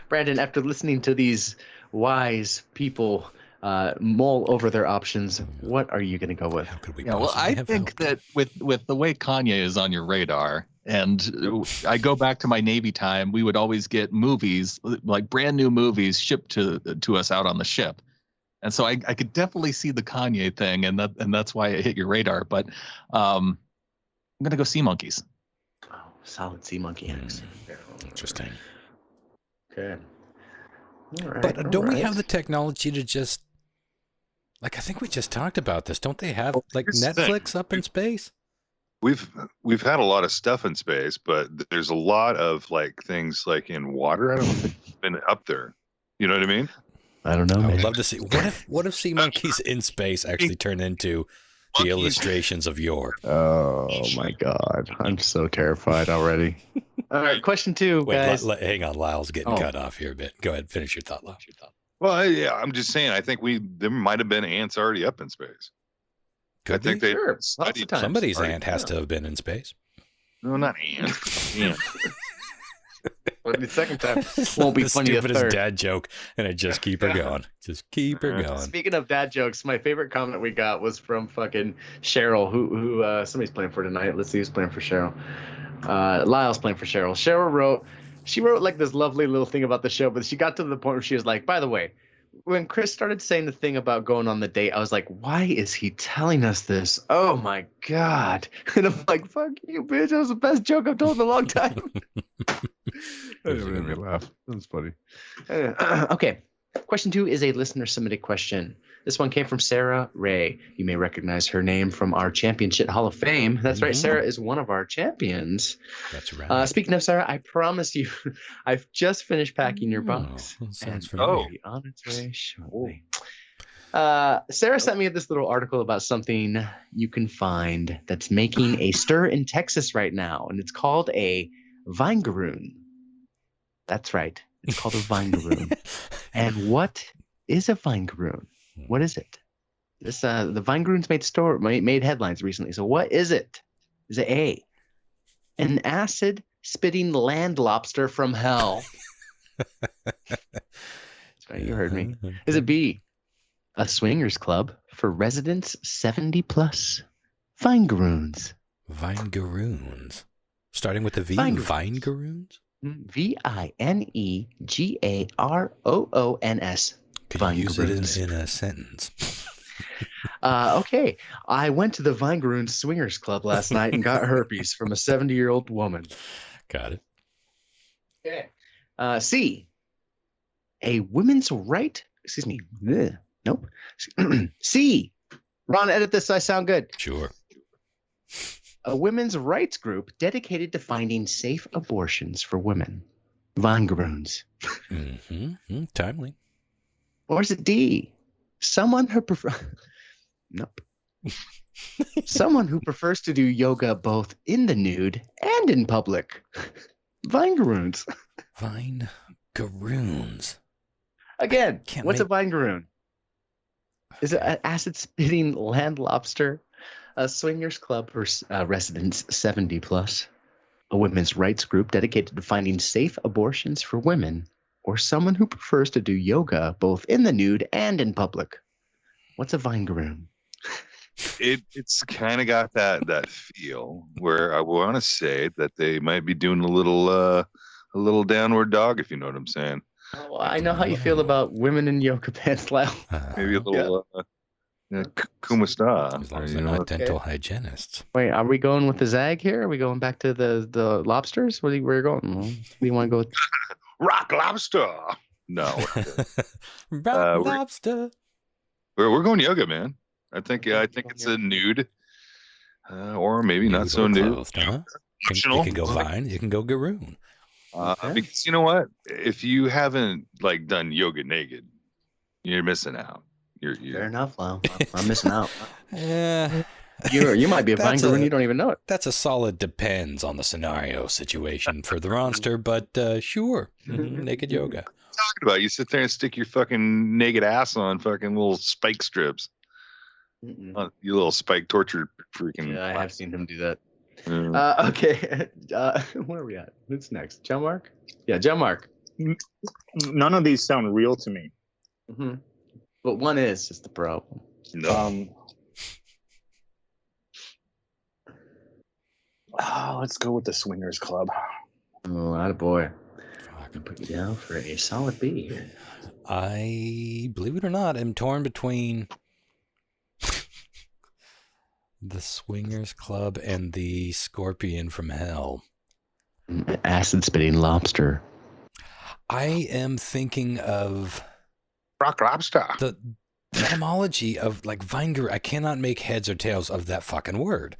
Speaker 3: Brandon, after listening to these wise people mull over their options, what are you going to go with?
Speaker 2: How could we
Speaker 6: Yeah, well,
Speaker 2: possibly
Speaker 6: I
Speaker 2: have
Speaker 6: think
Speaker 2: help?
Speaker 6: that with the way Kanye is on your radar, and I go back to my Navy time, we would always get movies, like brand new movies, shipped to us out on the ship, and so I could definitely see the Kanye thing, and that's why it hit your radar. But I'm gonna go Sea Monkeys.
Speaker 3: Oh, solid sea monkey eggs.
Speaker 2: Interesting.
Speaker 3: Okay. All right,
Speaker 2: But don't
Speaker 3: all
Speaker 2: we
Speaker 3: right.
Speaker 2: have the technology to just, like, I think we just talked about this. Don't they have like
Speaker 4: here's the thing.
Speaker 2: Netflix up in space?
Speaker 4: We've had a lot of stuff in space, but there's a lot of like things like in water. I don't think it's been up there. You know what I mean?
Speaker 3: I don't know.
Speaker 2: I would
Speaker 3: man.
Speaker 2: love to see. What if sea monkeys in space actually turn into the
Speaker 4: Monkeys.
Speaker 2: illustrations of yore?
Speaker 3: Oh my God, I'm so terrified already. All right, question 2,
Speaker 2: Wait,
Speaker 3: guys.
Speaker 2: hang on. Lyle's getting
Speaker 3: Oh.
Speaker 2: cut off here a bit. Go ahead, finish your thought, Lyle.
Speaker 4: Well, yeah, I'm just saying. I think there might have been ants already up in space.
Speaker 2: Could
Speaker 4: I think
Speaker 2: be.
Speaker 4: they
Speaker 3: Sure, lots of
Speaker 4: studied
Speaker 3: times.
Speaker 2: Somebody's
Speaker 4: Already-
Speaker 2: ant has to have been in space.
Speaker 4: No, not ants. Ant.
Speaker 3: But the second time won't be
Speaker 2: the
Speaker 3: funny the
Speaker 2: stupidest
Speaker 3: third.
Speaker 2: dad joke, and I just keep her going. Just keep her going.
Speaker 3: Speaking of dad jokes, my favorite comment we got was from fucking Cheryl, who somebody's playing for tonight. Let's see who's playing for Cheryl. Lyle's playing for Cheryl. Cheryl wrote like this lovely little thing about the show, but she got to the point where she was like, by the way, when Chris started saying the thing about going on the date, I was like, why is he telling us this? Oh my God. And I'm like, fuck you, bitch. That was the best joke I've told in a long time.
Speaker 2: That made me
Speaker 3: laugh. That's funny. Okay. Question 2 is a listener submitted question. This one came from Sarah Ray. You may recognize her name from our Championship Hall of Fame. That's right.
Speaker 2: Mhm.
Speaker 3: Sarah is one of our champions.
Speaker 2: That's right.
Speaker 3: Speaking of Sarah, I promise you, I've just finished packing your box.
Speaker 2: Oh, that sounds
Speaker 3: and
Speaker 2: familiar.
Speaker 3: it'll be on its way shortly. Sarah sent me this little article about something you can find that's making a stir in Texas right now, and it's called a vinegaroon. That's right. It's called a vinegaroon. And what is a vinegaroon? What is it? This the vinegaroons made headlines recently. So what is it? Is it A, an acid-spitting land lobster from hell? That's right, you heard me. Is it B, a swingers club for residents 70 plus? Vinegaroons.
Speaker 2: Vinegaroons. Starting with the V.
Speaker 3: Vinegaroons. Vinegaroons.
Speaker 2: Could you use it in a sentence?
Speaker 3: Okay. I went to the Vinegaroons Swingers Club last night and got herpes from a 70-year-old woman.
Speaker 2: Got it.
Speaker 3: Okay. C, a women's right. Excuse me. Nope. C, Ron, edit this so I sound good.
Speaker 2: Sure.
Speaker 3: A women's rights group dedicated to finding safe abortions for women. Vinegaroons.
Speaker 2: Timely.
Speaker 3: Or is it D? Someone who Nope. Someone who prefers to do yoga both in the nude and in public. Vinegaroons.
Speaker 2: Vinegaroons.
Speaker 3: Again, what's a vinegaroon? Is it an acid-spitting land lobster? A swingers club for residents 70 plus, a women's rights group dedicated to finding safe abortions for women, or someone who prefers to do yoga both in the nude and in public. What's a vinegaroon?
Speaker 4: It's kind of got that feel where I want to say that they might be doing a little downward dog, if you know what I'm saying.
Speaker 3: Oh, I know how you feel about women in yoga pants, Lyle.
Speaker 4: Maybe a little. Kumasta.
Speaker 2: As long as they're not dental hygienists.
Speaker 3: Wait, are we going with the Zag here? Are we going back to the lobsters? Where are you going? Where do you want to go with?
Speaker 4: Rock lobster. No.
Speaker 2: Rock lobster.
Speaker 4: We're going yoga, man. I think it's a nude, or maybe not so nude.
Speaker 2: Clothed, huh? You can go vine. You can go garoon.
Speaker 4: Because you know what? If you haven't done yoga naked, you're missing out.
Speaker 3: Fair enough, Lyle. I'm missing out.
Speaker 2: Yeah.
Speaker 3: You might be a vinegaroon, you don't even know it.
Speaker 2: That's a solid depends on the scenario situation for the monster, but sure. Naked yoga.
Speaker 4: What are you talking about? You sit there and stick your fucking naked ass on fucking little spike strips. You little spike torture freaking.
Speaker 3: Yeah, I have seen him do that. Okay. Where are we at? Who's next? John Mark? Yeah, John Mark.
Speaker 5: None of these sound real to me.
Speaker 3: Mm-hmm. But one is the problem.
Speaker 4: No.
Speaker 5: Let's go with the Swingers Club.
Speaker 3: Oh, attaboy. I can put you down for a solid B.
Speaker 2: I, believe it or not, am torn between the Swingers Club and the Scorpion from Hell.
Speaker 3: Acid-spitting lobster.
Speaker 2: I am thinking of
Speaker 4: Rock lobster.
Speaker 2: the etymology of vinegar. I cannot make heads or tails of that fucking word.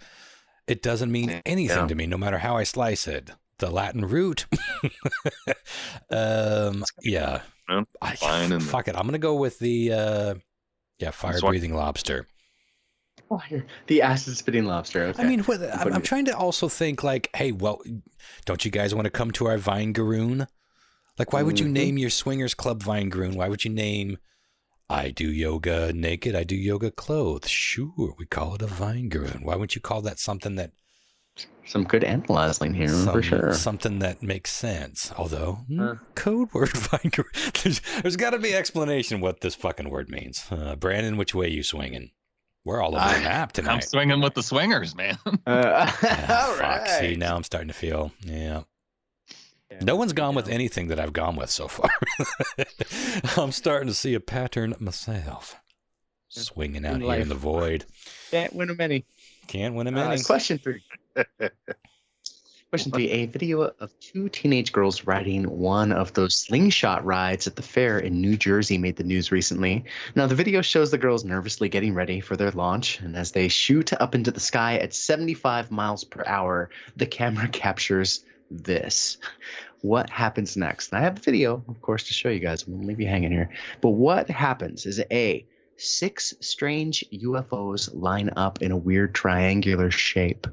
Speaker 2: It doesn't mean anything to me, no matter how I slice it. The Latin root. Yeah. Fuck it. I'm gonna go with the fire-breathing lobster.
Speaker 3: The acid-spitting lobster. Okay.
Speaker 2: I mean, I'm trying to also think hey, well, don't you guys want to come to our Vinegaroon? Why would you name your Swingers Club Vinegaroon? Why would you name I do yoga naked, I do yoga clothed? Sure, we call it a Vinegaroon. Why wouldn't you call that something that...
Speaker 3: Some good analyzing here, for sure.
Speaker 2: Something that makes sense. Although, code word Vinegaroon. There's got to be explanation what this fucking word means. Brandon, which way you swinging? We're all over the map tonight.
Speaker 6: I'm swinging with the swingers, man.
Speaker 3: All
Speaker 2: fuck.
Speaker 3: right.
Speaker 2: See, now I'm starting to feel, no one's gone with anything that I've gone with so far. I'm starting to see a pattern myself. Swinging out here in the void.
Speaker 3: Can't win them any.
Speaker 2: Can't win them any.
Speaker 3: Question 3. Question 3. A video of 2 teenage girls riding one of those slingshot rides at the fair in New Jersey made the news recently. Now, the video shows the girls nervously getting ready for their launch, and as they shoot up into the sky at 75 miles per hour, the camera captures this. What happens next? And I have a video, of course, to show you guys. I'm going to leave you hanging here. But what happens? Is it A, 6 strange UFOs line up in a weird triangular shape?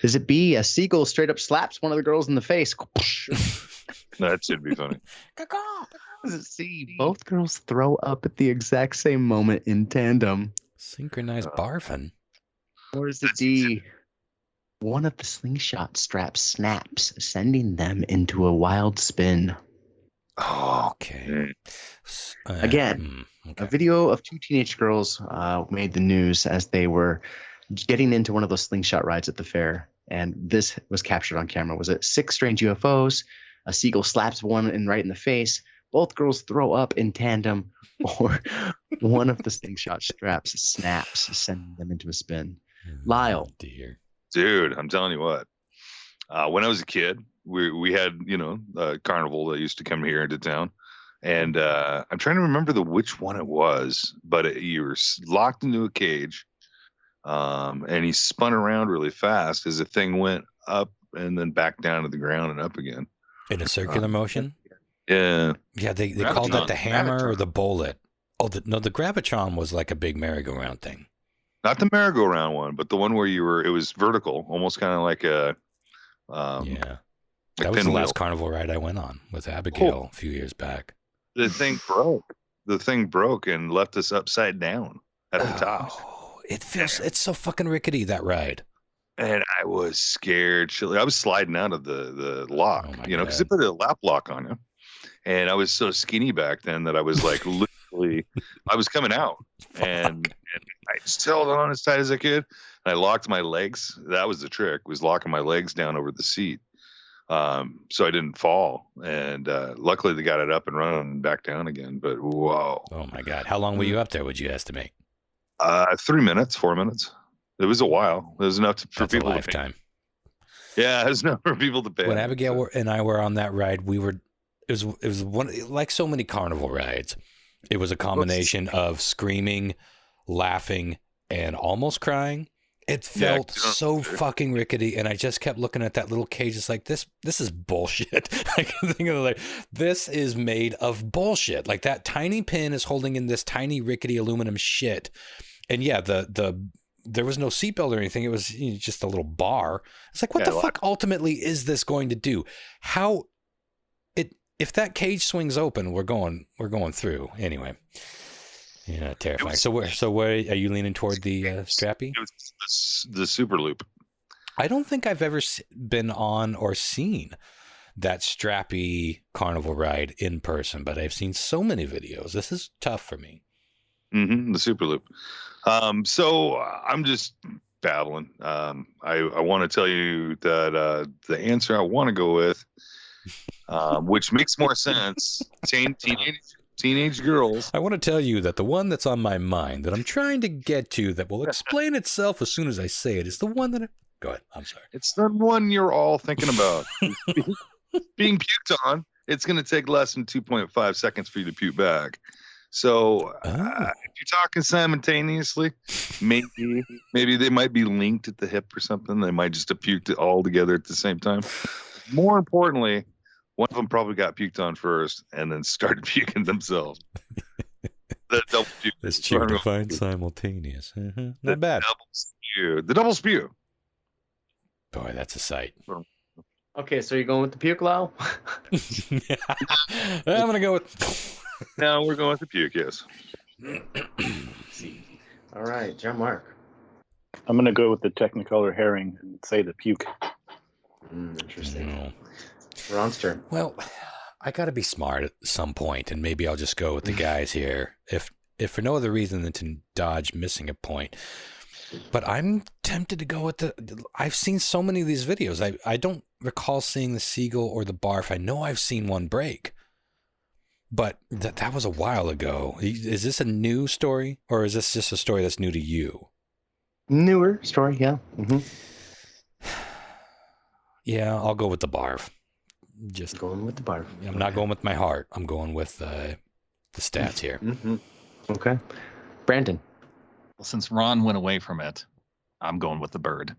Speaker 3: Is it B, a seagull straight up slaps one of the girls in the face?
Speaker 4: That should be funny.
Speaker 3: Is it C, both girls throw up at the exact same moment in tandem?
Speaker 2: Synchronized barfing.
Speaker 3: Or is it D, one of the slingshot straps snaps, sending them into a wild spin?
Speaker 2: Okay.
Speaker 3: Again,
Speaker 2: okay.
Speaker 3: a video of 2 teenage girls made the news as they were getting into one of those slingshot rides at the fair. And this was captured on camera. Was it 6 strange UFOs? A seagull slaps one right in the face. Both girls throw up in tandem. Or one of the slingshot straps snaps, sending them into a spin. Lyle.
Speaker 2: Oh, dear.
Speaker 4: Dude, I'm telling you what. When I was a kid, we had, a carnival that used to come here into town. And I'm trying to remember which one it was. But you were locked into a cage. And he spun around really fast as the thing went up and then back down to the ground and up again.
Speaker 2: In a circular motion?
Speaker 4: Yeah.
Speaker 2: Yeah, they called that the hammer or the bullet. Oh, the Gravitron was like a big merry-go-round thing.
Speaker 4: Not the merry-go-round one, but the one where it was vertical, almost kind of like a
Speaker 2: yeah. That was the last carnival ride I went on with Abigail a few years back.
Speaker 4: The thing broke. The thing broke and left us upside down at the top.
Speaker 2: It's so fucking rickety, that ride.
Speaker 4: And I was scared. I was sliding out of the lock, because they put a lap lock on you. And I was so skinny back then that I was like literally, I was coming out. And I just held on as tight as I could. And I locked my legs. That was the trick, was locking my legs down over the seat. So I didn't fall. And luckily they got it up and running back down again. But whoa.
Speaker 2: Oh my God. How long were you up there, would you estimate?
Speaker 4: 3 minutes, 4 minutes. It was a while. It was enough for people
Speaker 2: a lifetime.
Speaker 4: Yeah, it was enough for people to pay.
Speaker 2: When Abigail and I were on that ride, it was one, like so many carnival rides. It was a combination of screaming, laughing, and almost crying. It felt so fucking rickety, and I just kept looking at that little cage. It's like, this is bullshit. I can think of this is made of bullshit. Like, that tiny pin is holding in this tiny rickety aluminum shit. And yeah, there was no seatbelt or anything. It was just a little bar. It's like, what the fuck ultimately is this going to do? If that cage swings open, we're going through anyway. Yeah, terrifying. So where are you leaning toward the strappy?
Speaker 4: It was the super loop.
Speaker 2: I don't think I've ever been on or seen that strappy carnival ride in person, but I've seen so many videos. This is tough for me.
Speaker 4: The super loop. So I'm just babbling. I want to tell you that the answer I want to go with, which makes more sense, teenage girls.
Speaker 2: I want to tell you that the one that's on my mind that I'm trying to get to that will explain itself as soon as I say it is the one that go ahead. I'm sorry.
Speaker 4: It's the one you're all thinking about. Being puked on. It's going to take less than 2.5 seconds for you to puke back. So if you're talking simultaneously, maybe they might be linked at the hip or something. They might just have puked it all together at the same time. More importantly, one of them probably got puked on first and then started puking themselves. The double puke.
Speaker 2: It's cheap to find simultaneous. Not bad.
Speaker 4: The double spew.
Speaker 2: Boy, that's a sight.
Speaker 3: Okay, so you're going with the puke, Lyle?
Speaker 2: I'm going to go with...
Speaker 4: Now we're going with the puke, yes.
Speaker 3: All right, John Mark.
Speaker 5: I'm going to go with the Technicolor herring and say the puke.
Speaker 3: Interesting. Ron's turn.
Speaker 2: Well, I got to be smart at some point, and maybe I'll just go with the guys here, if for no other reason than to dodge missing a point. But I'm tempted to go with I've seen so many of these videos. I don't recall seeing the seagull or the barf. I know I've seen one break, but that was a while ago. Is this a new story, or is this just a story that's new to you?
Speaker 3: Newer story, yeah.
Speaker 2: Yeah, I'll go with the barf. Just
Speaker 3: going with the barf.
Speaker 2: I'm not going with my heart. I'm going with the stats here.
Speaker 3: Okay. Brandan.
Speaker 6: Well, since Ron went away from it, I'm going with the bird.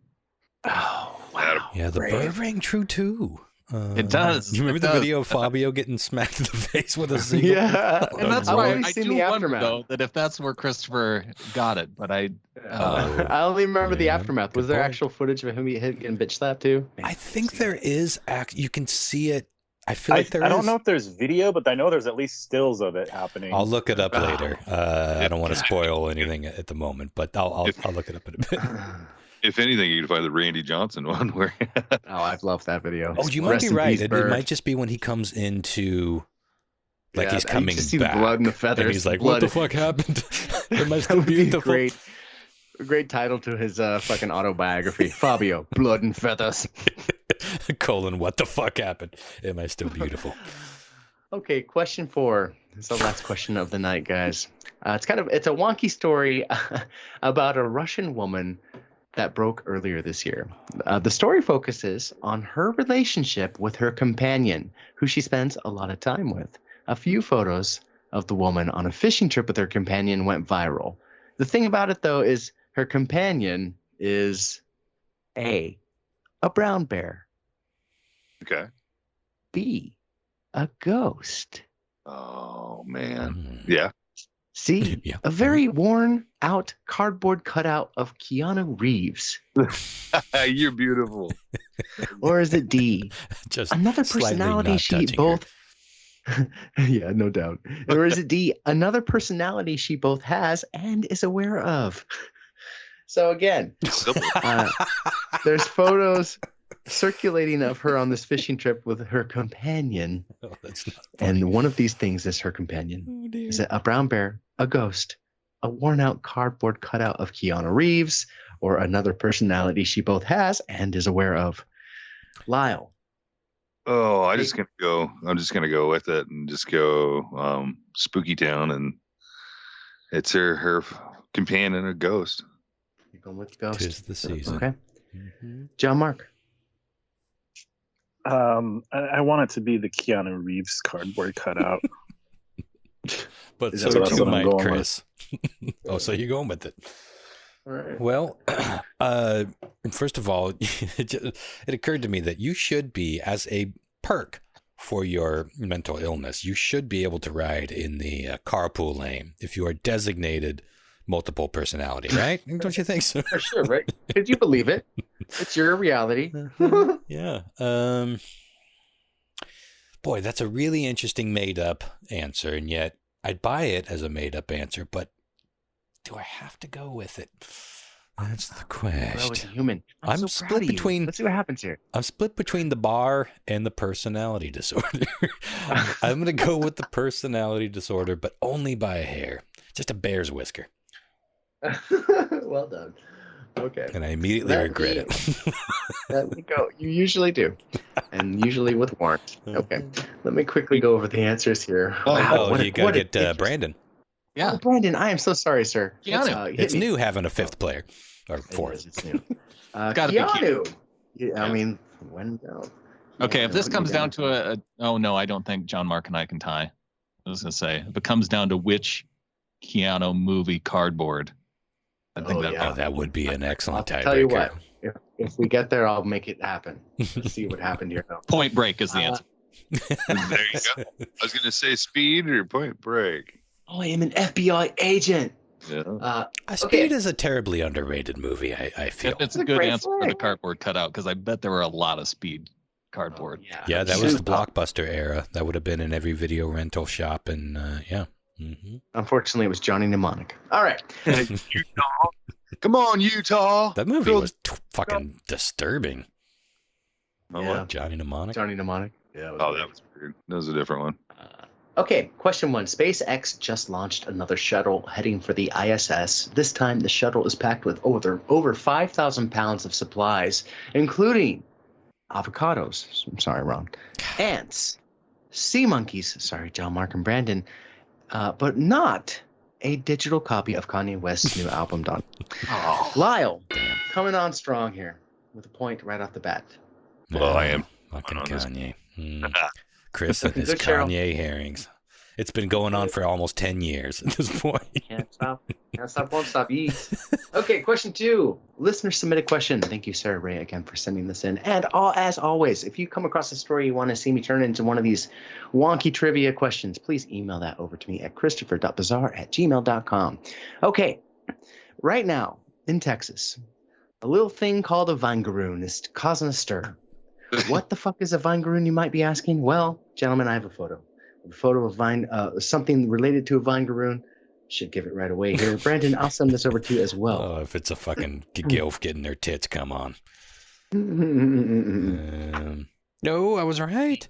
Speaker 3: Oh, wow.
Speaker 2: Yeah, the bird rang true too.
Speaker 6: It does.
Speaker 2: You remember
Speaker 6: It
Speaker 2: the
Speaker 6: does.
Speaker 2: video of Fabio getting smacked in the face with a seagull?
Speaker 3: Yeah.
Speaker 6: And that's
Speaker 3: I've
Speaker 6: why
Speaker 3: only
Speaker 6: I
Speaker 3: seen
Speaker 6: do
Speaker 3: the
Speaker 6: wonder,
Speaker 3: aftermath.
Speaker 6: though, that if that's where Christopher got it, but I
Speaker 3: I only remember the
Speaker 2: yeah,
Speaker 3: aftermath. Was
Speaker 2: good
Speaker 3: there
Speaker 2: point.
Speaker 3: actual footage of him getting bitch slapped too?
Speaker 2: I think there is. You can see it. I feel like there is.
Speaker 5: I don't know if there's video, but I know there's at least stills of it happening.
Speaker 2: I'll look it up later. I don't want to spoil anything at the moment, but I'll look it up in a bit.
Speaker 4: If anything, you can find the Randy Johnson one where
Speaker 3: Oh, I've loved that video.
Speaker 2: Oh, you might
Speaker 3: Rest
Speaker 2: be
Speaker 3: in
Speaker 2: right.
Speaker 3: peace,
Speaker 2: It
Speaker 3: Bird.
Speaker 2: might just be when he comes into, like
Speaker 3: Yeah,
Speaker 2: he's
Speaker 3: you
Speaker 2: coming
Speaker 3: just see
Speaker 2: back,
Speaker 3: the blood and the feathers.
Speaker 2: and he's like,
Speaker 3: blood.
Speaker 2: "What the fuck happened? Am I
Speaker 3: That
Speaker 2: still
Speaker 3: would be
Speaker 2: beautiful?"
Speaker 3: a great title to his fucking autobiography. Fabio, blood and feathers.
Speaker 2: Colon, what the fuck happened? Am I still beautiful?
Speaker 3: Okay, question 4. This is the last question of the night, guys. It's a wonky story about a Russian woman that broke earlier this year. The story focuses on her relationship with her companion, who she spends a lot of time with. A few photos of the woman on a fishing trip with her companion went viral. The thing about it, though, is her companion is A, a brown bear,
Speaker 4: okay.
Speaker 3: B, a ghost,
Speaker 4: Oh man.
Speaker 2: Mm.
Speaker 4: Yeah.
Speaker 3: C,
Speaker 2: Yeah.
Speaker 3: a very worn out cardboard cutout of Keanu Reeves.
Speaker 4: You're beautiful.
Speaker 3: Or is it D,
Speaker 2: Just
Speaker 3: another
Speaker 2: slightly
Speaker 3: personality
Speaker 2: not
Speaker 3: she
Speaker 2: touching her.
Speaker 3: both yeah, no doubt. Or is it D, another personality she both has and is aware of? So again,
Speaker 4: Simple.
Speaker 3: there's photos circulating of her on this fishing trip with her companion,
Speaker 2: Oh, that's not funny.
Speaker 3: and one of these things is her companion.
Speaker 2: Oh, dear.
Speaker 3: Is it a brown bear, a ghost, a worn out cardboard cutout of Keanu Reeves, or another personality she both has and is aware of? Lyle.
Speaker 4: Oh, I'm just gonna go with it and just go Spooky Town, and it's her companion, a ghost.
Speaker 3: You're going with ghost.
Speaker 2: 'Tis the season.
Speaker 3: Okay.
Speaker 2: Mhm.
Speaker 3: John Mark.
Speaker 5: I want it to be the Keanu Reeves cardboard cutout.
Speaker 2: But
Speaker 3: Is
Speaker 2: so
Speaker 3: that what
Speaker 2: do
Speaker 3: I'm
Speaker 2: you
Speaker 5: going
Speaker 2: might,
Speaker 5: with?
Speaker 2: Chris. Oh, so you're going with it.
Speaker 3: All right.
Speaker 2: Well, first of all, it occurred to me that you should be, as a perk for your mental illness, you should be able to ride in the carpool lane if you are designated multiple personality, right? Don't you think so?
Speaker 3: For sure, right? Could you believe it? It's your reality.
Speaker 2: Yeah. Boy, that's a really interesting made-up answer, and yet I'd buy it as a made-up answer, but do I have to go with it? That's the
Speaker 3: Well, it's
Speaker 2: question.
Speaker 3: human.
Speaker 2: I'm
Speaker 3: so
Speaker 2: split
Speaker 3: proud of you.
Speaker 2: between-
Speaker 3: Let's see what happens here.
Speaker 2: I'm split between the bar and the personality disorder. I'm going to go with the personality disorder, but only by a hair. Just a bear's whisker.
Speaker 3: Well done. Okay.
Speaker 2: And I immediately
Speaker 3: Let
Speaker 2: regret
Speaker 3: me-
Speaker 2: it.
Speaker 3: Let me go. You usually do. And usually with warrant. Okay. Let me quickly go over the answers here.
Speaker 2: Oh,
Speaker 3: what a-
Speaker 2: you got
Speaker 3: what
Speaker 2: to
Speaker 3: a
Speaker 2: get
Speaker 3: interest-
Speaker 2: Brandon.
Speaker 6: yeah.
Speaker 3: Oh, Brandon, I am so sorry, sir.
Speaker 6: Keanu.
Speaker 3: Hit
Speaker 2: It's
Speaker 3: me.
Speaker 2: new having a fifth player. Or
Speaker 3: It
Speaker 2: fourth.
Speaker 3: is, it's new.
Speaker 6: Gotta be
Speaker 3: Keanu. Yeah, I mean, when down.
Speaker 6: Okay, if this
Speaker 3: Keanu,
Speaker 6: comes
Speaker 3: when
Speaker 6: down to oh no, I don't think John Mark and I can tie. I was gonna say, if it comes down to which Keanu movie cardboard, I think
Speaker 3: Oh,
Speaker 6: that.
Speaker 3: yeah.
Speaker 2: Oh, that would be an excellent
Speaker 3: I'll
Speaker 2: tiebreaker.
Speaker 3: tell you what. If we get there, I'll make it happen. Let's see what happened here.
Speaker 6: Point Break is the answer.
Speaker 4: There you go. I was gonna say Speed or Point Break.
Speaker 3: Oh, I am an FBI agent.
Speaker 4: Yeah.
Speaker 2: Speed is a terribly underrated movie, I feel.
Speaker 6: It's
Speaker 3: It's a
Speaker 6: a good
Speaker 3: great
Speaker 6: answer for the
Speaker 3: flick.
Speaker 6: cardboard cutout because I bet there were a lot of Speed cardboard.
Speaker 2: Yeah, that was the
Speaker 3: Shoot.
Speaker 2: Blockbuster era. That would have been in every video rental shop, and yeah. Mm-hmm.
Speaker 3: Unfortunately, it was Johnny Mnemonic. All right.
Speaker 4: Utah. Come on, Utah.
Speaker 2: That movie
Speaker 4: Build-
Speaker 2: was fucking disturbing.
Speaker 3: Yeah.
Speaker 2: Johnny Mnemonic.
Speaker 3: Johnny Mnemonic. Yeah.
Speaker 4: Oh, that was weird. That was a different one.
Speaker 3: Okay, question 1. SpaceX just launched another shuttle heading for the ISS. This time, the shuttle is packed with over 5,000 pounds of supplies, including avocados. I'm sorry, Ron. Ants, sea monkeys. Sorry, John, Mark, and Brandon. But not a digital copy of Kanye West's new album, Don.
Speaker 6: Oh,
Speaker 3: Lyle,
Speaker 2: Damn.
Speaker 3: coming on strong here with a point right off the bat.
Speaker 4: Well, I am
Speaker 2: Fucking
Speaker 4: on this.
Speaker 2: Kanye. Chris and his
Speaker 3: Good, Cheryl.
Speaker 2: Kanye herrings. It's been going on for almost 10 years at this point.
Speaker 3: Can't stop, won't stop. Okay, question 2. Listener submitted question. Thank you, Sarah Ray, again for sending this in. And as always, if you come across a story you want to see me turn into one of these wonky trivia questions, please email that over to me at christopher.bizarre@gmail.com. Okay, right now in Texas, a little thing called a vinegaroon is causing a stir. What the fuck is a vinegaroon, you might be asking? Well, gentlemen, I have a photo. A photo of something related to a vinegaroon. Should give it right away here. Brandon, I'll send this over to you as well.
Speaker 2: Oh, if it's a fucking gilf getting their tits, come on. No, I was right.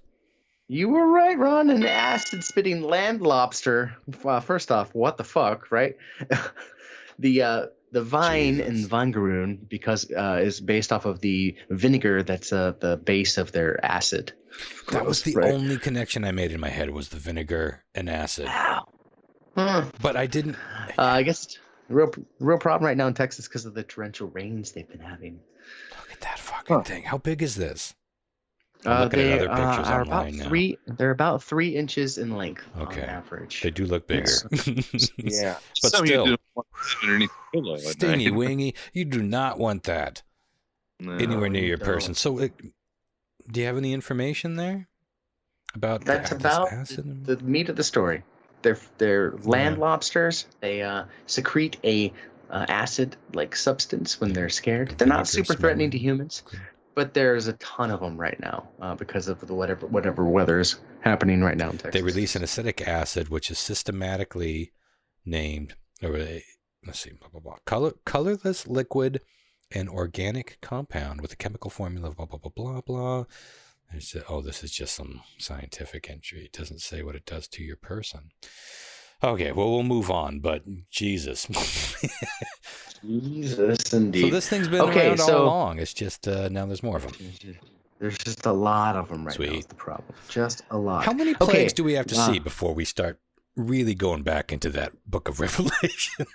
Speaker 3: You were right, Ron. An acid-spitting land lobster. First off, what the fuck, right? The vine and vinegaroon, because is based off of the vinegar that's the base of their acid.
Speaker 2: That was the only connection I made in my head was the vinegar and acid.
Speaker 3: Wow.
Speaker 2: But I didn't.
Speaker 3: I guess the real problem right now in Texas because of the torrential rains they've been having.
Speaker 2: Look at that fucking thing. How big is this?
Speaker 3: They are about now. They're about 3 inches in length on average.
Speaker 2: They do look bigger.
Speaker 3: Yeah.
Speaker 2: But
Speaker 4: Some
Speaker 2: still,
Speaker 4: you do want underneath the pillow at
Speaker 2: stingy
Speaker 4: night.
Speaker 2: wingy. You do not want that anywhere near your person. So, do you have any information there about
Speaker 3: that's about
Speaker 2: acid?
Speaker 3: the meat of the story? They're land lobsters. They secrete a acid-like substance when they're scared. They're not super threatening to humans. But there's a ton of them right now because of the whatever weather's happening right now in Texas.
Speaker 2: They release an acetic acid, which is systematically named, let's see, blah, blah, blah, colorless liquid and organic compound with a chemical formula of blah, blah, blah, blah, blah. This is just some scientific entry. It doesn't say what it does to your person. Okay, well, we'll move on, but Jesus.
Speaker 3: Jesus, indeed.
Speaker 2: So this thing's been around all along. It's just now there's more of them.
Speaker 3: There's just a lot of them right
Speaker 2: Sweet.
Speaker 3: now is the problem. Just a lot.
Speaker 2: How many plagues do we have to see before we start really going back into that book of Revelation?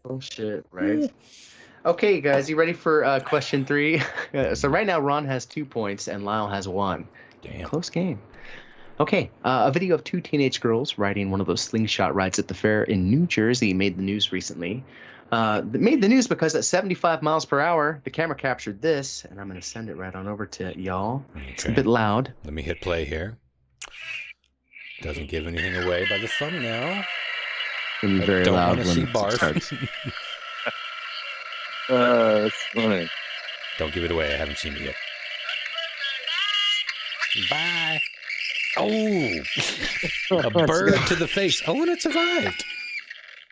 Speaker 3: Oh, shit, right? Okay, guys, you ready for question 3? So right now, Ron has 2 points and Lyle has 1.
Speaker 2: Damn.
Speaker 3: Close game. Okay, a video of 2 teenage girls riding one of those slingshot rides at the fair in New Jersey made the news recently. It made the news because at 75 miles per hour, the camera captured this, and I'm going to send it right on over to y'all. Okay. It's a bit loud.
Speaker 2: Let me hit play here. Doesn't give anything away by the thumbnail.
Speaker 3: It's very loud
Speaker 2: when it starts.
Speaker 4: That's funny.
Speaker 2: Don't give it away. I haven't seen it yet. Bye. Oh, a bird to the face. Oh, and it survived.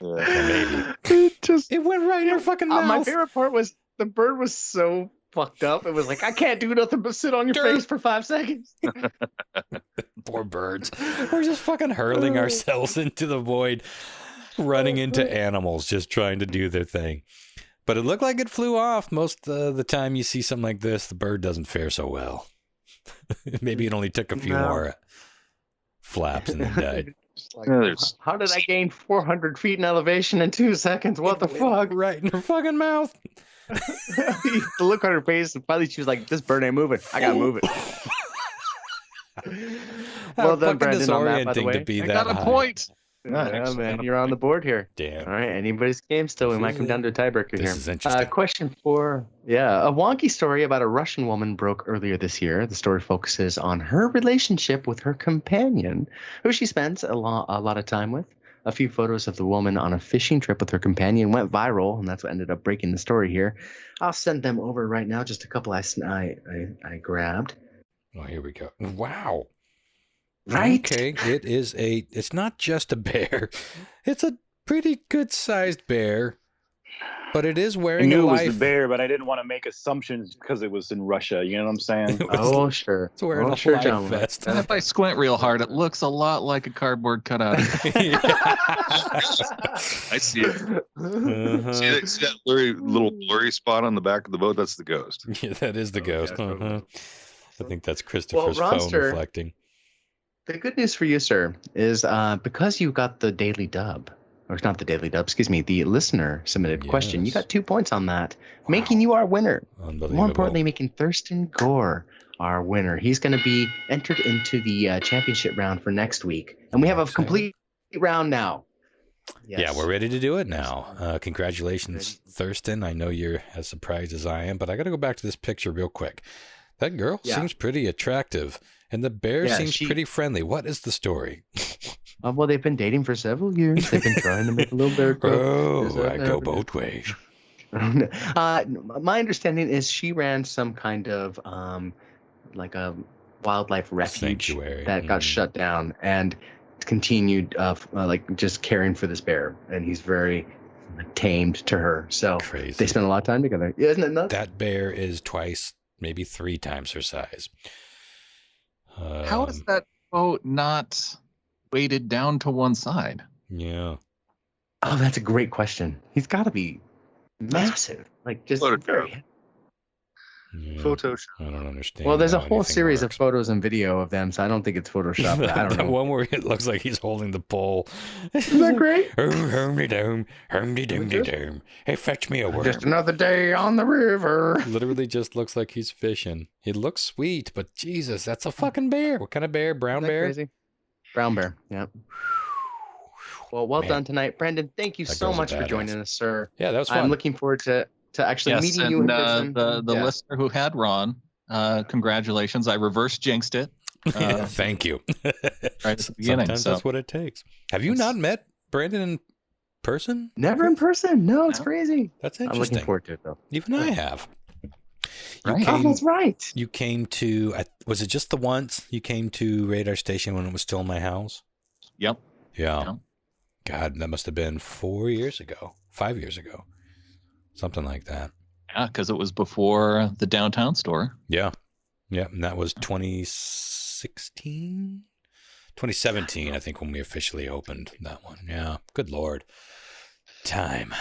Speaker 2: Maybe. It went right in her fucking mouth.
Speaker 3: My favorite part was the bird was so fucked up. It was like, I can't do nothing but sit on your face for 5 seconds.
Speaker 2: Poor birds. We're just fucking hurling ourselves into the void, running into animals, just trying to do their thing. But it looked like it flew off. Most of the time you see something like this, the bird doesn't fare so well. Maybe it only took a few more flaps and then died.
Speaker 3: Like, how did I gain 400 feet in elevation in 2 seconds? What the fuck?
Speaker 2: Right in her fucking mouth.
Speaker 3: The look on her face, and finally she was like, this bird ain't moving. I gotta move it. Well done, Brandon, on that, by the way.
Speaker 2: I
Speaker 6: got a point.
Speaker 3: Yeah, man, you're on the board here.
Speaker 2: Damn.
Speaker 3: All right, anybody's game still. We might come down to a tiebreaker here.
Speaker 2: This is interesting.
Speaker 3: Question 4. Yeah, a wonky story about a Russian woman broke earlier this year. The story focuses on her relationship with her companion, who she spends a lot of time with. A few photos of the woman on a fishing trip with her companion went viral, and that's what ended up breaking the story here. I'll send them over right now. Just a couple I grabbed.
Speaker 2: Oh, here we go. Wow.
Speaker 3: Right?
Speaker 2: Okay, it's not just a bear. It's a pretty good-sized bear, but it is wearing
Speaker 5: I knew
Speaker 2: a
Speaker 5: it was
Speaker 2: life.
Speaker 5: the bear, but I didn't want to make assumptions because it was in Russia. You know what I'm saying?
Speaker 3: Oh, sure.
Speaker 2: It's wearing a life vest.
Speaker 6: And if I squint real hard, it looks a lot like a cardboard cutout.
Speaker 4: I see it. See that little blurry spot on the back of the boat? That's the ghost.
Speaker 2: Yeah, that is the ghost. I think that's Christopher's phone reflecting.
Speaker 3: The good news for you, sir, is because you got the daily dub, or not the Daily Dub, excuse me, the listener submitted question. You
Speaker 2: Yes.
Speaker 3: got 2 points on that, making you our winner.
Speaker 2: Unbelievable.
Speaker 3: More importantly, making Thurston Gore our winner. He's going to be entered into the championship round for next week. And we have a complete round now. Yes.
Speaker 2: Yeah, we're ready to do it now. Congratulations, Thurston. I know you're as surprised as I am, but I got to go back to this picture real quick. That girl seems pretty attractive, and the bear seems pretty friendly. What is the story?
Speaker 3: Well, they've been dating for several years. They've been trying to make a little bear go.
Speaker 2: I go both ways.
Speaker 3: My understanding is she ran some kind of like a wildlife refuge
Speaker 2: Sanctuary.
Speaker 3: that got shut down and continued like just caring for this bear, and he's very tamed to her. So
Speaker 2: Crazy.
Speaker 3: They spend a lot of time together. Yeah, isn't it nuts?
Speaker 2: That bear is twice, maybe 3 times her size.
Speaker 6: How is that boat not weighted down to one side?
Speaker 2: Yeah.
Speaker 3: Oh, that's a great question. He's got to be massive, like just very.
Speaker 2: Yeah.
Speaker 4: Photoshop.
Speaker 2: I don't understand.
Speaker 3: Well, there's a
Speaker 2: how
Speaker 3: whole
Speaker 2: anything
Speaker 3: series of
Speaker 2: works.
Speaker 3: photos and video of them, so I don't think it's Photoshop. I don't
Speaker 2: That
Speaker 3: know.
Speaker 2: one where it looks like he's holding the pole.
Speaker 3: Isn't that great?
Speaker 2: Hum-de-dum. Hey, fetch me a worm.
Speaker 3: Just another day on the river.
Speaker 2: Literally just looks like he's fishing. He looks sweet, but Jesus, that's a fucking bear. What kind of bear? Brown
Speaker 3: Isn't that
Speaker 2: bear?
Speaker 3: crazy? Brown bear. Yeah. Well, well
Speaker 2: Man.
Speaker 3: done tonight, Brandon. Thank you
Speaker 2: That
Speaker 3: so
Speaker 2: girl's a
Speaker 3: much for
Speaker 2: badass.
Speaker 3: joining us, sir.
Speaker 2: Yeah, that was fun.
Speaker 3: I'm looking forward to actually meeting you in person.
Speaker 6: The listener who had Ron, congratulations. I reverse jinxed it.
Speaker 2: Thank you.
Speaker 6: Right at the beginning.
Speaker 2: Sometimes that's what it takes. Have you not met Brandon in person?
Speaker 3: Never in person. No, it's crazy.
Speaker 2: That's
Speaker 3: I'm
Speaker 2: interesting.
Speaker 3: looking forward to it, though.
Speaker 2: Even I have.
Speaker 6: Right.
Speaker 3: Oh, that's right.
Speaker 2: You came to, was it just the once you came to Radar Station when it was still in my house?
Speaker 6: Yep.
Speaker 2: Yeah. God, that must have been 4 years ago, 5 years ago, something like that.
Speaker 6: Yeah, because it was before the downtown store.
Speaker 2: Yeah. Yeah. And that was 2016, 2017, I think, when we officially opened that one. Yeah. Good Lord. Time.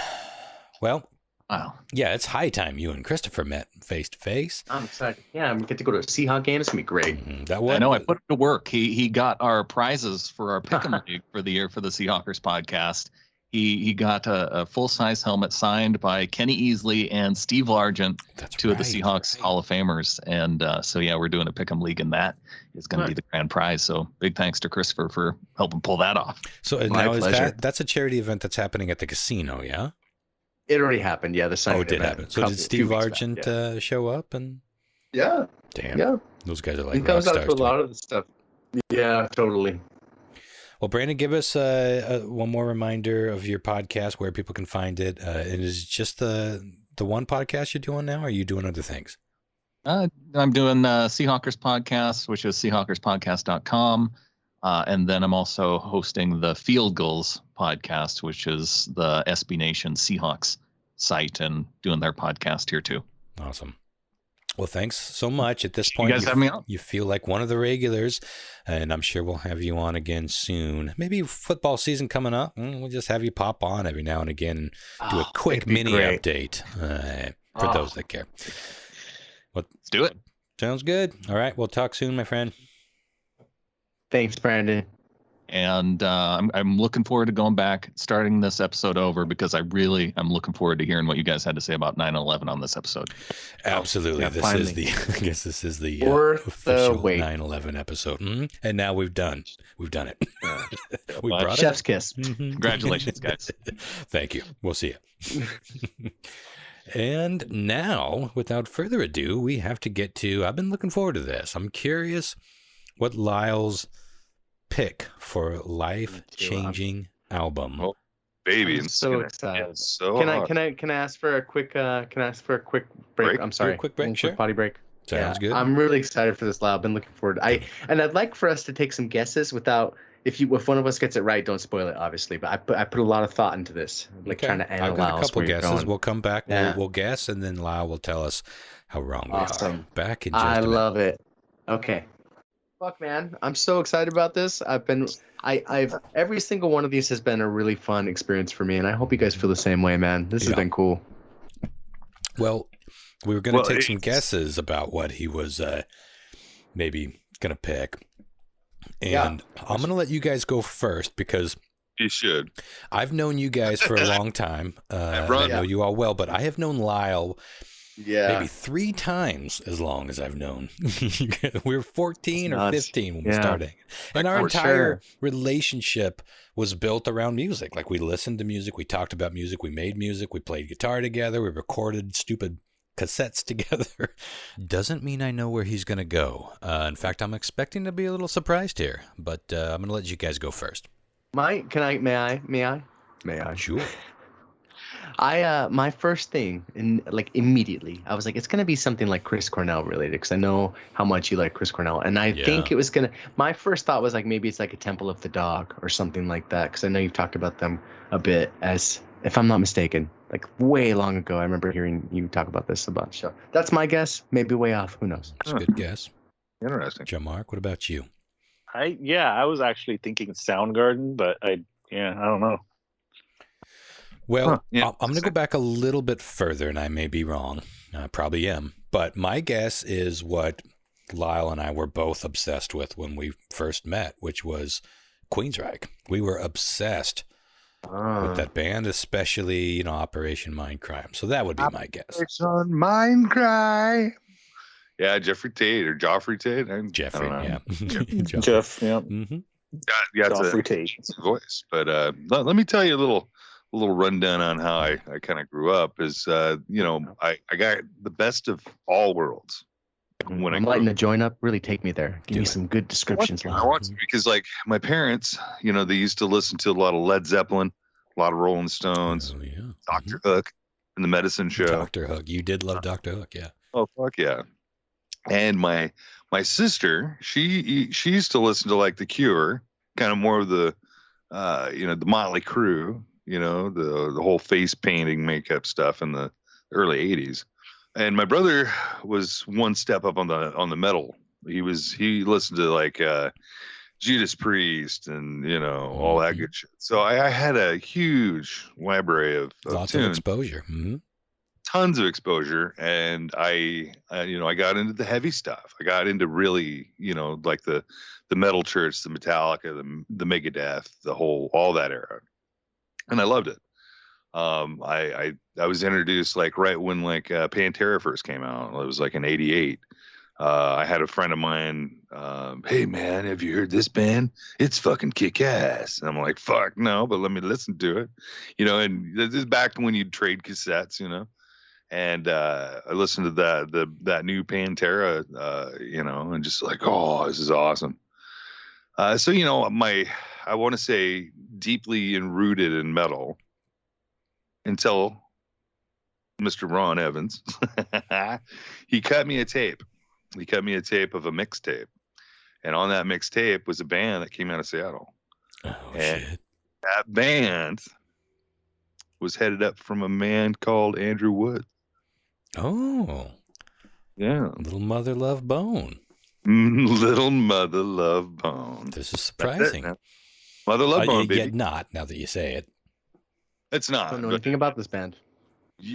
Speaker 2: Well,
Speaker 6: Wow.
Speaker 2: yeah, it's high time you and Christopher met face to face.
Speaker 3: I'm excited. Yeah, I'm get to go to a Seahawk game. It's gonna be great.
Speaker 2: That was,
Speaker 6: I know. I put him to work. He got our prizes for our Pick'em League for the year for the Seahawkers podcast. He got a full-size helmet signed by Kenny Easley and Steve Largent, two of the Seahawks Hall of Famers. And so, yeah, we're doing a Pick'em League, and that is going to be the grand prize. So big thanks to Christopher for helping pull that off.
Speaker 2: So now is that's a charity event that's happening at the casino, yeah?
Speaker 3: It already happened. Yeah, the signing.
Speaker 2: Oh, it did happen. So did Steve Largent show up? And
Speaker 3: yeah.
Speaker 2: Damn.
Speaker 3: Yeah.
Speaker 2: Those guys are like
Speaker 3: He
Speaker 2: rock
Speaker 3: comes out
Speaker 2: stars.
Speaker 3: for a lot of the stuff. Yeah, totally.
Speaker 2: Well, Brandon, give us one more reminder of your podcast, where people can find it. And is it just the one podcast you're doing now, or are you doing other things?
Speaker 6: I'm doing Seahawkers podcast, which is seahawkerspodcast.com. And then I'm also hosting the Field Goals podcast, which is the SB Nation Seahawks site, and doing their podcast here too.
Speaker 2: Awesome. Well, thanks so much. At this point,
Speaker 6: you guys have me on?
Speaker 2: You feel like one of the regulars, and I'm sure we'll have you on again soon. Maybe football season coming up. We'll just have you pop on every now and again and do a quick mini update for those that care. Well,
Speaker 6: let's do it.
Speaker 2: Sounds good. All right. We'll talk soon, my friend.
Speaker 3: Thanks, Brandon.
Speaker 6: And I'm looking forward to going back, starting this episode over, because I'm looking forward to hearing what you guys had to say about 9/11 on this episode.
Speaker 2: Absolutely.
Speaker 3: Yeah,
Speaker 2: this
Speaker 3: finally.
Speaker 2: is the, I guess this is the
Speaker 3: Official
Speaker 2: official 9/11 episode. And now we've done it. We brought it.
Speaker 3: Chef's kiss.
Speaker 6: Congratulations, guys.
Speaker 2: Thank you. We'll see you. And now, without further ado, we have to get to, I've been looking forward to this. I'm curious what Lyle's pick for life-changing album.
Speaker 4: Oh, baby,
Speaker 3: I'm so excited.
Speaker 4: So
Speaker 3: Can
Speaker 4: hot.
Speaker 3: I ask for a quick break?
Speaker 4: Break?
Speaker 3: I'm sorry.
Speaker 2: Do a quick break,
Speaker 3: One
Speaker 2: sure.
Speaker 3: potty break.
Speaker 2: Sounds good.
Speaker 3: I'm really excited for this, Lyle. I've been looking forward. I'd like for us to take some guesses without, if one of us gets it right, don't spoil it, obviously. But I put a lot of thought into this, like trying to analyze.
Speaker 2: I've got a couple
Speaker 3: where you're
Speaker 2: guesses.
Speaker 3: going.
Speaker 2: We'll come back.
Speaker 3: Yeah.
Speaker 2: We'll guess, and then Lyle will tell us how wrong we are.
Speaker 3: Awesome.
Speaker 2: Back in just
Speaker 3: I
Speaker 2: a minute.
Speaker 3: love it. Okay. Fuck, man, I'm so excited about this. I've every single one of these has been a really fun experience for me, and I hope you guys feel the same way, man. This has been cool.
Speaker 2: Well, we were going to take some guesses about what he was maybe going to pick. And I'm going to let you guys go first, because
Speaker 4: You should.
Speaker 2: I've known you guys for a long time. I know you all well, but I have known Lyle maybe 3 times as long as I've known. We were 14 or 15 when we started. And our entire relationship was built around music. Like, we listened to music, we talked about music, we made music, we played guitar together, we recorded stupid cassettes together. Doesn't mean I know where he's going to go. In fact, I'm expecting to be a little surprised here, but I'm going to let you guys go first.
Speaker 3: May I?
Speaker 2: Sure.
Speaker 3: My first thing, immediately, I was like, it's gonna be something like Chris Cornell related, because I know how much you like Chris Cornell, and I think it was gonna. My first thought was like, maybe it's like a Temple of the Dog or something like that, because I know you've talked about them a bit, as if I'm not mistaken, like way long ago. I remember hearing you talk about this a bunch. So that's my guess. Maybe way off. Who knows?
Speaker 2: That's a good guess.
Speaker 4: Interesting.
Speaker 2: Jean-Marc, what about you?
Speaker 5: I was actually thinking Soundgarden, but I don't know.
Speaker 2: Well, I'm going to go back a little bit further, and I may be wrong. I probably am. But my guess is what Lyle and I were both obsessed with when we first met, which was Queensryche. We were obsessed with that band, especially, Operation Mindcrime. So that would be my guess.
Speaker 4: Operation Mindcrime. Yeah, Jeffrey Tate or Joffrey Tate.
Speaker 2: Jeffrey, yeah.
Speaker 5: Jeff, yeah.
Speaker 2: Mm-hmm.
Speaker 4: Yeah,
Speaker 5: Joffrey Tate.
Speaker 4: Voice. But let me tell you a little rundown on how I kind of grew up. Is I got the best of all worlds. When
Speaker 3: I'm lighting the joint up. Really take me there. Give me some good descriptions.
Speaker 4: I want to, because like my parents, they used to listen to a lot of Led Zeppelin, a lot of Rolling Stones, Dr. Hook, and the Medicine Show.
Speaker 2: Dr. Hook, you did love Dr. Hook, yeah.
Speaker 4: Oh fuck yeah! And my sister, she used to listen to like The Cure, kind of more of the, the Motley Crue, the whole face painting makeup stuff in the early '80s. And my brother was one step up on the metal. He listened to like Judas Priest and all that good shit. So I had a huge library of
Speaker 2: lots
Speaker 4: tunes.
Speaker 2: of exposure. Mm-hmm.
Speaker 4: Tons of exposure, and I got into the heavy stuff. I got into really, like the Metal Church, the Metallica, the Megadeth, all that era, and I loved it. I was introduced like right when like Pantera first came out. It was like in '88. I had a friend of mine. Hey man, have you heard this band? It's fucking kick ass. And I'm like, fuck no, but let me listen to it. And this is back when you'd trade cassettes, And I listened to that new Pantera, and just like, oh, this is awesome. So I want to say deeply rooted in metal until Mr. Ron Evans, he cut me a tape. He cut me a tape of a mixtape, and on that mixtape was a band that came out of Seattle.
Speaker 2: Oh
Speaker 4: and
Speaker 2: shit!
Speaker 4: That band was headed up from a man called Andrew Wood.
Speaker 2: Oh,
Speaker 4: yeah.
Speaker 2: Little Mother Love Bone.
Speaker 4: Little Mother Love Bone.
Speaker 2: This is surprising.
Speaker 4: Mother Love Bone, baby.
Speaker 2: Yet not, now that you say it.
Speaker 4: It's not.
Speaker 3: I don't know anything about this band.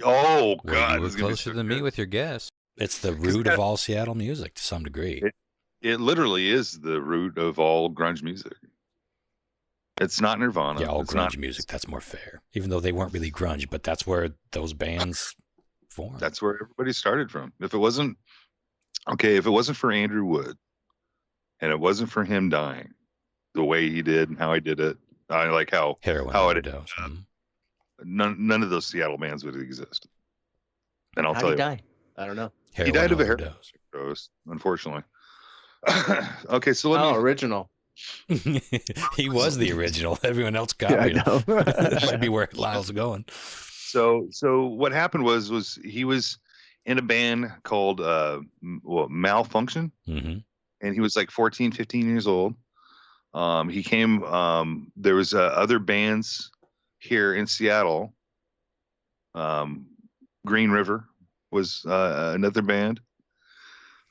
Speaker 4: Oh,
Speaker 2: well,
Speaker 4: God.
Speaker 2: You were closer than me with your guess. It's the root of all Seattle music to some degree.
Speaker 4: It literally is the root of all grunge music. It's not Nirvana.
Speaker 2: Yeah, all
Speaker 4: it's
Speaker 2: grunge music. That's more fair. Even though they weren't really grunge, but that's where those bands formed.
Speaker 4: That's where everybody started from. If it wasn't for Andrew Wood, and it wasn't for him dying the way he did and how he did it, I like how
Speaker 2: overdose.
Speaker 4: None of those Seattle bands would exist. And I'll
Speaker 3: How'd
Speaker 4: tell
Speaker 3: he
Speaker 4: you,
Speaker 3: die? I don't know.
Speaker 4: He died of a heroin overdose, unfortunately. Okay, so let me.
Speaker 3: Original.
Speaker 2: He was the original. Everyone else copied him. That might be where Lyle's going.
Speaker 4: So what happened was he was in a band called Malfunction,
Speaker 2: and
Speaker 4: he was like 14, 15 years old. He came. There was other bands here in Seattle. Green River was another band.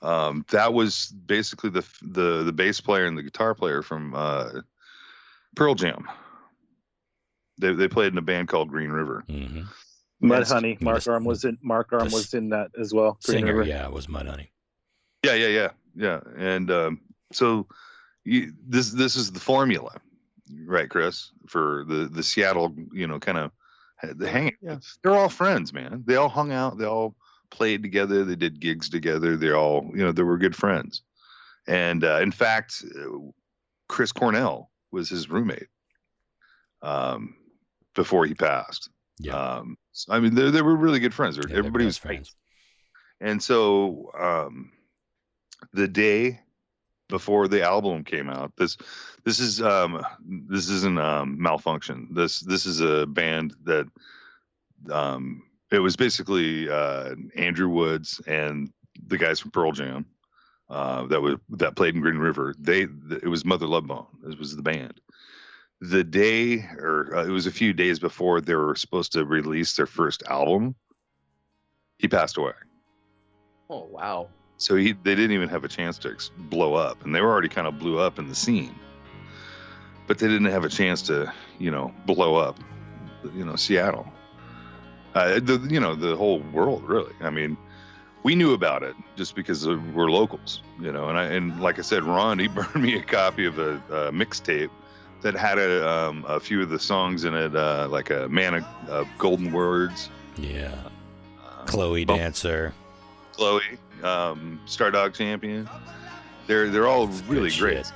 Speaker 4: That was basically the bass player and the guitar player from Pearl Jam. They played in a band called Green River.
Speaker 2: Mm-hmm.
Speaker 5: Mudhoney. Mark Arm was in that as well. Green
Speaker 2: Singer,
Speaker 5: River.
Speaker 2: yeah, it was Mudhoney.
Speaker 4: Yeah. And so this is the formula. right, Chris, for the Seattle, kind of the hang.
Speaker 3: Yeah.
Speaker 4: They're all friends, man. They all hung out. They all played together. They did gigs together. They all, they were good friends. And in fact, Chris Cornell was his roommate before he passed.
Speaker 2: Yeah.
Speaker 4: So, I mean, they were really good friends.
Speaker 2: Yeah,
Speaker 4: Everybody was
Speaker 2: friends.
Speaker 4: And so the day before the album came out, this isn't Malfunction. This is a band that it was basically Andrew Woods and the guys from Pearl Jam that played in Green River. It was Mother Love Bone. This was the band. The day, or it was a few days before they were supposed to release their first album, he passed away.
Speaker 3: Oh, wow.
Speaker 4: So they didn't even have a chance to blow up, and they were already kind of blew up in the scene, but they didn't have a chance to, blow up, Seattle, the whole world, really. I mean, we knew about it just because we're locals, and like I said, Ron, he burned me a copy of a mixtape that had a few of the songs in it, like a Man of Golden Words.
Speaker 2: Yeah. Chloe Dancer.
Speaker 4: Chloe, Stardog Champion. They're all really great.
Speaker 2: Shit.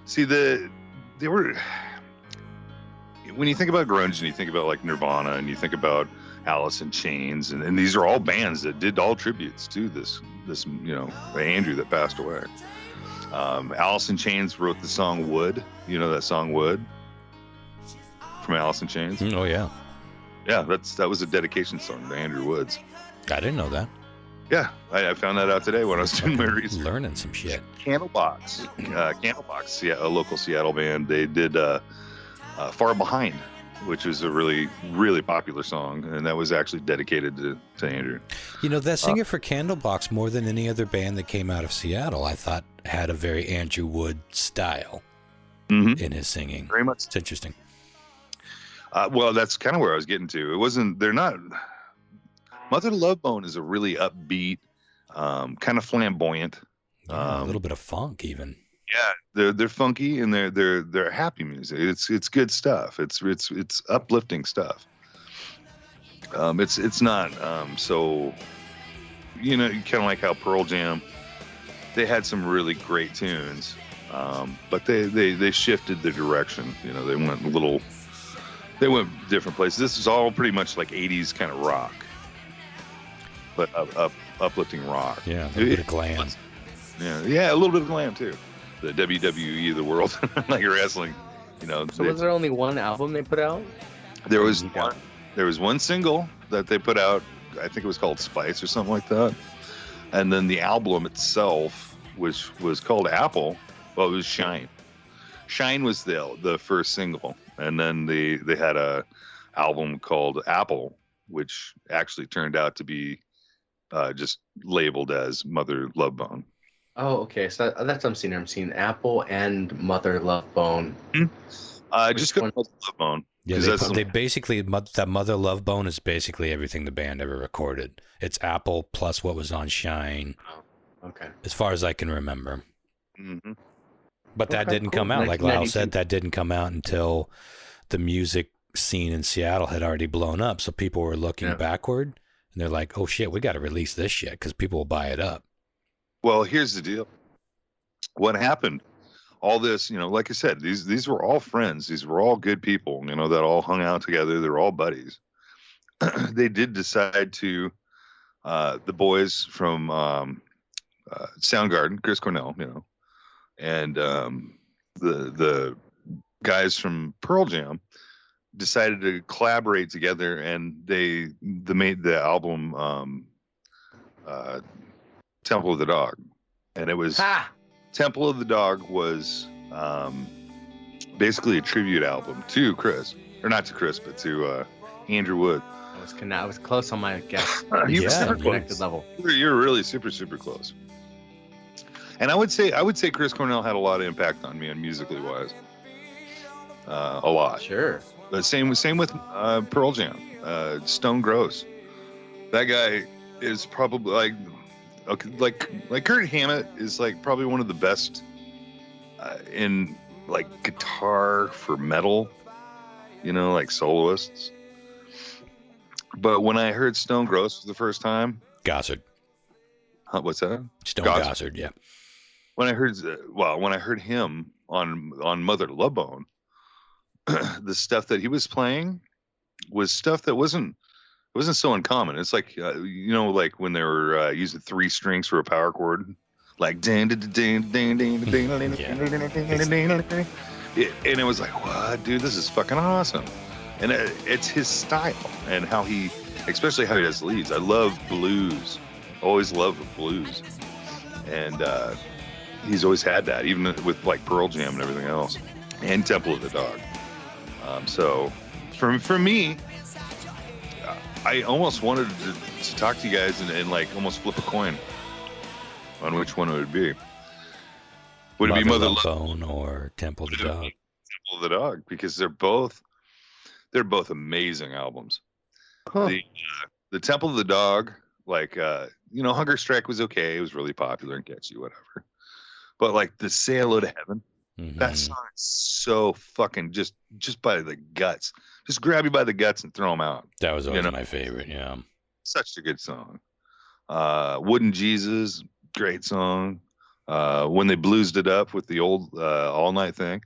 Speaker 4: See, they were, when you think about grunge and you think about like Nirvana and you think about Alice in Chains, and these are all bands that did all tributes to this Andrew that passed away. Alice in Chains wrote the song Wood. You know that song Wood from Alice in Chains?
Speaker 2: Oh yeah.
Speaker 4: Yeah, that was a dedication song to Andrew Woods.
Speaker 2: I didn't know that.
Speaker 4: Yeah, I found that out today when I was doing my research.
Speaker 2: Learning some shit.
Speaker 4: Candlebox, a local Seattle band. They did Far Behind, which is a really, really popular song, and that was actually dedicated to Andrew.
Speaker 2: That singer for Candlebox, more than any other band that came out of Seattle, I thought had a very Andrew Wood style in his singing.
Speaker 4: Very much.
Speaker 2: It's interesting.
Speaker 4: Well, that's kind of where I was getting to. They're not. Mother Love Bone is a really upbeat, kind of flamboyant.
Speaker 2: Yeah, a little bit of funk, even.
Speaker 4: Yeah, they're funky and they're happy music. It's good stuff. It's uplifting stuff. It's not so, kind of like how Pearl Jam, they had some really great tunes, but they shifted the direction. They went different places. This is all pretty much like 80s kind of rock, but uplifting rock.
Speaker 2: Yeah, a little bit of glam.
Speaker 4: Yeah, a little bit of glam too. The WWE of the world, like wrestling, So
Speaker 3: was there only one album they put out?
Speaker 4: There was one single that they put out. I think it was called Spice or something like that. And then the album itself was called Apple. Well, it was Shine. Shine was the first single, and then they had a album called Apple, which actually turned out to be just labeled as Mother Love Bone.
Speaker 3: Oh, okay. So that's what I'm seeing. I'm seeing Apple and Mother Love Bone.
Speaker 4: Just go to Mother Love Bone.
Speaker 2: Yeah, they basically, that Mother Love Bone is basically everything the band ever recorded. It's Apple plus what was on Shine.
Speaker 3: Oh, okay.
Speaker 2: As far as I can remember.
Speaker 4: Mm-hmm.
Speaker 2: But that didn't come out. Like Lyle said, that didn't come out until the music scene in Seattle had already blown up. So people were looking backward, and they're like, oh shit, we got to release this shit because people will buy it up.
Speaker 4: Well, here's the deal. What happened? All this, like I said, these were all friends. These were all good people, that all hung out together. They were all buddies. They did decide to, the boys from Soundgarden, Chris Cornell, and the guys from Pearl Jam decided to collaborate together, and they made the album Temple of the Dog, and it was Temple of the Dog was basically a tribute album to Chris, or not to Chris, but to Andrew Wood.
Speaker 3: I was close on my guess.
Speaker 4: You were super
Speaker 3: connected
Speaker 4: close.
Speaker 3: level.
Speaker 4: You're really super close. And I would say Chris Cornell had a lot of impact on me, and musically wise, a lot.
Speaker 3: Sure.
Speaker 4: But same with Pearl Jam, Stone Gross. That guy is probably like Kurt Hammett is like probably one of the best in like guitar for metal, you know, like soloists. But when I heard Stone Gross for the first time,
Speaker 2: Gossard.
Speaker 4: what's that?
Speaker 2: Stone Gossard, yeah.
Speaker 4: When I heard him on Mother Love Bone, the stuff that he was playing was stuff that wasn't so uncommon. It's like you know, like when they were using 3 strings for a power chord, like ding ding ding ding ding ding ding ding, and it was like, what, dude, this is fucking awesome. And it's his style and how he, especially how he does leads. I love blues, always loved blues, and he's always had that, even with like Pearl Jam and everything else, and Temple of the Dog. So for me, I almost wanted to talk to you guys and like almost flip a coin on which one it would be. Would it be Mother Love
Speaker 2: Bone or Temple of the Dog?
Speaker 4: Temple of the Dog, because they're both amazing albums.
Speaker 3: Huh.
Speaker 4: The Temple of the Dog, like you know, Hunger Strike was okay. It was really popular and catchy, whatever. But like the Say Hello to Heaven, that song is so fucking just by the guts. Just grab you by the guts and throw them out.
Speaker 2: That was always my favorite, yeah.
Speaker 4: Such a good song. Wooden Jesus, great song. When they bluesed it up with the old All Night thing.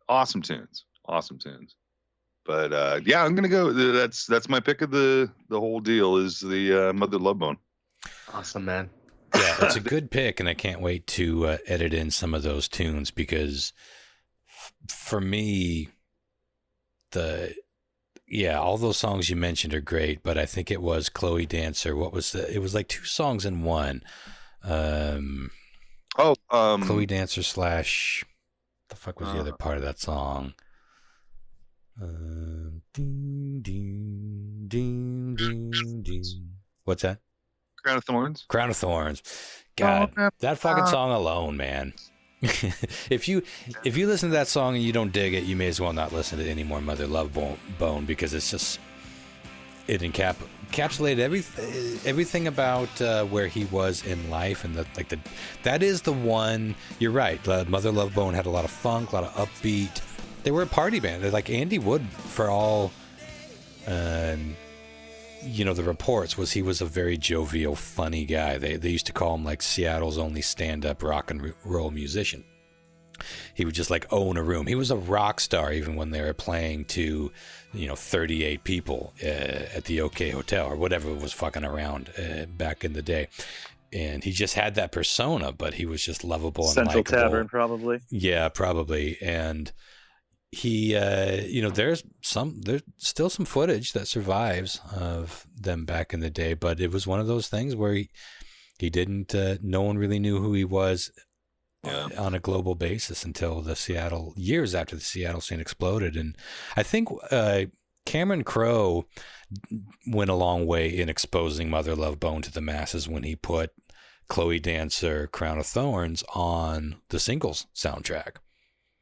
Speaker 4: Awesome tunes. But yeah, I'm gonna go. That's my pick of the whole deal is the Mother Love Bone.
Speaker 3: Awesome, man.
Speaker 2: Yeah, it's a good pick, and I can't wait to edit in some of those tunes because for me, all those songs you mentioned are great, but I think it was Chloe Dancer. It was like 2 songs in one. Chloe Dancer / the fuck was the other part of that song? Ding, ding, ding, ding, ding. What's that?
Speaker 4: Crown of Thorns.
Speaker 2: Crown of Thorns. God, that fucking song alone, man. If you listen to that song and you don't dig it, you may as well not listen to any more Mother Love Bone because it's just it encapsulated everything about where he was in life, and that is the one. You're right. Mother Love Bone had a lot of funk, a lot of upbeat. They were a party band. They're like Andy Wood, for all the reports was he was a very jovial, funny guy. They used to call him like Seattle's only stand-up rock and roll musician. He would just like own a room. He was a rock star even when they were playing to 38 people at the OK Hotel or whatever was fucking around back in the day. And he just had that persona, but he was just lovable and likable.
Speaker 5: Central Tavern, probably.
Speaker 2: Yeah, probably. And he, there's still some footage that survives of them back in the day, but it was one of those things where he didn't, no one really knew who he was on a global basis until years after the Seattle scene exploded. And I think Cameron Crowe went a long way in exposing Mother Love Bone to the masses when he put Chloe Dancer, Crown of Thorns on the Singles soundtrack.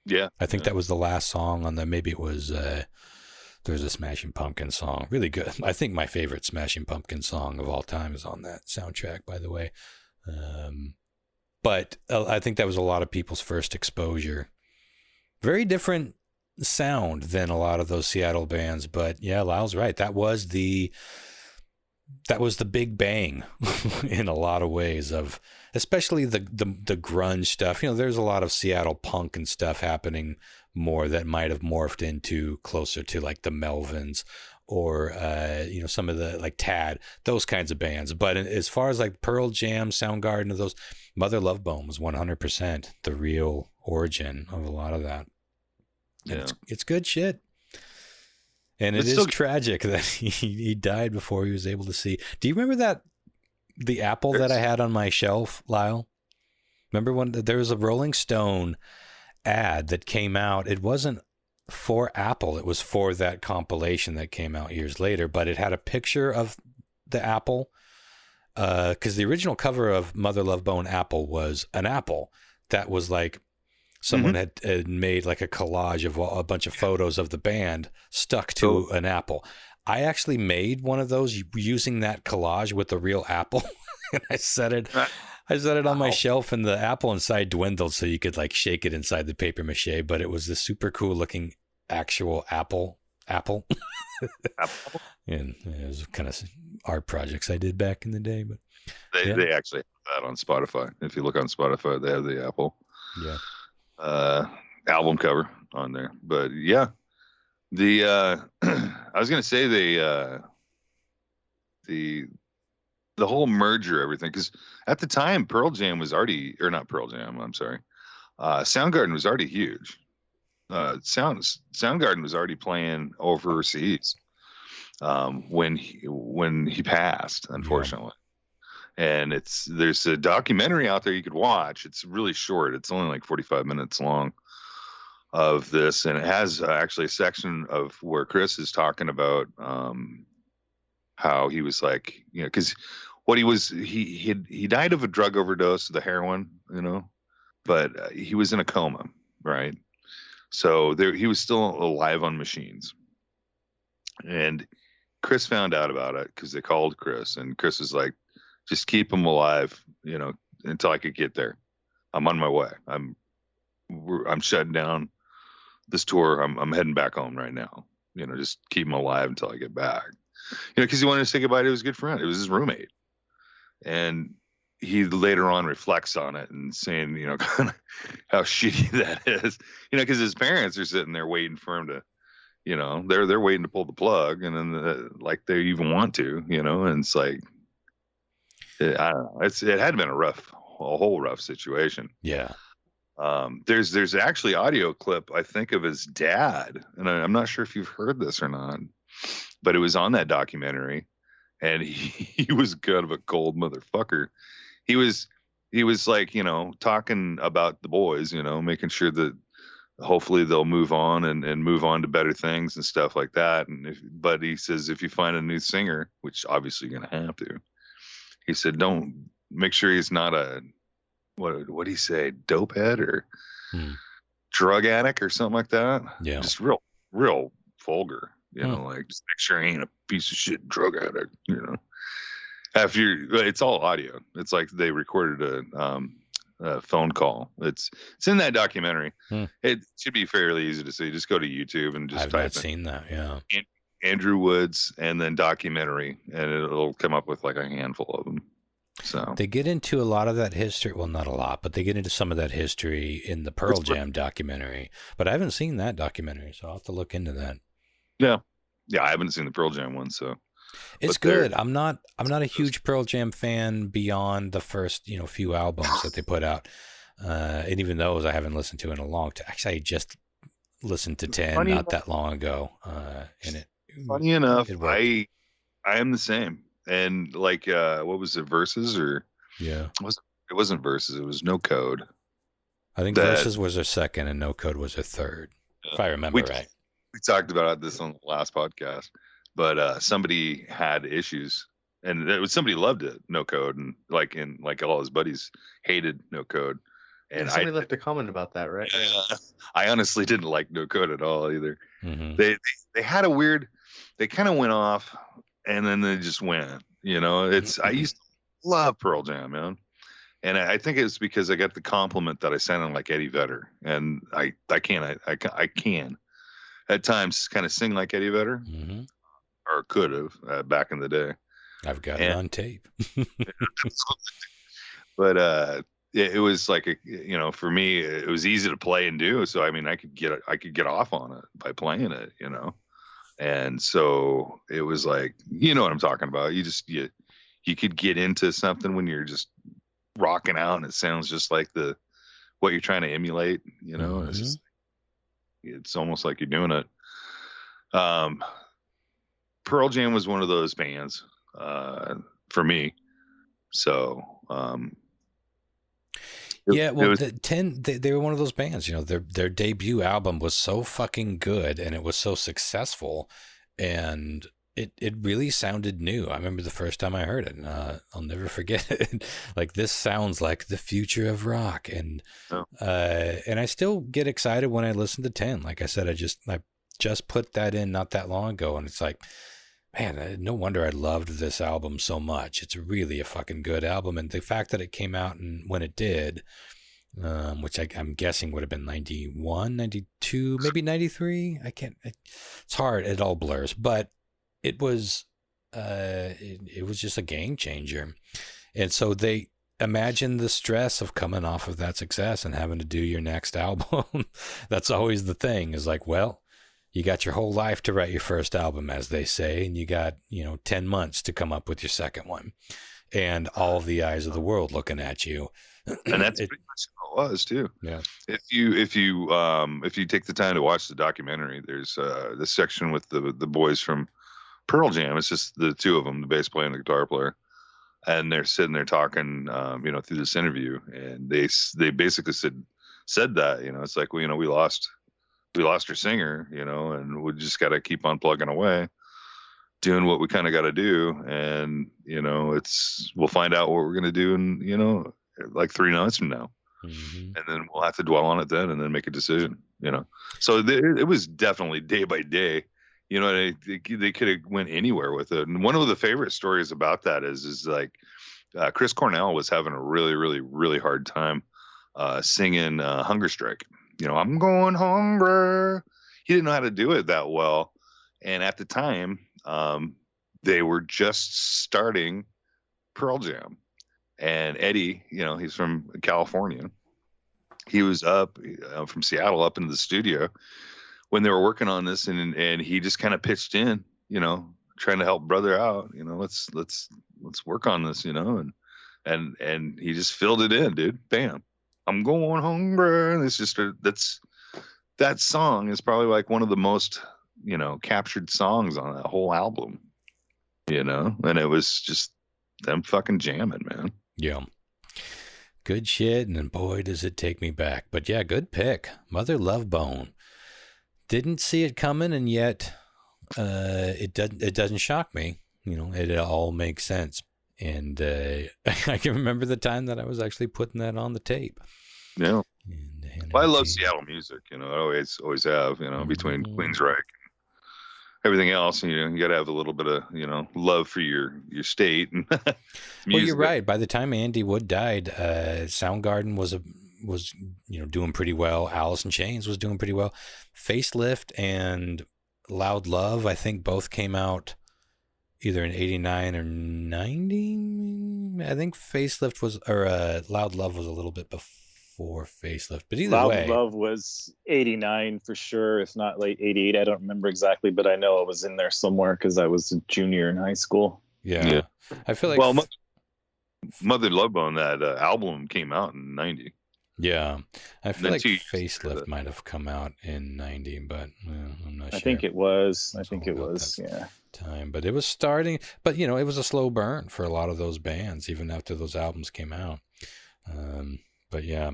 Speaker 4: Yeah.
Speaker 2: I think that was the last song on maybe it was, there's a Smashing Pumpkins song. Really good. I think my favorite Smashing Pumpkins song of all time is on that soundtrack, by the way. But I think that was a lot of people's first exposure. Very different sound than a lot of those Seattle bands. But yeah, Lyle's right. That was the big bang in a lot of ways of, especially the grunge stuff. There's a lot of Seattle punk and stuff happening more that might have morphed into closer to like the Melvins or, some of the like Tad, those kinds of bands. But as far as like Pearl Jam, Soundgarden, of those, Mother Love Bone was 100% the real origin of a lot of that. Yeah. It's good shit. And it is tragic that he died before he was able to see. Do you remember the apple that I had on my shelf, Lyle? Remember when there was a Rolling Stone ad that came out? It wasn't for Apple. It was for that compilation that came out years later, but it had a picture of the apple. Because the original cover of Mother Love Bone Apple was an apple that was like someone had made like a collage of a bunch of photos of the band stuck to an apple. I actually made one of those using that collage with the real apple, and I set it I set it on my shelf, and the apple inside dwindled, so you could like shake it inside the paper mache. But it was the super cool looking actual apple.
Speaker 4: Apple.
Speaker 2: And it was kind of art projects I did back in the day. But
Speaker 4: they actually have that on Spotify. If you look on Spotify, they have the apple.
Speaker 2: Yeah.
Speaker 4: Album cover on there. But yeah, I was gonna say the whole merger, everything, because at the time Pearl Jam was already, or not Pearl Jam, I'm sorry, Soundgarden was already huge. Soundgarden was already playing overseas when he passed, unfortunately. And there's a documentary out there you could watch. It's really short. It's only like 45 minutes long of this, and it has actually a section of where Chris is talking about how he was like, because what he died of a drug overdose, the heroin, but he was in a coma, right? So he was still alive on machines. And Chris found out about it because they called Chris, and Chris was like, just keep him alive, until I could get there. I'm on my way. I'm shutting down this tour. I'm heading back home right now. Just keep him alive until I get back. Because he wanted to say goodbye to his good friend. It was his roommate. And he later on reflects on it and saying, kind of how shitty that is. Because his parents are sitting there waiting for him to, they're waiting to pull the plug, and then like they even want to, and it's like, I don't know. It had been a whole rough situation.
Speaker 2: Yeah.
Speaker 4: There's actually audio clip, I think, of his dad, and I'm not sure if you've heard this or not, but it was on that documentary, and he was kind of a cold motherfucker. He was like, talking about the boys, making sure that hopefully they'll move on and move on to better things and stuff like that. But he says, if you find a new singer, which obviously you're going to have to, he said, don't make sure he's not a, what did he say? Dope head or drug addict or something like that.
Speaker 2: Yeah.
Speaker 4: Just real vulgar, like just make sure he ain't a piece of shit drug addict, it's all audio. It's like they recorded a phone call. It's in that documentary. It should be fairly easy to see. Just go to YouTube and just
Speaker 2: I've
Speaker 4: type
Speaker 2: not seen that. Yeah.
Speaker 4: Andrew Woods and then documentary, and it'll come up with like a handful of them. So
Speaker 2: they get into a lot of that history. Well, not a lot, but they get into some of that history in the Pearl Jam documentary. But I haven't seen that documentary, so I'll have to look into that.
Speaker 4: Yeah, I haven't seen the Pearl Jam one, so
Speaker 2: it's good. I'm not a huge Pearl Jam fan beyond the first few albums that they put out, and even those I haven't listened to in a long time. Actually, I just listened to 10 not that long ago, and it.
Speaker 4: Funny enough, I am the same. And like, what was it, Versus or? Yeah. It wasn't Versus. It was No Code.
Speaker 2: I think Versus was their second and No Code was their third, if I remember right.
Speaker 4: We talked about this on the last podcast, but somebody had issues, and somebody loved it, No Code, and like all his buddies hated No Code. And
Speaker 3: somebody left a comment about that, right?
Speaker 4: I honestly didn't like No Code at all either.
Speaker 2: Mm-hmm.
Speaker 4: They had a weird. They kind of went off, and then they just went. I used to love Pearl Jam, man, and I think it's because I got the compliment that I sounded like Eddie Vedder, and I can at times kind of sing like Eddie Vedder, or could have back in the day.
Speaker 2: I've got it on tape.
Speaker 4: But it was like for me, it was easy to play and do. So I mean, I could get off on it by playing it, And so it was like, what I'm talking about. You could get into something when you're just rocking out and it sounds just like what you're trying to emulate, it's almost like you're doing it. Pearl Jam was one of those bands, for me. So,
Speaker 2: they were one of those bands, their debut album was so fucking good and it was so successful, and it really sounded new. I remember the first time I heard it, and I'll never forget it. Like, this sounds like the future of rock, and I still get excited when I listen to 10. Like I said, I just put that in not that long ago, and it's like, man, no wonder I loved this album so much. It's really a fucking good album. And the fact that it came out and when it did, which I'm guessing would have been 91, 92, maybe 93. It's hard. It all blurs, but it was just a game changer. And so they imagine the stress of coming off of that success and having to do your next album. That's always the thing, is like, well, you got your whole life to write your first album, as they say, and you got, 10 months to come up with your second one, and all of the eyes of the world looking at you.
Speaker 4: And that's pretty much how it was too.
Speaker 2: Yeah.
Speaker 4: If you take the time to watch the documentary, there's this section with the boys from Pearl Jam. It's just the two of them, the bass player and the guitar player, and they're sitting there talking, through this interview, and they basically said that, it's like, well, we lost our singer, and we just got to keep on plugging away, doing what we kind of got to do. And, we'll find out what we're going to do in, like 3 months from now.
Speaker 2: Mm-hmm.
Speaker 4: And then we'll have to dwell on it then and then make a decision, So it was definitely day by day, they could have went anywhere with it. And one of the favorite stories about that is like, Chris Cornell was having a really, really, really hard time, singing, Hunger Strike. I'm going hungry. He didn't know how to do it that well. And at the time, they were just starting Pearl Jam. And Eddie, he's from California. He was up from Seattle up into the studio when they were working on this. And he just kind of pitched in, trying to help brother out, let's work on this, and he just filled it in, dude. Bam. I'm going hungry. And it's just that song is probably like one of the most, captured songs on that whole album, and it was just them fucking jamming, man.
Speaker 2: Yeah. Good shit. And then boy, does it take me back. But yeah, good pick. Mother Love Bone. Didn't see it coming, and yet it doesn't shock me. It all makes sense. And I can remember the time that I was actually putting that on the tape.
Speaker 4: Yeah.
Speaker 2: And
Speaker 4: I love Seattle music. I always have. Between Queensryche, everything else, you got to have a little bit of love for your state.
Speaker 2: Well, you're right. By the time Andy Wood died, Soundgarden was doing pretty well. Alice in Chains was doing pretty well. Facelift and Loud Love, I think, both came out either in 89 or 90. I think Facelift Loud Love was a little bit before Facelift, but either way.
Speaker 5: Loud Love was 89 for sure, if not late 88. I don't remember exactly, but I know it was in there somewhere because I was a junior in high school.
Speaker 2: Yeah. I feel like...
Speaker 4: Well, Mother Love Bone, that album came out in 90.
Speaker 2: Yeah. I feel like Facelift might have come out in 90, but I'm not sure.
Speaker 5: I think it was. Yeah.
Speaker 2: Time, but it was starting, but it was a slow burn for a lot of those bands even after those albums came out. But yeah,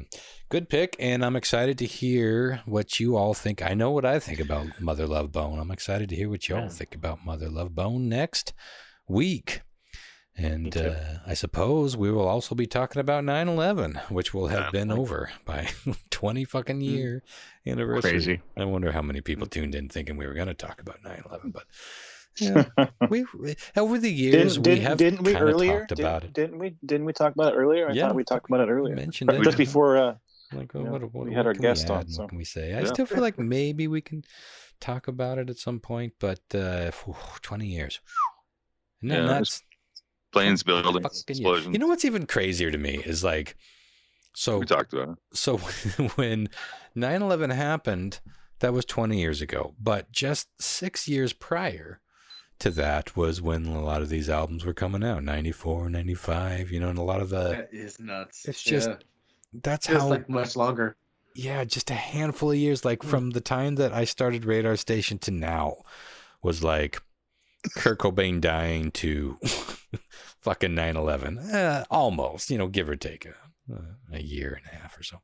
Speaker 2: good pick, and I'm excited to hear what you all think. I know what I think about Mother Love Bone. I'm excited to hear what you all think about Mother Love Bone next week. And I suppose we will also be talking about 9/11, which will have been over by 20 fucking year anniversary.
Speaker 3: Crazy.
Speaker 2: I wonder how many people tuned in thinking we were going to talk about 9/11, but yeah, we over the years we have
Speaker 5: didn't we earlier
Speaker 2: talked about it.
Speaker 5: Didn't we talk about it earlier? I thought we talked about it earlier.
Speaker 2: Mentioned it
Speaker 5: just before
Speaker 2: we
Speaker 5: had our guest on.
Speaker 2: So what can we say? I still feel like maybe we can talk about it at some point, but 20 years. Isn't that nuts?
Speaker 4: Planes, buildings, explosions.
Speaker 2: You know what's even crazier to me is like, so
Speaker 4: we talked about it.
Speaker 2: So when 9/11 happened, that was 20 years ago, but just 6 years prior to that was when a lot of these albums were coming out, 94, 95, and a lot of the...
Speaker 3: That is nuts.
Speaker 2: It's just, that's
Speaker 3: how... It's
Speaker 2: like
Speaker 3: much longer.
Speaker 2: Yeah, just a handful of years, like from the time that I started Radar Station to now was like Kurt Cobain dying to fucking 9/11. Almost, give or take a year and a half or so.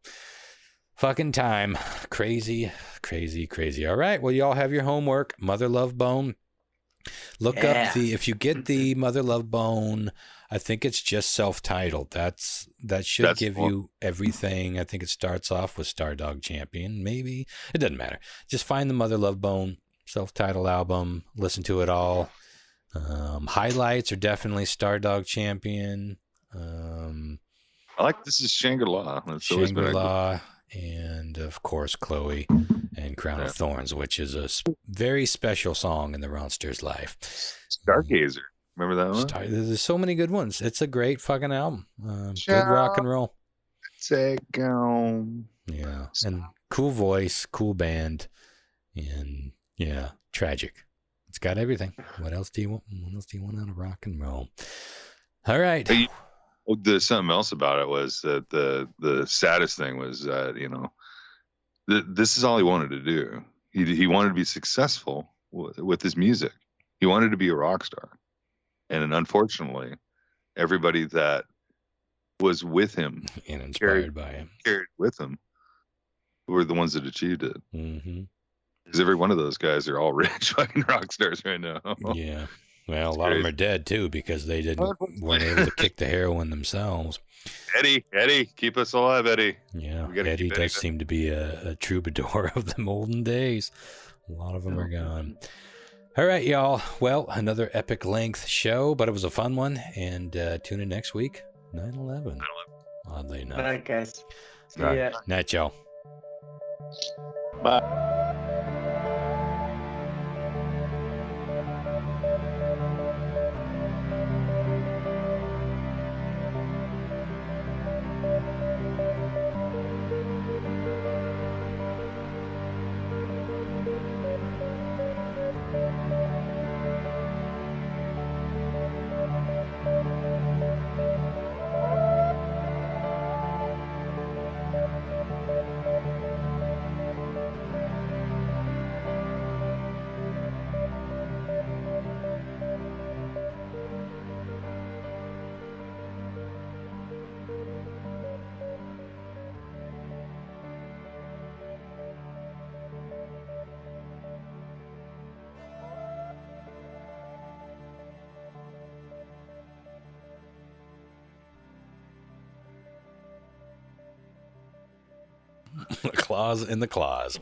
Speaker 2: Fucking time. Crazy, crazy, crazy. All right. Well, you all have your homework. Mother Love Bone. Look up if you get the Mother Love Bone, I think it's just self-titled. That should give you everything. I think it starts off with Stardog Champion. Maybe. It doesn't matter. Just find the Mother Love Bone self-titled album. Listen to it all. Highlights are definitely Stardog Champion.
Speaker 4: I like This Is Shangri-La. That's always been
Speaker 2: Shangri-La, and of course Chloe and Crown of Thorns, which is a very special song in the Ronster's life.
Speaker 4: Stargazer. Remember that one?
Speaker 2: There's so many good ones. It's a great fucking album. Good rock and roll. Yeah, and cool voice, cool band, and yeah, tragic. It's got everything. What else do you want? What else do you want out of rock and roll? All right.
Speaker 4: There's something else about it was that the saddest thing was that, you know, this is all he wanted to do. He wanted to be successful with his music. He wanted to be a rock star. And unfortunately, everybody that was with him
Speaker 2: and inspired by him,
Speaker 4: carried with him, were the ones that achieved it.
Speaker 2: Mm-hmm.
Speaker 4: Because every one of those guys are all rich fucking rock stars right now.
Speaker 2: Yeah. Well, a lot of them are dead too because they weren't able to kick the heroin themselves.
Speaker 4: Eddie, keep us alive, Eddie.
Speaker 2: Yeah, Eddie does seem to be a troubadour of the olden days. A lot of them are gone. All right, y'all. Well, another epic length show, but it was a fun one. And tune in next week, 9/11. Oddly enough.
Speaker 3: All right, guys. See
Speaker 2: All right.
Speaker 3: ya.
Speaker 2: Night, y'all.
Speaker 5: Bye.
Speaker 2: Claws in the claws.